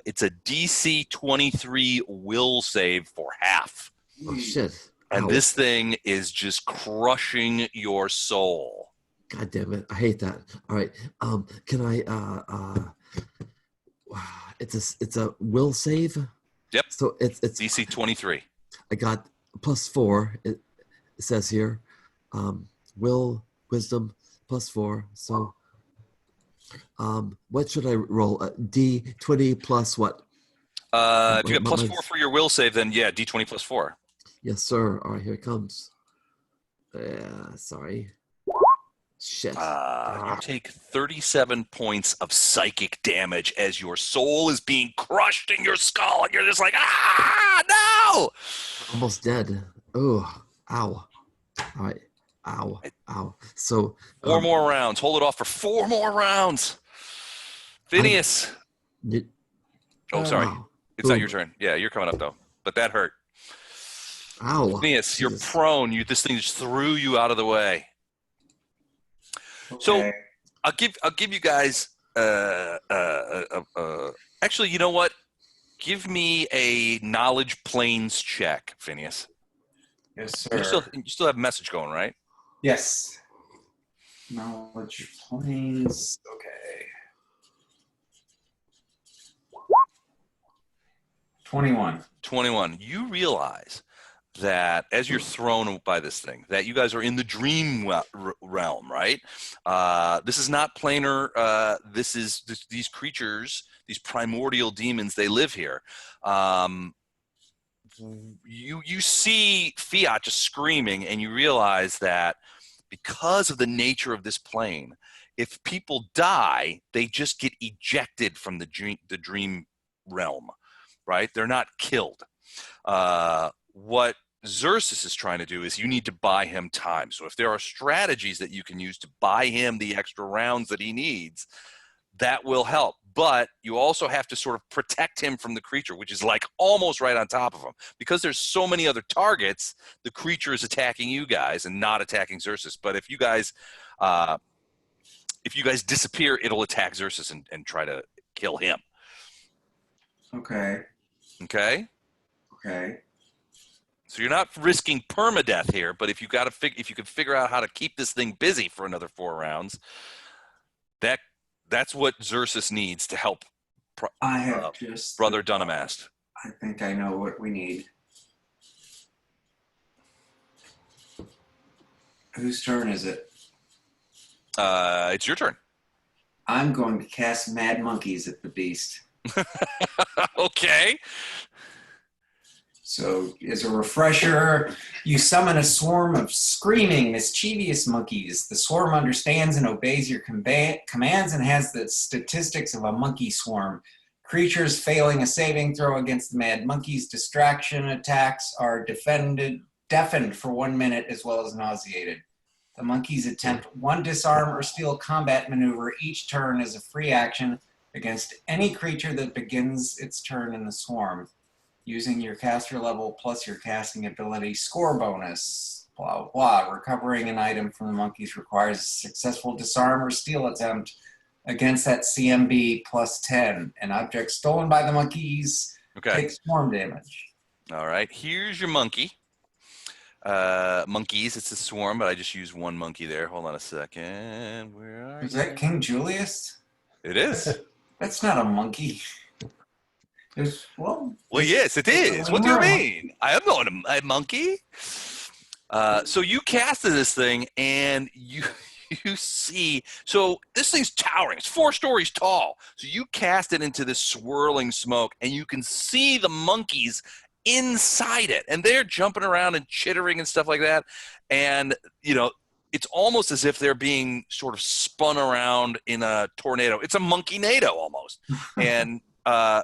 It's a DC 23 will save for half. Oh shit. And Ow. this thing is just crushing your soul. God damn it. I hate that. All right. Can I it's a will save? Yep. So it's DC 23. I got +4. It says here. Will, wisdom, +4. So what should I roll? D20 plus what? If you got +4 for your will save, then yeah, D20 +4. Yes, sir. All right, here it comes. Yeah, sorry. Shit. You take 37 points of psychic damage as your soul is being crushed in your skull, and you're just like, no! Almost dead. Oh, ow. All right. Ow. Ow. So 4 more rounds. Hold it off for 4 more rounds. Phineas. Oh, sorry. Wow. It's not your turn. Yeah, you're coming up, though. But that hurt. Ow. Phineas, you're Jesus. prone. This thing just threw you out of the way. So I'll give you guys actually, you know what? Give me a knowledge planes check, Phineas. Yes, You sir. still have message going, right? Yes. Knowledge planes. Okay. 21. 21. You realize that as you're thrown by this thing, that you guys are in the dream realm, right? This is not planar. These creatures, these primordial demons, they live here. You see Fiat just screaming, and you realize that because of the nature of this plane, if people die, they just get ejected from the dream realm, right? They're not killed. What Xerxes is trying to do is you need to buy him time. So if there are strategies that you can use to buy him the extra rounds that he needs, that will help. But you also have to sort of protect him from the creature, which is like almost right on top of him. Because there's so many other targets, the creature is attacking you guys and not attacking Xerxes. But if you guys disappear, it'll attack Xerxes and try to kill him. Okay. Okay? Okay. So you're not risking permadeath here, but if you can figure out how to keep this thing busy for another 4 rounds, that's what Xerxes needs to help I have just Brother Dunamast. I think I know what we need. Whose turn is it? It's your turn. I'm going to cast Mad Monkeys at the beast. Okay. So, as a refresher, you summon a swarm of screaming, mischievous monkeys. The swarm understands and obeys your commands and has the statistics of a monkey swarm. Creatures failing a saving throw against the Mad Monkeys' distraction attacks are deafened for 1 minute as well as nauseated. The monkeys attempt 1 disarm or steal combat maneuver each turn as a free action against any creature that begins its turn in the swarm, using your caster level plus your casting ability score bonus, blah, blah. Recovering an item from the monkeys requires a successful disarm or steal attempt against that CMB plus 10. An object stolen by the monkeys takes swarm damage. All right. Here's your monkey. Monkeys, it's a swarm, but I just used 1 monkey there. Hold on a second. Where are Is that King Julius? It is. That's not a monkey. Well, yes, it is. What do you mean? I am not a monkey. So you casted this thing, and you see. So this thing's towering. It's 4 stories tall. So you cast it into this swirling smoke, and you can see the monkeys inside it, and they're jumping around and chittering and stuff like that. And it's almost as if they're being sort of spun around in a tornado. It's a monkey-nado almost, and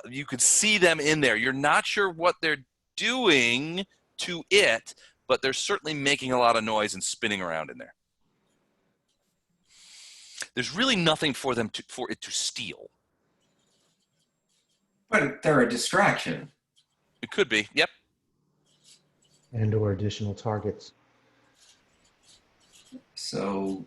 you could see them in there. You're not sure what they're doing to it, but they're certainly making a lot of noise and spinning around in there. There's really nothing for it to steal. But they're a distraction. It could be. Yep. And/or additional targets. So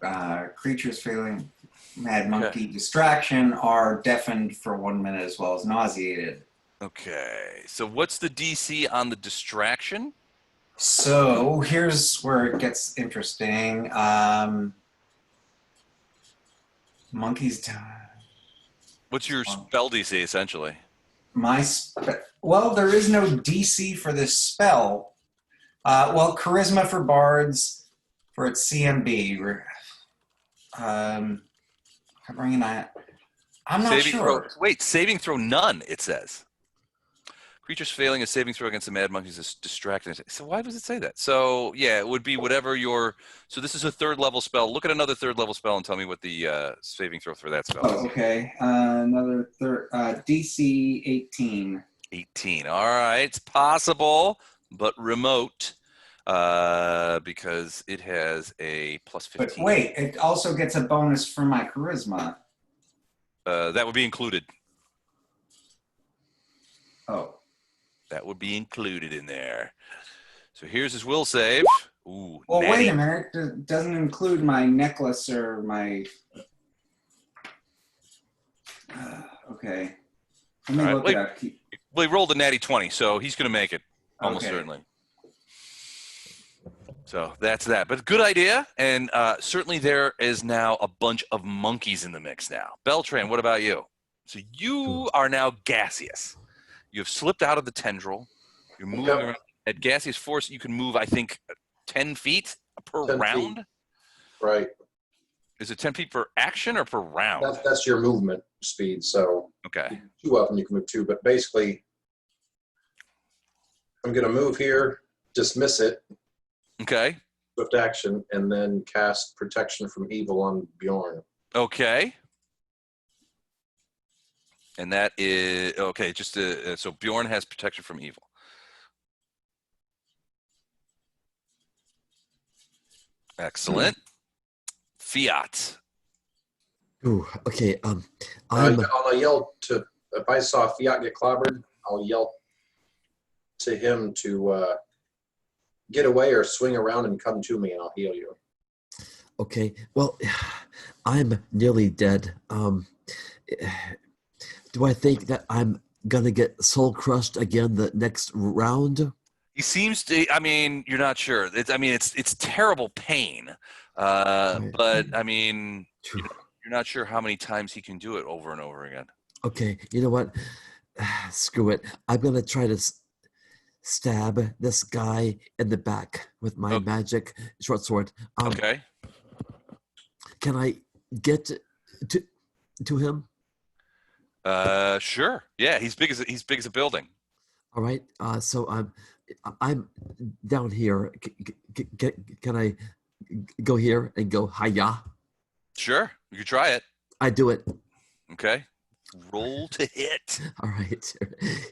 creatures failing Mad Monkey distraction are deafened for 1 minute as well as nauseated. Okay. So what's the DC on the distraction? So here's where it gets interesting. Monkeys. What's your spell DC essentially? Well, there is no DC for this spell. Charisma for bards for its CMB. Covering that. I'm not sure. Saving throw none, it says. Creatures failing a saving throw against the Mad Monkeys is distracting. So why does it say that? So yeah, it would be whatever so this is a 3rd level spell. Look at another 3rd level spell and tell me what the saving throw for that spell is. Oh, okay. Another DC 18. 18. All right. It's possible, but remote because it has a plus 15. But wait, it also gets a bonus for my charisma. That would be included. Oh. That would be included in there. So here's his will save. Ooh, Well, natty. wait a minute. It doesn't include my necklace or my. Okay. Let me All right, look wait. it up. Well, he rolled a natty 20, so he's going to make it almost Okay. certainly. So that's that. But good idea, and certainly there is now a bunch of monkeys in the mix now. Beltran, what about you? So you are now gaseous. You have slipped out of the tendril. You're moving around. At gaseous force, you can move, I think, 10 feet per 10 round. feet. Right. Is it 10 feet per action or per round? That's your movement speed. So Okay. 2 up and you can move 2. But basically, I'm going to move here, dismiss it, Okay. swift action, and then cast protection from evil on Bjorn. Okay. And that is okay. Just so Bjorn has protection from evil. Excellent. Fiat. Ooh, okay. I'll yell to, if I saw Fiat get clobbered, I'll yell to him to get away or swing around and come to me, and I'll heal you. Okay. Well, I'm nearly dead. Do I think that I'm gonna get soul crushed again the next round? He seems to. I mean, you're not sure. It's terrible pain. Right. But I mean, Phew. you're not sure how many times he can do it over and over again. Okay. You know what? Screw it. I'm gonna try to stab this guy in the back with my magic short sword. Okay. Can I get to him? Sure. Yeah, he's big as a building. All right. So I'm down here. Can I go here and go hiya? Sure, you can try it. I do it. Okay. Roll to hit. All right.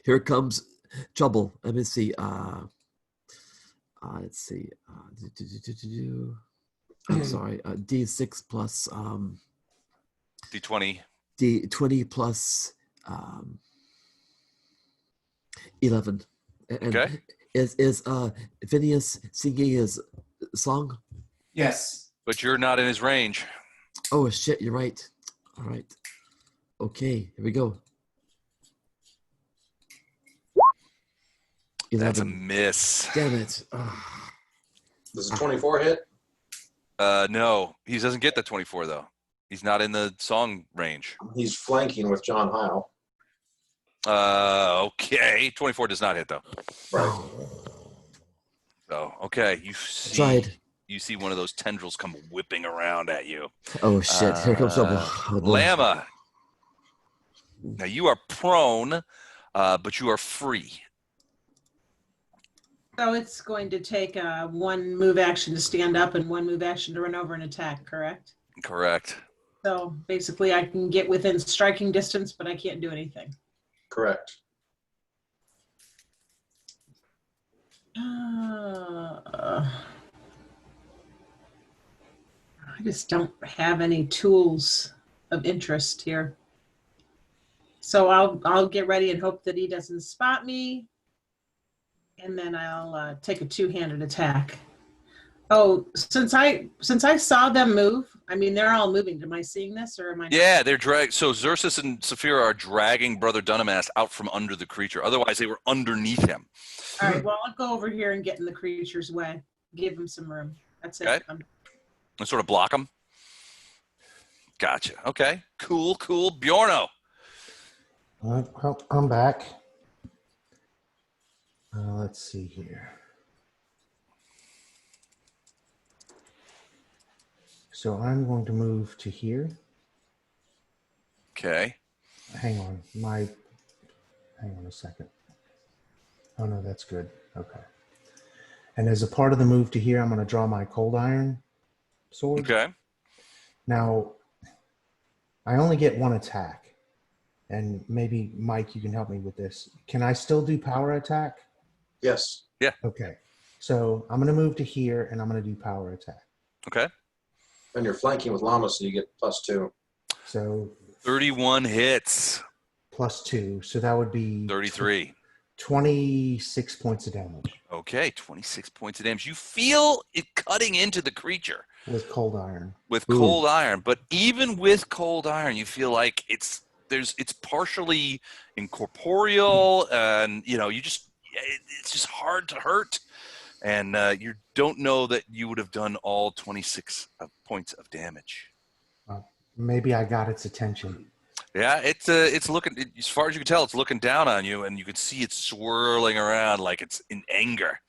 Here comes trouble. Let me see. Let's see. I'm sorry. D6 plus D20. D20 plus 11. And Okay. Is Phineas singing his song? Yes. But you're not in his range. Oh shit! You're right. All right. Okay. Here we go. 11. That's a miss. Damn it. Does a 24 hit? No, he doesn't get the 24 though. He's not in the song range. He's flanking with John Heil. Okay. 24 does not hit though. Right. So okay, you see. Tried. You see one of those tendrils come whipping around at you. Oh shit! Here comes trouble. Oh, boy. Llama. Now you are prone, but you are free. So it's going to take one move action to stand up and one move action to run over and attack, correct? Correct. So basically I can get within striking distance, but I can't do anything. Correct. I just don't have any tools of interest here. So I'll get ready and hope that he doesn't spot me. And then I'll take a two-handed attack. Oh, since I saw them move, I mean, they're all moving. Am I seeing this or am I not? Yeah, they're so Xerxes and Saphira are dragging Brother Dunamas out from under the creature. Otherwise, they were underneath him. All right, well, I'll go over here and get in the creature's way. Give him some room. That's it. Okay. And sort of block him. Gotcha. Okay. Cool. Bjorno. Well, I'm back. Let's see here. So I'm going to move to here. Okay. Hang on a second. Oh no, that's good. Okay. And as a part of the move to here, I'm going to draw my cold iron sword. Okay. Now, I only get one attack. And maybe, Mike, you can help me with this. Can I still do power attack? Yes. Yeah. Okay. So I'm going to move to here, and I'm going to do power attack. Okay. And you're flanking with Llama, so you get +2. So 31 hits. +2. So that would be 33. 26 points of damage Okay, 26 points of damage. You feel it cutting into the creature with cold iron. with Ooh. cold iron, but even with cold iron, you feel like it's partially incorporeal, and it's just hard to hurt, and you don't know that you would have done all 26 points of damage. Maybe I got its attention. Yeah, it's looking, as far as you can tell, it's looking down on you, and you can see it swirling around like it's in anger.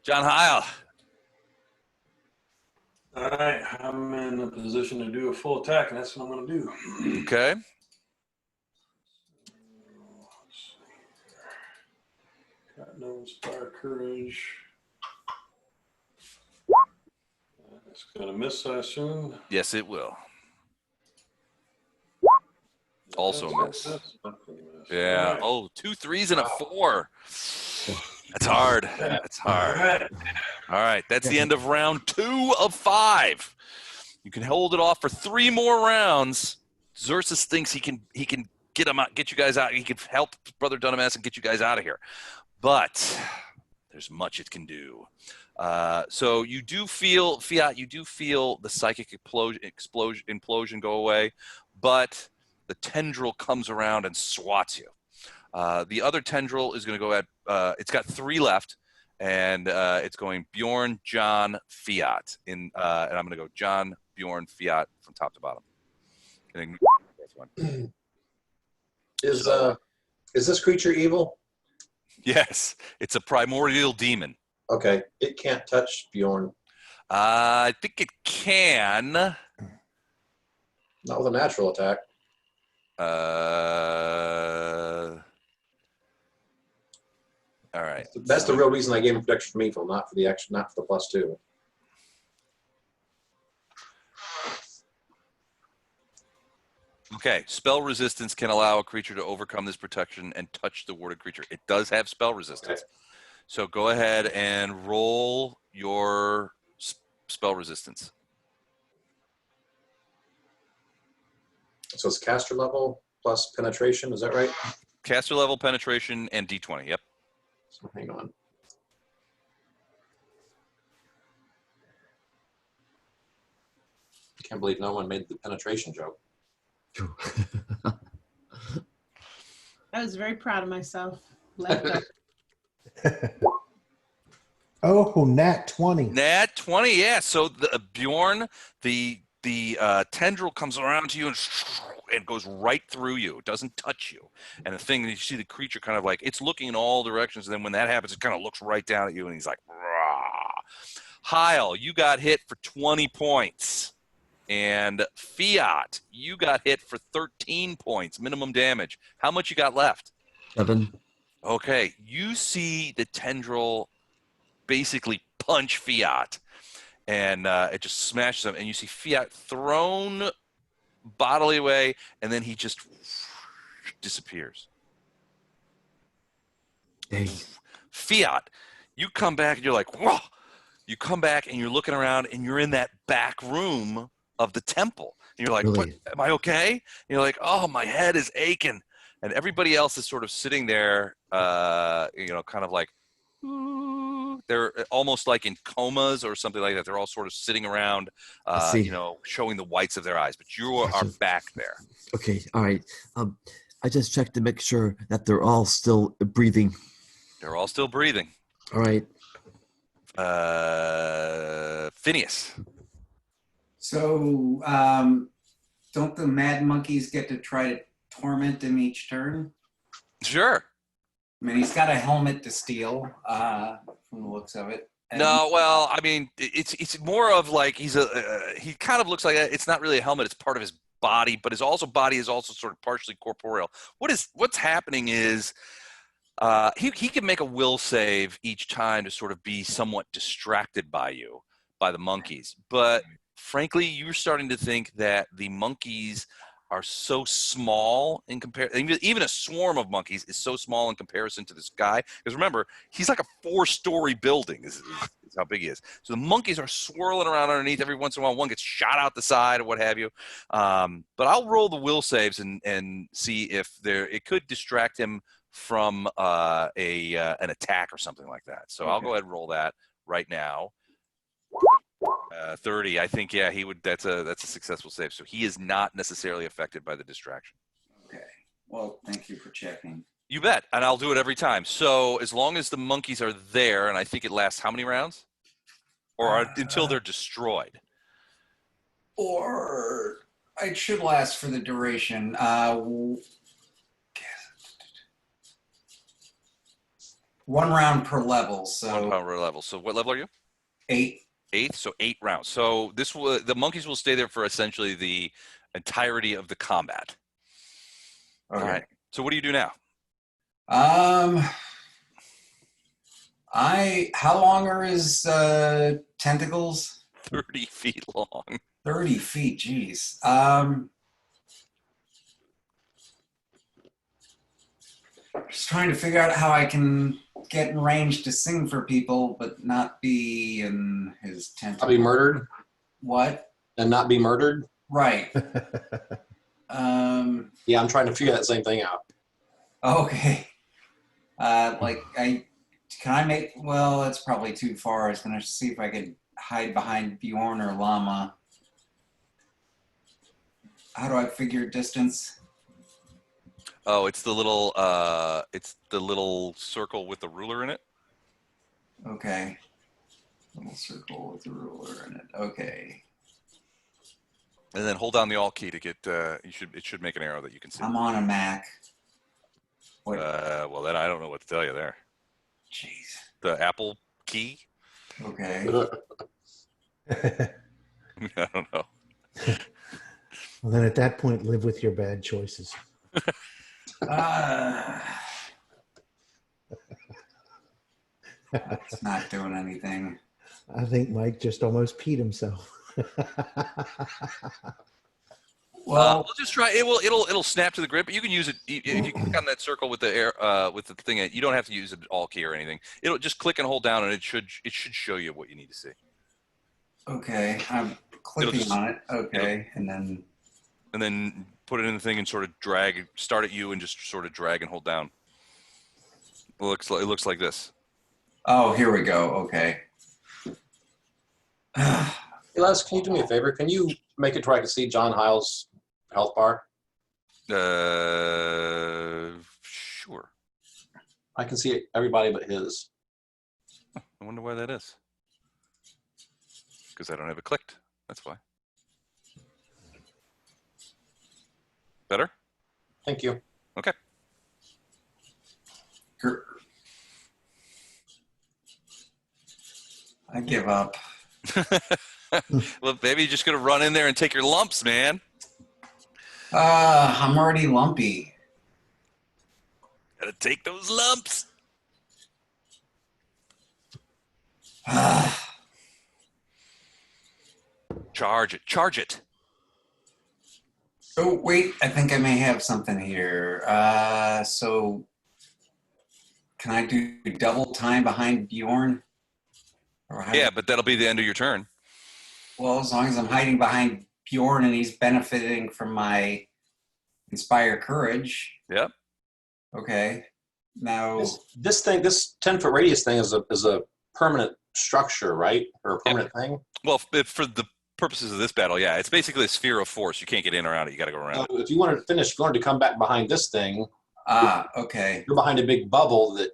John Heil. All right, I'm in a position to do a full attack, and that's what I'm going to do. Okay. Got no inspire courage. It's going to miss, I assume. Yes, it will. Also miss. That's definitely miss. Yeah. All right. Oh, 2 3s and a 4. That's hard. That's hard. All right. All right. That's the end of round 2 of 5. You can hold it off for 3 more rounds. Xerxes thinks he can get him out, get you guys out. He can help Brother Dunamas and get you guys out of here. But there's much it can do. So you do feel, Fiat, you do feel the psychic implosion go away, but the tendril comes around and swats you. The other tendril is going to go at, it's got 3 left, and it's going Bjorn, John, Fiat. And I'm going to go John, Bjorn, Fiat from top to bottom. And then, Is this creature evil? yes, it's a primordial demon. Okay, it can't touch Bjorn. I think it can. Not with a natural attack. All right. That's the real reason I gave him protection from evil, not for the action, not for the +2. Okay, spell resistance can allow a creature to overcome this protection and touch the warded creature. It does have spell resistance. Okay. So go ahead and roll your spell resistance. So it's caster level plus penetration, is that right? Caster level, penetration, and D20. Yep. So hang on. I can't believe no one made the penetration joke. I was very proud of myself. Let go. Oh, nat 20. Nat 20, yeah. So the Bjorn, the tendril comes around to you and goes right through you. It doesn't touch you. And the thing, you see the creature kind of like, it's looking in all directions. And then when that happens, it kind of looks right down at you. And he's like, rah. Heil, you got hit for 20 points. And Fiat, you got hit for 13 points, minimum damage. How much you got left? 7. Okay, you see the tendril basically punch Fiat, and it just smashes him, and you see Fiat thrown bodily away, and then he just disappears. Hey. Fiat, you come back, and you're like, whoa! You come back, and you're looking around, and you're in that back room of the temple. And you're like, Really? what, am I okay? And you're like, oh, my head is aching. And everybody else is sort of sitting there, kind of like, they're almost like in comas or something like that. They're all sort of sitting around, I see. showing the whites of their eyes. But you are Gotcha. back there. Okay, all right. I just checked to make sure that they're all still breathing. They're all still breathing. All right. Phineas. So, don't the mad monkeys get to try to torment him each turn? Sure. I mean, he's got a helmet to steal, from the looks of it. And, No, well, I mean, it's more of like he kind of looks like it's not really a helmet. It's part of his body, but his body is also sort of partially corporeal. What's happening is he can make a will save each time to sort of be somewhat distracted by the monkeys. But frankly, you're starting to think that the monkeys are so small in comparison. Even a swarm of monkeys is so small in comparison to this guy. Because remember, he's like a 4-story building is how big he is. So the monkeys are swirling around underneath. Every once in a while, one gets shot out the side or what have you. But I'll roll the will saves and see if it could distract him from an attack or something like that. So I'll Okay. go ahead and roll that right now. 30. I think he would. That's a successful save. So he is not necessarily affected by the distraction. Okay. Well, thank you for checking. You bet, and I'll do it every time. So as long as the monkeys are there, and I think it lasts how many rounds? Or until they're destroyed. Or it should last for the duration. One round per level. So One power level. So what level are you? 8. 8th, so 8 rounds. So the monkeys will stay there for essentially the entirety of the combat. Okay. All right. So what do you do now? How long are his tentacles? 30 feet long. 30 feet, jeez. Just trying to figure out how I can get in range to sing for people, but not be in his tentacles. Not be murdered What? and not be murdered. Right. Yeah, I'm trying to figure that same thing out. Okay. Can I make, well, that's probably too far. I was going to see if I could hide behind Bjorn or Llama. How do I figure distance? Oh, it's the little circle with the ruler in it. Okay. Little circle with a ruler in it. Okay. And then hold down the Alt key to get. It should make an arrow that you can see. I'm on a Mac. What? Well, then I don't know what to tell you there. Jeez. The Apple key. Okay. I don't know. Well, then at that point, live with your bad choices. It's not doing anything. I think Mike just almost peed himself. Well, we'll just try. It'll snap to the grip. But you can use it if you click on that circle with the air with the thing. You don't have to use an Alt key or anything. It'll just click and hold down, and it should show you what you need to see. okay. I'm clicking on it. Okay, and then put it in the thing and sort of drag. Start at you and just sort of drag and hold down. It looks like this. oh, here we go. Okay. Elias, can you do me a favor? Can you make it to where I can see John Hiles' health bar? Sure. I can see everybody but his. I wonder why that is. Because I don't have it clicked. That's why. Better? Thank you. Okay. I give up. Well, maybe you're just gonna run in there and take your lumps, man. I'm already lumpy. Gotta take those lumps. Charge it. Charge it. Oh, wait. I think I may have something here. So can I do double time behind Bjorn? Yeah, but that'll be the end of your turn. Well, as long as I'm hiding behind Bjorn and he's benefiting from my Inspire Courage. Yep. Okay. Now, This 10-foot radius thing is a permanent structure, right? Or a permanent thing? Well, for the purposes of this battle, yeah, it's basically a sphere of force. You can't get in or out. You got to go around. If you wanted to finish, if you wanted to come back behind this thing, okay. you're behind a big bubble that.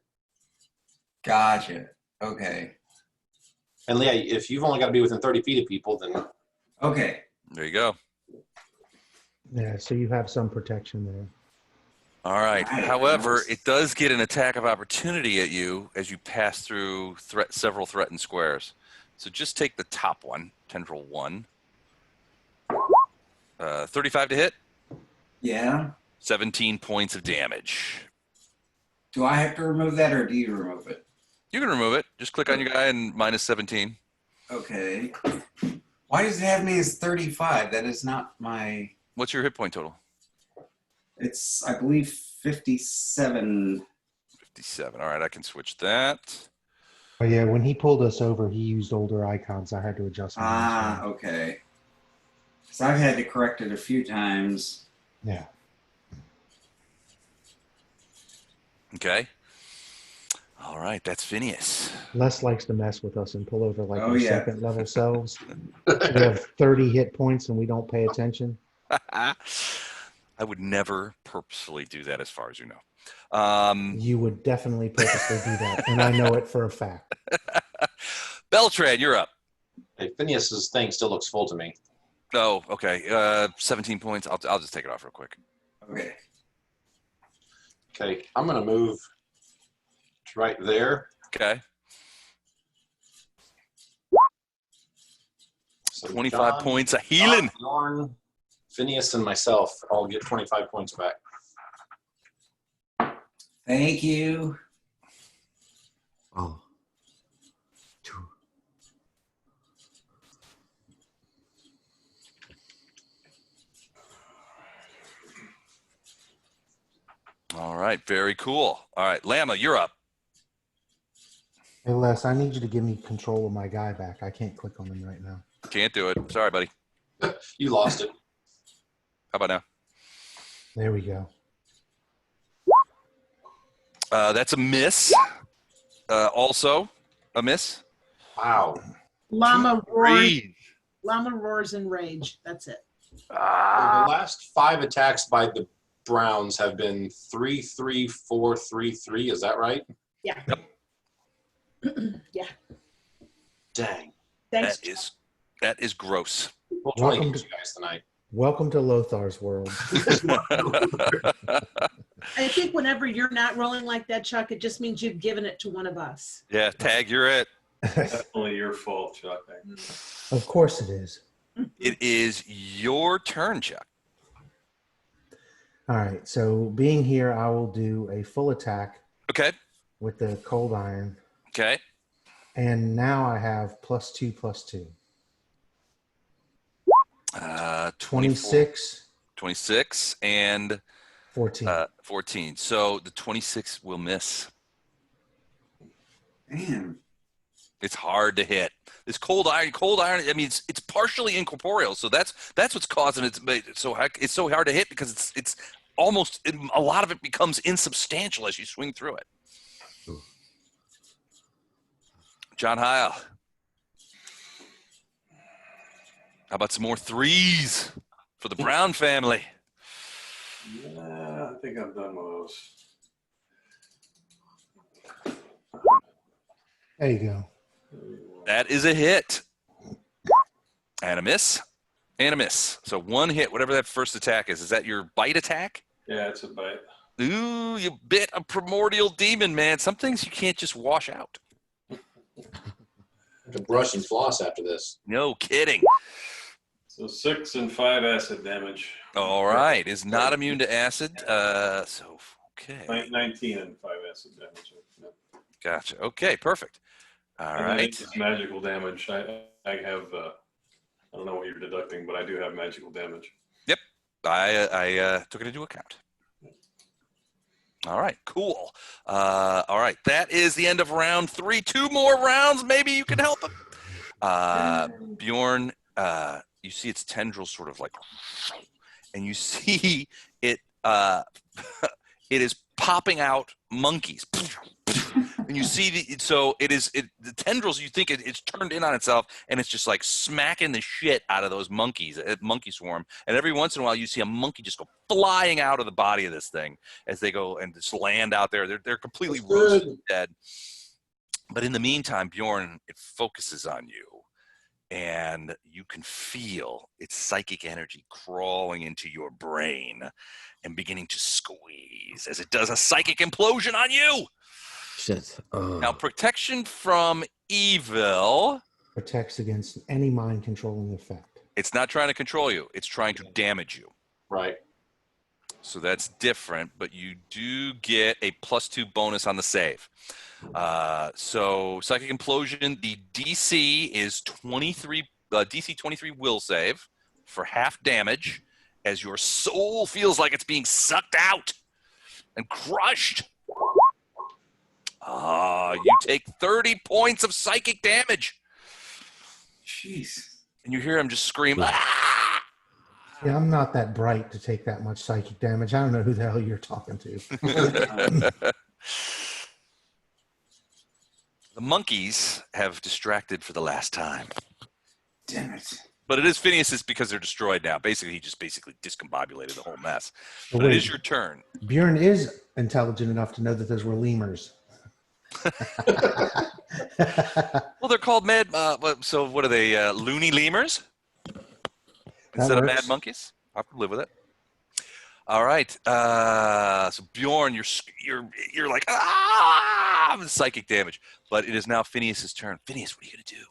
Gotcha. Okay. And yeah, if you've only got to be within 30 feet of people, then. Okay. There you go. Yeah, so you have some protection there. All right. However, it does get an attack of opportunity at you as you pass through several threatened squares. So just take the top one, tendril 1. 35 to hit. Yeah. 17 points of damage. Do I have to remove that or do you remove it? You can remove it. Just click on your guy and minus 17. Okay. Why does it have me as 35? That is not my... What's your hit point total? It's, I believe, 57. 57. All right, I can switch that. Oh yeah, when he pulled us over, he used older icons. I had to adjust them. Okay. So I've had to correct it a few times. Yeah. Okay. All right, that's Phineas. Les likes to mess with us and pull over like Oh, our yeah. second level selves. We have 30 hit points and we don't pay attention. I would never purposefully do that, as far as you know. You would definitely purposely do that, and I know it for a fact. Beltran, you're up. Hey, Phineas's thing still looks full to me. Oh, okay. 17 points. I'll just take it off real quick. Okay. Okay, I'm going to move to right there. Okay. So 25 John, points of healing. Bjorn, Phineas, and myself all get 25 points back. Thank you. Oh. Two. All right, very cool. All right, Lama, you're up. Hey, Les, I need you to give me control of my guy back. I can't click on him right now. Can't do it. Sorry, buddy. You lost it. How about now? There we go. That's a miss. Also a miss. Wow. Llama roars. Breathe. Llama roars in rage. That's it. So the last 5 attacks by the Browns have been 3, 3, 4, 3, 3. Is that right? Yeah. Yeah. Dang. Thanks. That is gross. Well, 20 Welcome games, you guys tonight. Welcome to Lothar's world. I think whenever you're not rolling like that, Chuck, it just means you've given it to one of us. Yeah, Tag, you're it. Definitely your fault, Chuck. Of course it is. It is your turn, Chuck. All right, so being here, I will do a full attack Okay. with the cold iron. Okay. And now I have +2/+2. 24, 26, 26 and 14. 14. So the 26 will miss. Damn. It's hard to hit. This cold iron. I mean, it's partially incorporeal, so that's what's causing it. It's so hard to hit because it's almost a lot of it becomes insubstantial as you swing through it. John Heil. How about some more threes for the Brown family? Yeah, I think I'm done with those. There you go. That is a hit. And a miss. And a miss. So one hit, whatever that first attack is. Is that your bite attack? Yeah, it's a bite. Ooh, you bit a primordial demon, man. Some things you can't just wash out. I have to brush and floss after this. No kidding. So 6 and 5 acid damage. All right. Is not immune to acid. Okay. 19 and 5 acid damage. Yep. Gotcha. Okay, perfect. All And then right. it's magical damage. I have, I don't know what you're deducting, but I do have magical damage. Yep. I took it into account. All right, cool. All right, that is the end of round 3. 2 more rounds, maybe you can help him. Bjorn, you see its tendrils sort of like, and you see it. It is popping out monkeys, and you see the tendrils. You think it's turned in on itself, and it's just like smacking the shit out of those monkeys, monkey swarm. And every once in a while, you see a monkey just go flying out of the body of this thing as they go and just land out there. They're completely roasted dead. But in the meantime, Bjorn, it focuses on you. And you can feel its psychic energy crawling into your brain and beginning to squeeze as it does a psychic implosion on you. Shit. Now, protection from evil. Protects against any mind controlling effect. It's not trying to control you. It's trying to damage you. Right. So that's different, but you do get a +2 bonus on the save. So psychic implosion, the DC is 23. DC 23 will save for half damage, as your soul feels like it's being sucked out and crushed. You take 30 points of psychic damage. Jeez. And you hear him just scream, "Ah!" Yeah, I'm not that bright to take that much psychic damage. I don't know who the hell you're talking to. The monkeys have distracted for the last time. Damn it. But it is Phineas's because they're destroyed now. Basically, he just discombobulated the whole mess. But But it wait, is your turn. Bjorn is intelligent enough to know that those were lemurs. Well, they're called mad. So what are they? Loony lemurs instead of mad works. monkeys. I can live with it. All right. So Bjorn, you're like psychic damage, but it is now Phineas's turn. Phineas, what are you gonna do?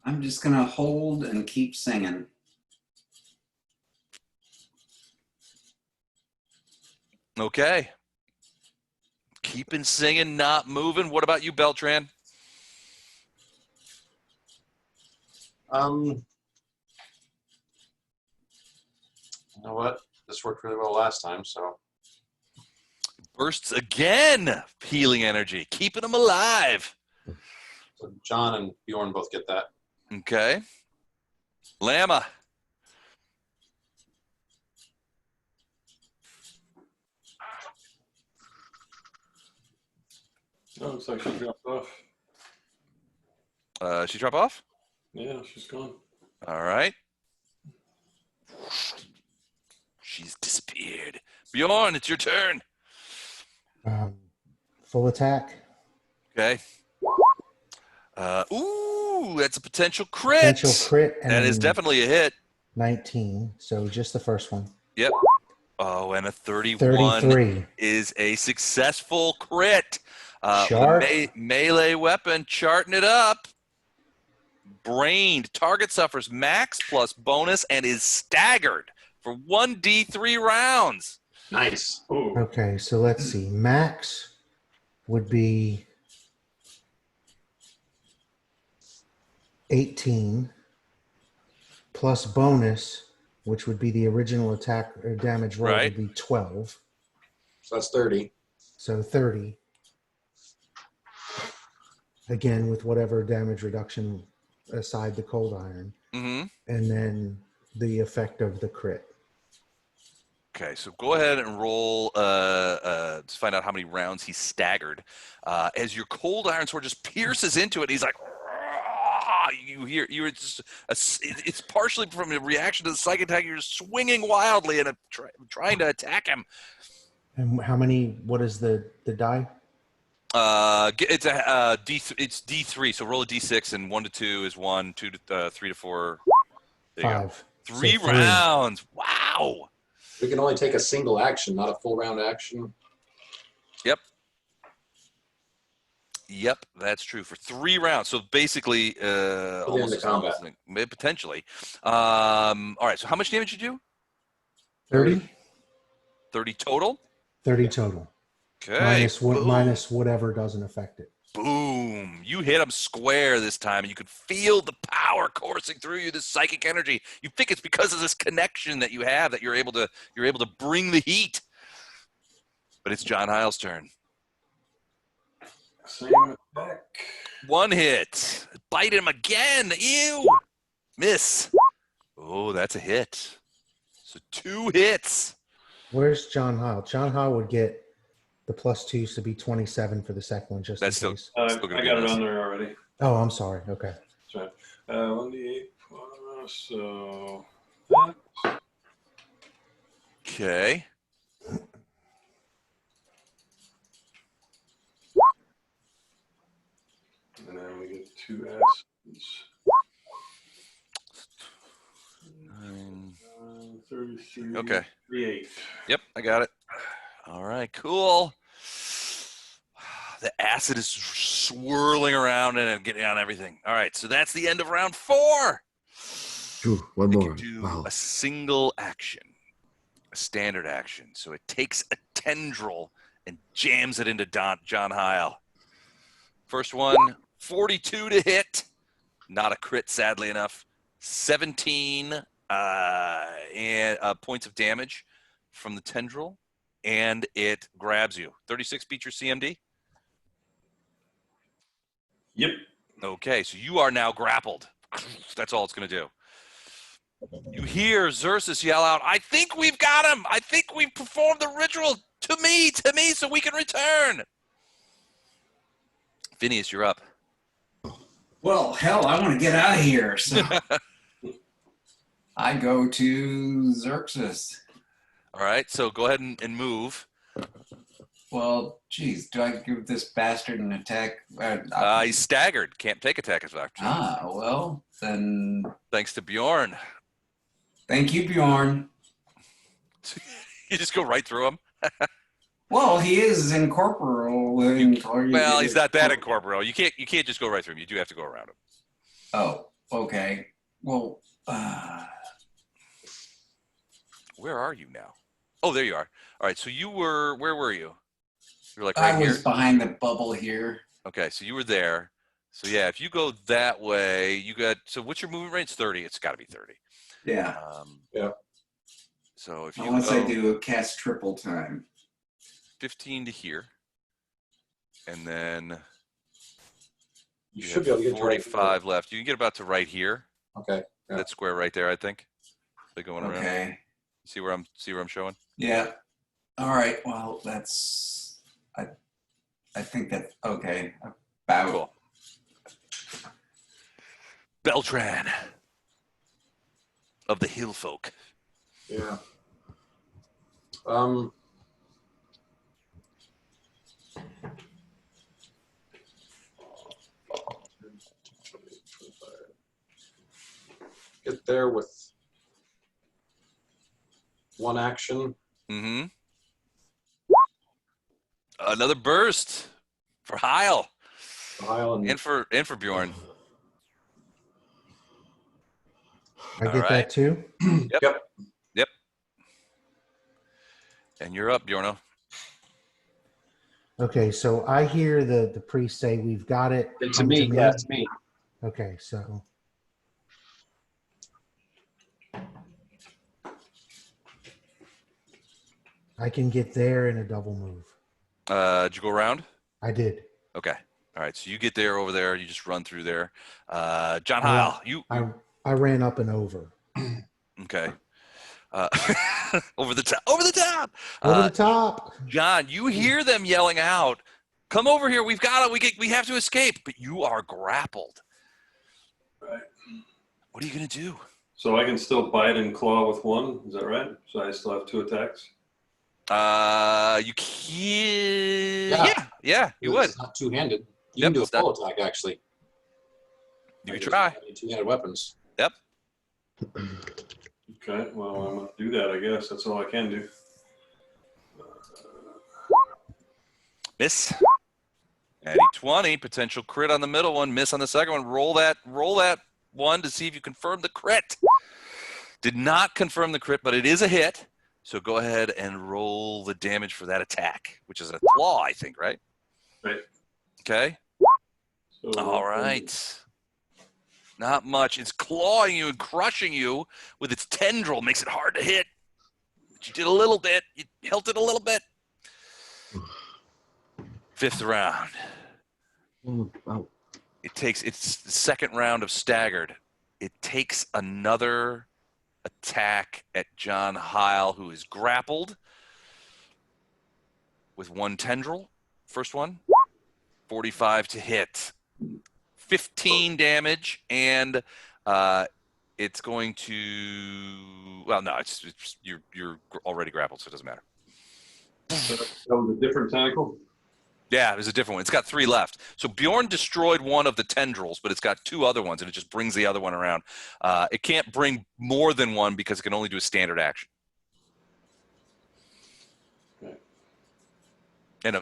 I'm just going to hold and keep singing. Okay. Keeping singing, not moving. What about you, Beltran? You know what? This worked really well last time, so Bursts again. Healing energy, keeping them alive. John and Bjorn both get that. Okay. Llama. Oh, looks like she dropped off. She drop off? Yeah, she's gone. All right. She's disappeared. Bjorn, it's your turn. Full attack. Okay. Ooh, that's a potential crit. Potential crit. And That is then definitely a hit. 19. So just the first one. Yep. Oh, and a 31 33. is a successful crit. With Sharp. a melee weapon, charting it up. Brained. Target suffers max plus bonus and is staggered for 1d3 rounds. Nice. Ooh. Okay, so let's see. Max would be 18 plus bonus, which would be the original attack or damage roll, Right. would be 12. So that's 30. So 30. Again, with whatever damage reduction aside the cold iron. Mm-hmm. And then the effect of the crit. Okay, so go ahead and roll to find out how many rounds he's staggered. As your cold iron sword just pierces into it, he's like, "Ah!" You're just it's partially from a reaction to the psychic attack. You're swinging wildly and trying to attack him. And how many, what is the die? It's a it's D3. So roll a D6, and 1 to 2 is 1, 2 to 3 to 4. There you go. 5. Three So rounds. Wow. We can only take a single action, not a full round action. Yep, that's true for 3 rounds. So basically, almost the combat. potentially. All right. So how much damage did you do? 30? 30 total. 30 total. Okay. Minus whatever doesn't affect it. Boom. You hit him square this time, and you could feel the power coursing through you, this psychic energy. You think it's because of this connection that you have that you're able to bring the heat. But it's John Hiles' turn. Same attack. 1 hit. Bite him again. Ew. Miss. Oh, that's a hit. So 2 hits. Where's John Hile? John Hile would get the +2s to be 27 for the second one, just That's in still case. gonna I be got it nice. on there already. Oh, I'm sorry. Okay. That's right. 1d8 plus, so Okay. and then we get 2 acids. 33. Okay. 38. Yep, I got it. All right, cool. The acid is swirling around and getting on everything. All right, so that's the end of round 4. Ooh, one It more. can do Wow. a single action, a standard action. So it takes a tendril and jams it into John Hile. First one, 42 to hit. Not a crit, sadly enough. 17 points of damage from the tendril, and it grabs you. 36 beat your CMD? Yep. Okay, so you are now grappled. That's all it's going to do. You hear Xerxes yell out, "I think we've got him! I think we've performed the ritual! To me, so we can return!" Phineas, you're up. Well, hell, I want to get out of here. So I go to Xerxes. All right, so go ahead and move. Well, geez, do I give this bastard an attack? He's staggered. Can't take attack as opportunity. Well, then Thanks to Bjorn. thank you, Bjorn. You just go right through him. Well, he is incorporeal. Well, he's not that incorporeal. You can't just go right through him. You do have to go around him. Oh, okay. Well, Where are you now? Oh, there you are. All right, so where were you? You were like right I here? was behind the bubble here. Okay, so you were there. So yeah, if you go that way, so what's your movement range? 30. It's got to be 30. Yeah. Yeah. So if you Unless go I do a cast triple time. 15 to here, and then You should be able to get to right 45 left. You can get about to right here. Okay. Yeah. That square right there, I think. They're going around. Okay. See where I'm showing? Yeah. All right. Well, that's. I think that. Okay. About. Cool. Beltran of the Hill Folk. Yeah. Get there with one action. Mm-hmm. Another burst for Heil Island. and for Bjorn. I All get right. that too. Yep. And you're up, Bjorno. Okay, so I hear the priest say, "We've got it." It's come me. Yeah, it's me. Okay, so I can get there in a double move. Did you go around? I did. Okay. All right. So you get there over there. You just run through there. John Heil, I ran up and over. Okay. Over the top. Over the top. Over the top. John, you hear them yelling out, "Come over here! We've got it! We have to escape!" But you are grappled. Right. What are you gonna do? So I can still bite and claw with one. Is that right? So I still have 2 attacks. You can. Yeah, you would. It's not two-handed. You Yep, can do a it's not- full attack, actually. You can try. Two-handed weapons. Yep. Okay. Well, I'm gonna do that. I guess that's all I can do. Miss. Natty 20, potential crit on the middle one, miss on the second one. Roll that one to see if you confirm the crit. Did not confirm the crit, but it is a hit. So go ahead and roll the damage for that attack, which is a claw, I think, right? Right. Okay. So, All right. Not much. It's clawing you and crushing you with its tendril. Makes it hard to hit. But you did a little bit. You hilted a little bit. 5th round. Wow. It's the second round of staggered. It takes another attack at John Heil, who is grappled with 1 tendril. First one, 45 to hit. 15 damage, and it's going to. Well, no, it's you're already grappled, so it doesn't matter. that was a different tentacle. Yeah, there's a different one. It's got 3 left. So Bjorn destroyed one of the tendrils, but it's got 2 other ones, and it just brings the other one around. It can't bring more than one because it can only do a standard action. Okay.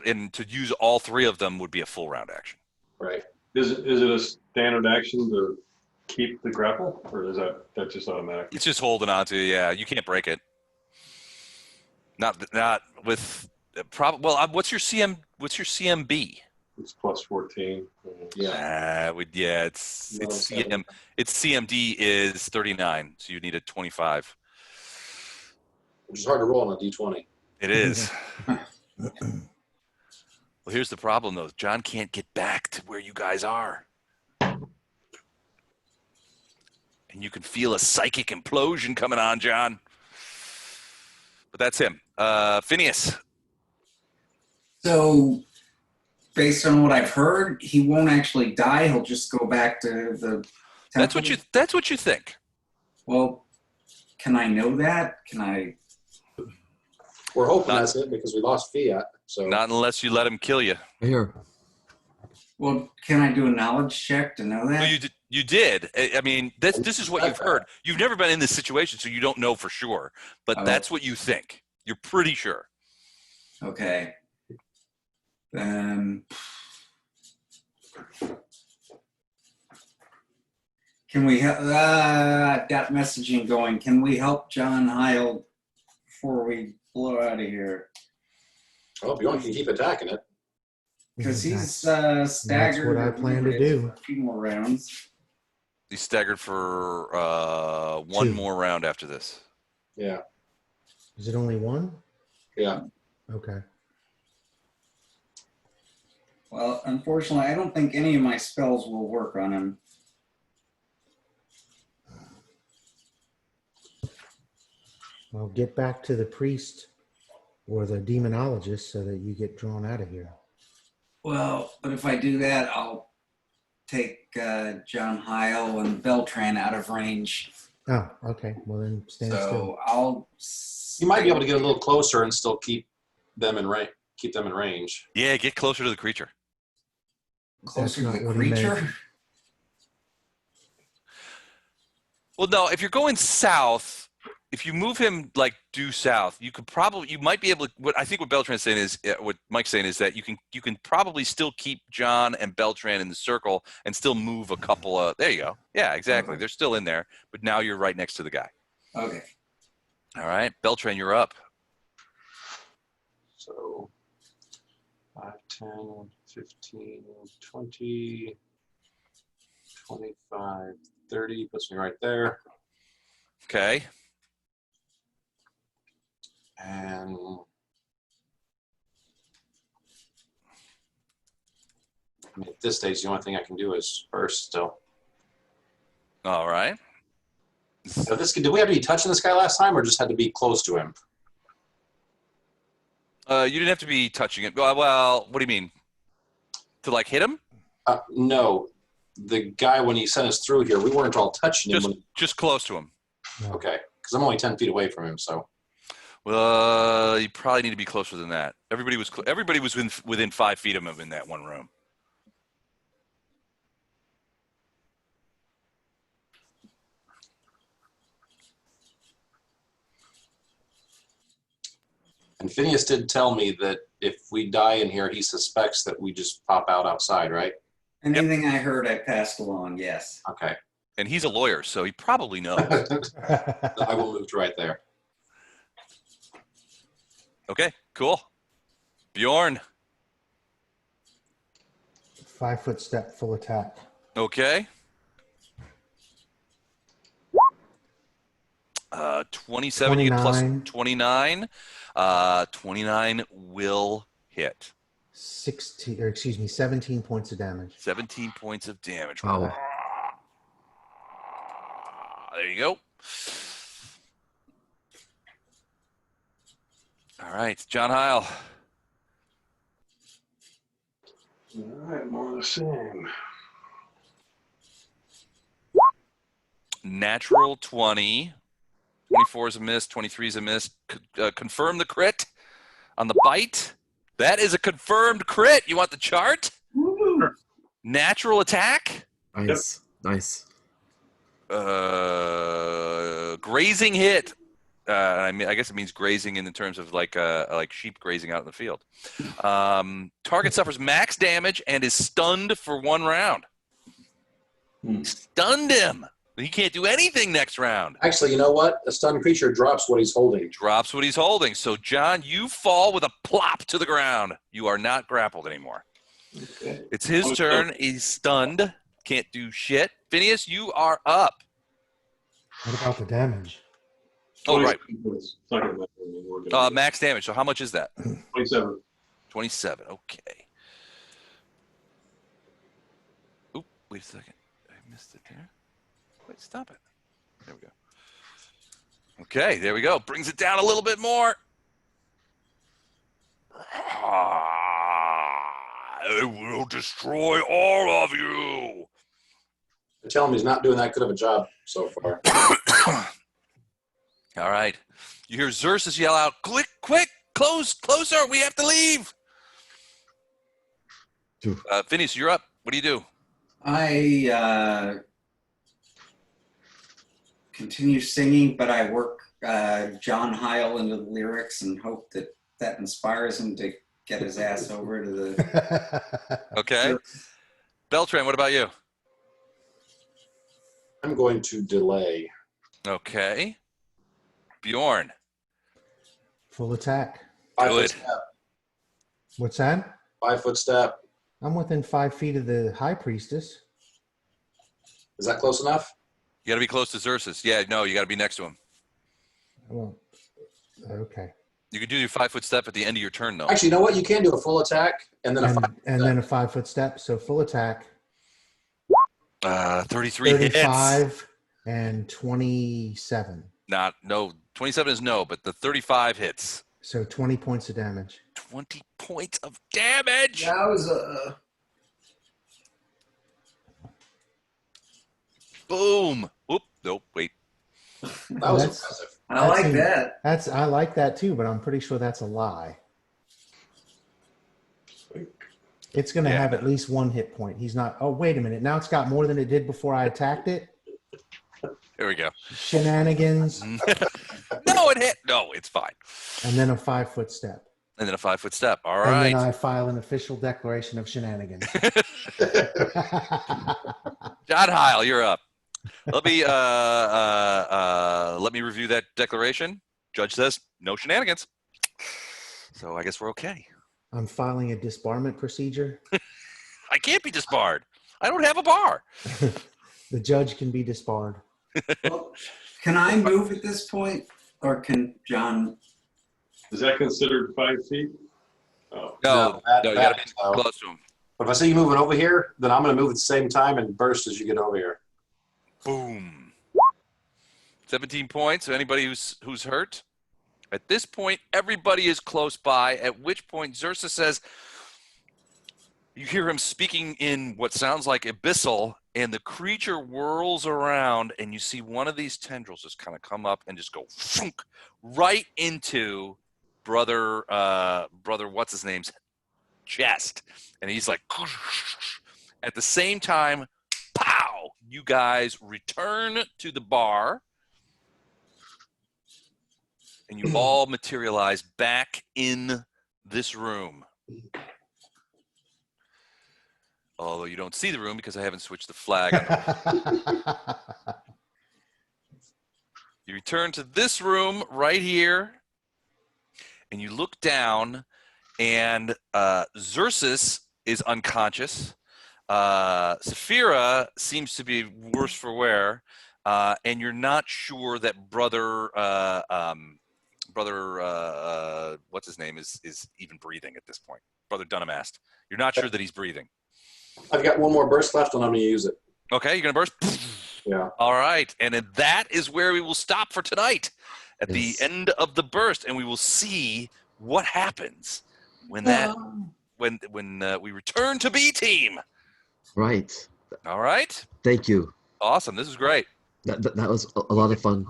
And to use all 3 of them would be a full round action. Right. is it a standard action to keep the grapple, or is that just automatic? It's just holding on to. Yeah, you can't break it. Not with. Well, what's your CMB? It's plus 14. Yeah. It's CMD is 39, so you need a 25. Which is hard to roll on a D20. It is. Well, here's the problem, though. John can't get back to where you guys are. And you can feel a psychic implosion coming on, John. But that's him. Phineas. So based on what I've heard, he won't actually die. He'll just go back to the temple. That's what you think. Well, can I know that? Can I? We're hoping that's it because we lost Fiat. So Not unless you let him kill you. Here. Well, can I do a knowledge check to know that? Well, you did. I mean, this is what you've heard. You've never been in this situation, so you don't know for sure. But that's what you think. You're pretty sure. Okay. Then can we help? I've got messaging going. Can we help John Heil before we blow out of here? well, Bjorn can keep attacking it. Because he's staggered. That's what I plan to do. A few more rounds. He's staggered for one 2. more round after this. Yeah. Is it only 1? Yeah. Okay. Well, unfortunately, I don't think any of my spells will work on him. Well, get back to the priest or the demonologist so that you get drawn out of here. Well, but if I do that, I'll take John Heil and Beltran out of range. Oh, okay. Well, then stand So still. I'll. You might be able to get a little closer and still keep them in range. Keep them in range. Yeah, get closer to the creature. Closer That's to the not what he meant. creature. Well, no, if you're going south, if you move him like due south, you might be able to. What I think what Beltran's saying is, what Mike's saying is that you can probably still keep John and Beltran in the circle and still move a couple of. There you go. Yeah, exactly. Okay. They're still in there, but now you're right next to the guy. Okay. All right, Beltran, you're up. So 5, 10, 15, 20, 25, 30 puts me right there. Okay. And I mean, at this stage, the only thing I can do is burst still. All right. So did we have to be touching this guy last time, or just had to be close to him? You didn't have to be touching it. Well, what do you mean? To like hit him? No, the guy when he sent us through here, we weren't all touching him. Just close to him. Okay, because I'm only 10 feet away from him, so. Well, you probably need to be closer than that. Everybody was within 5 feet of him in that one room. And Phineas did tell me that if we die in here, he suspects that we just pop out outside, right? Anything I heard, I passed along. Yes. Okay. And he's a lawyer, so he probably knows. I will move to right there. Okay, cool. Bjorn. 5-foot step, full attack. Okay. 27, you get plus 29. 29 will hit. 17 points of damage. 17 points of damage. Wow. There you go. All right, John Heil. All right, more of the same. Natural 20. 24 is a miss. 23 is a miss. Confirm the crit on the bite. That is a confirmed crit. You want the chart? Sure. Natural attack. Nice. Nice. Grazing hit. I guess it means grazing in the terms of like sheep grazing out in the field. Target suffers max damage and is stunned for 1 round. Stunned him. He can't do anything next round. Actually, you know what? A stunned creature drops what he's holding. Drops what he's holding. So, John, you fall with a plop to the ground. You are not grappled anymore. Okay. It's his turn. He's stunned. Can't do shit. Phineas, you are up. What about the damage? Oh, right. It's not gonna matter anymore. Max damage. So how much is that? 27. 27. Okay. Oop, wait a second. I missed it there. Wait, stop it. There we go. Okay, there we go. Brings it down a little bit more. I will destroy all of you. I tell him he's not doing that good of a job so far. All right. You hear Xerxes yell out, "Quick, quick, closer, we have to leave." Phineas, you're up. What do you do? I continue singing, but I work John Heil into the lyrics and hope that that inspires him to get his ass over to the. Okay. Beltran, what about you? I'm going to delay. Okay. Bjorn. Full attack. 5 foot Good. step. What's that? 5 foot step. I'm within 5 feet of the high priestess. Is that close enough? You got to be close to Xerxes. Yeah, no, you got to be next to him. Well, okay. You could do your 5 foot step at the end of your turn, though. Actually, you know what? You can do a full attack and then a 5 And then a 5 foot step. So full attack. 33 hits. 35 and 27. No, 27 is no, but the 35 hits. So 20 points of damage. 20 points of damage. Yowza. Boom. Oop. Nope. Wait. That was That's- impressive. I like seems- that. I like that too, but I'm pretty sure that's a lie. It's going to Yeah. have at least 1 hit point. He's not. Oh, wait a minute. Now it's got more than it did before I attacked it. Here we go. Shenanigans. No, it hit. No, it's fine. And then a 5 foot step. And then a 5 foot step. All And right. then I file an official declaration of shenanigans. John Heil, you're up. Let me review that declaration. Judge says no shenanigans. So I guess we're okay. I'm filing a disbarment procedure. I can't be disbarred. I don't have a bar. The judge can be disbarred. Well, can I move at this point, or can John? Is that considered 5 feet? Oh, No, that- you got to be no. close to him. But if I see you moving over here, then I'm going to move at the same time and burst as you get over here. Boom. 17 points. So anybody who's hurt? At this point, everybody is close by, at which point Xerxes says, you hear him speaking in what sounds like abyssal, and the creature whirls around, and you see one of these tendrils just kind of come up and just go thunk, right into brother what's his name's chest. And he's like, at the same time, pow, you guys return to the bar. And you all materialize back in this room. Although you don't see the room because I haven't switched the flag. You return to this room right here, and you look down, and Xerxes is unconscious. Saphira seems to be worse for wear, and you're not sure that brother what's his name is even breathing at this point. Brother Dunamast. You're not sure that he's breathing. I've got one more burst left and I'm going to use it. Okay, you're gonna burst. Yeah. All right, and then that is where we will stop for tonight at Yes. the end of the burst, and we will see what happens when that when we return to B team. Right. All right, Thank you. awesome. This is great. That was a lot of fun.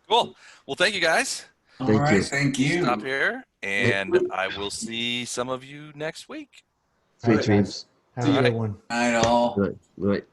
Cool. Well, thank you guys. All Thank right, you. thank you. Stop here, and I will see some of you next week. Sweet All right, dreams. Have a All right. good one. Night all. Right.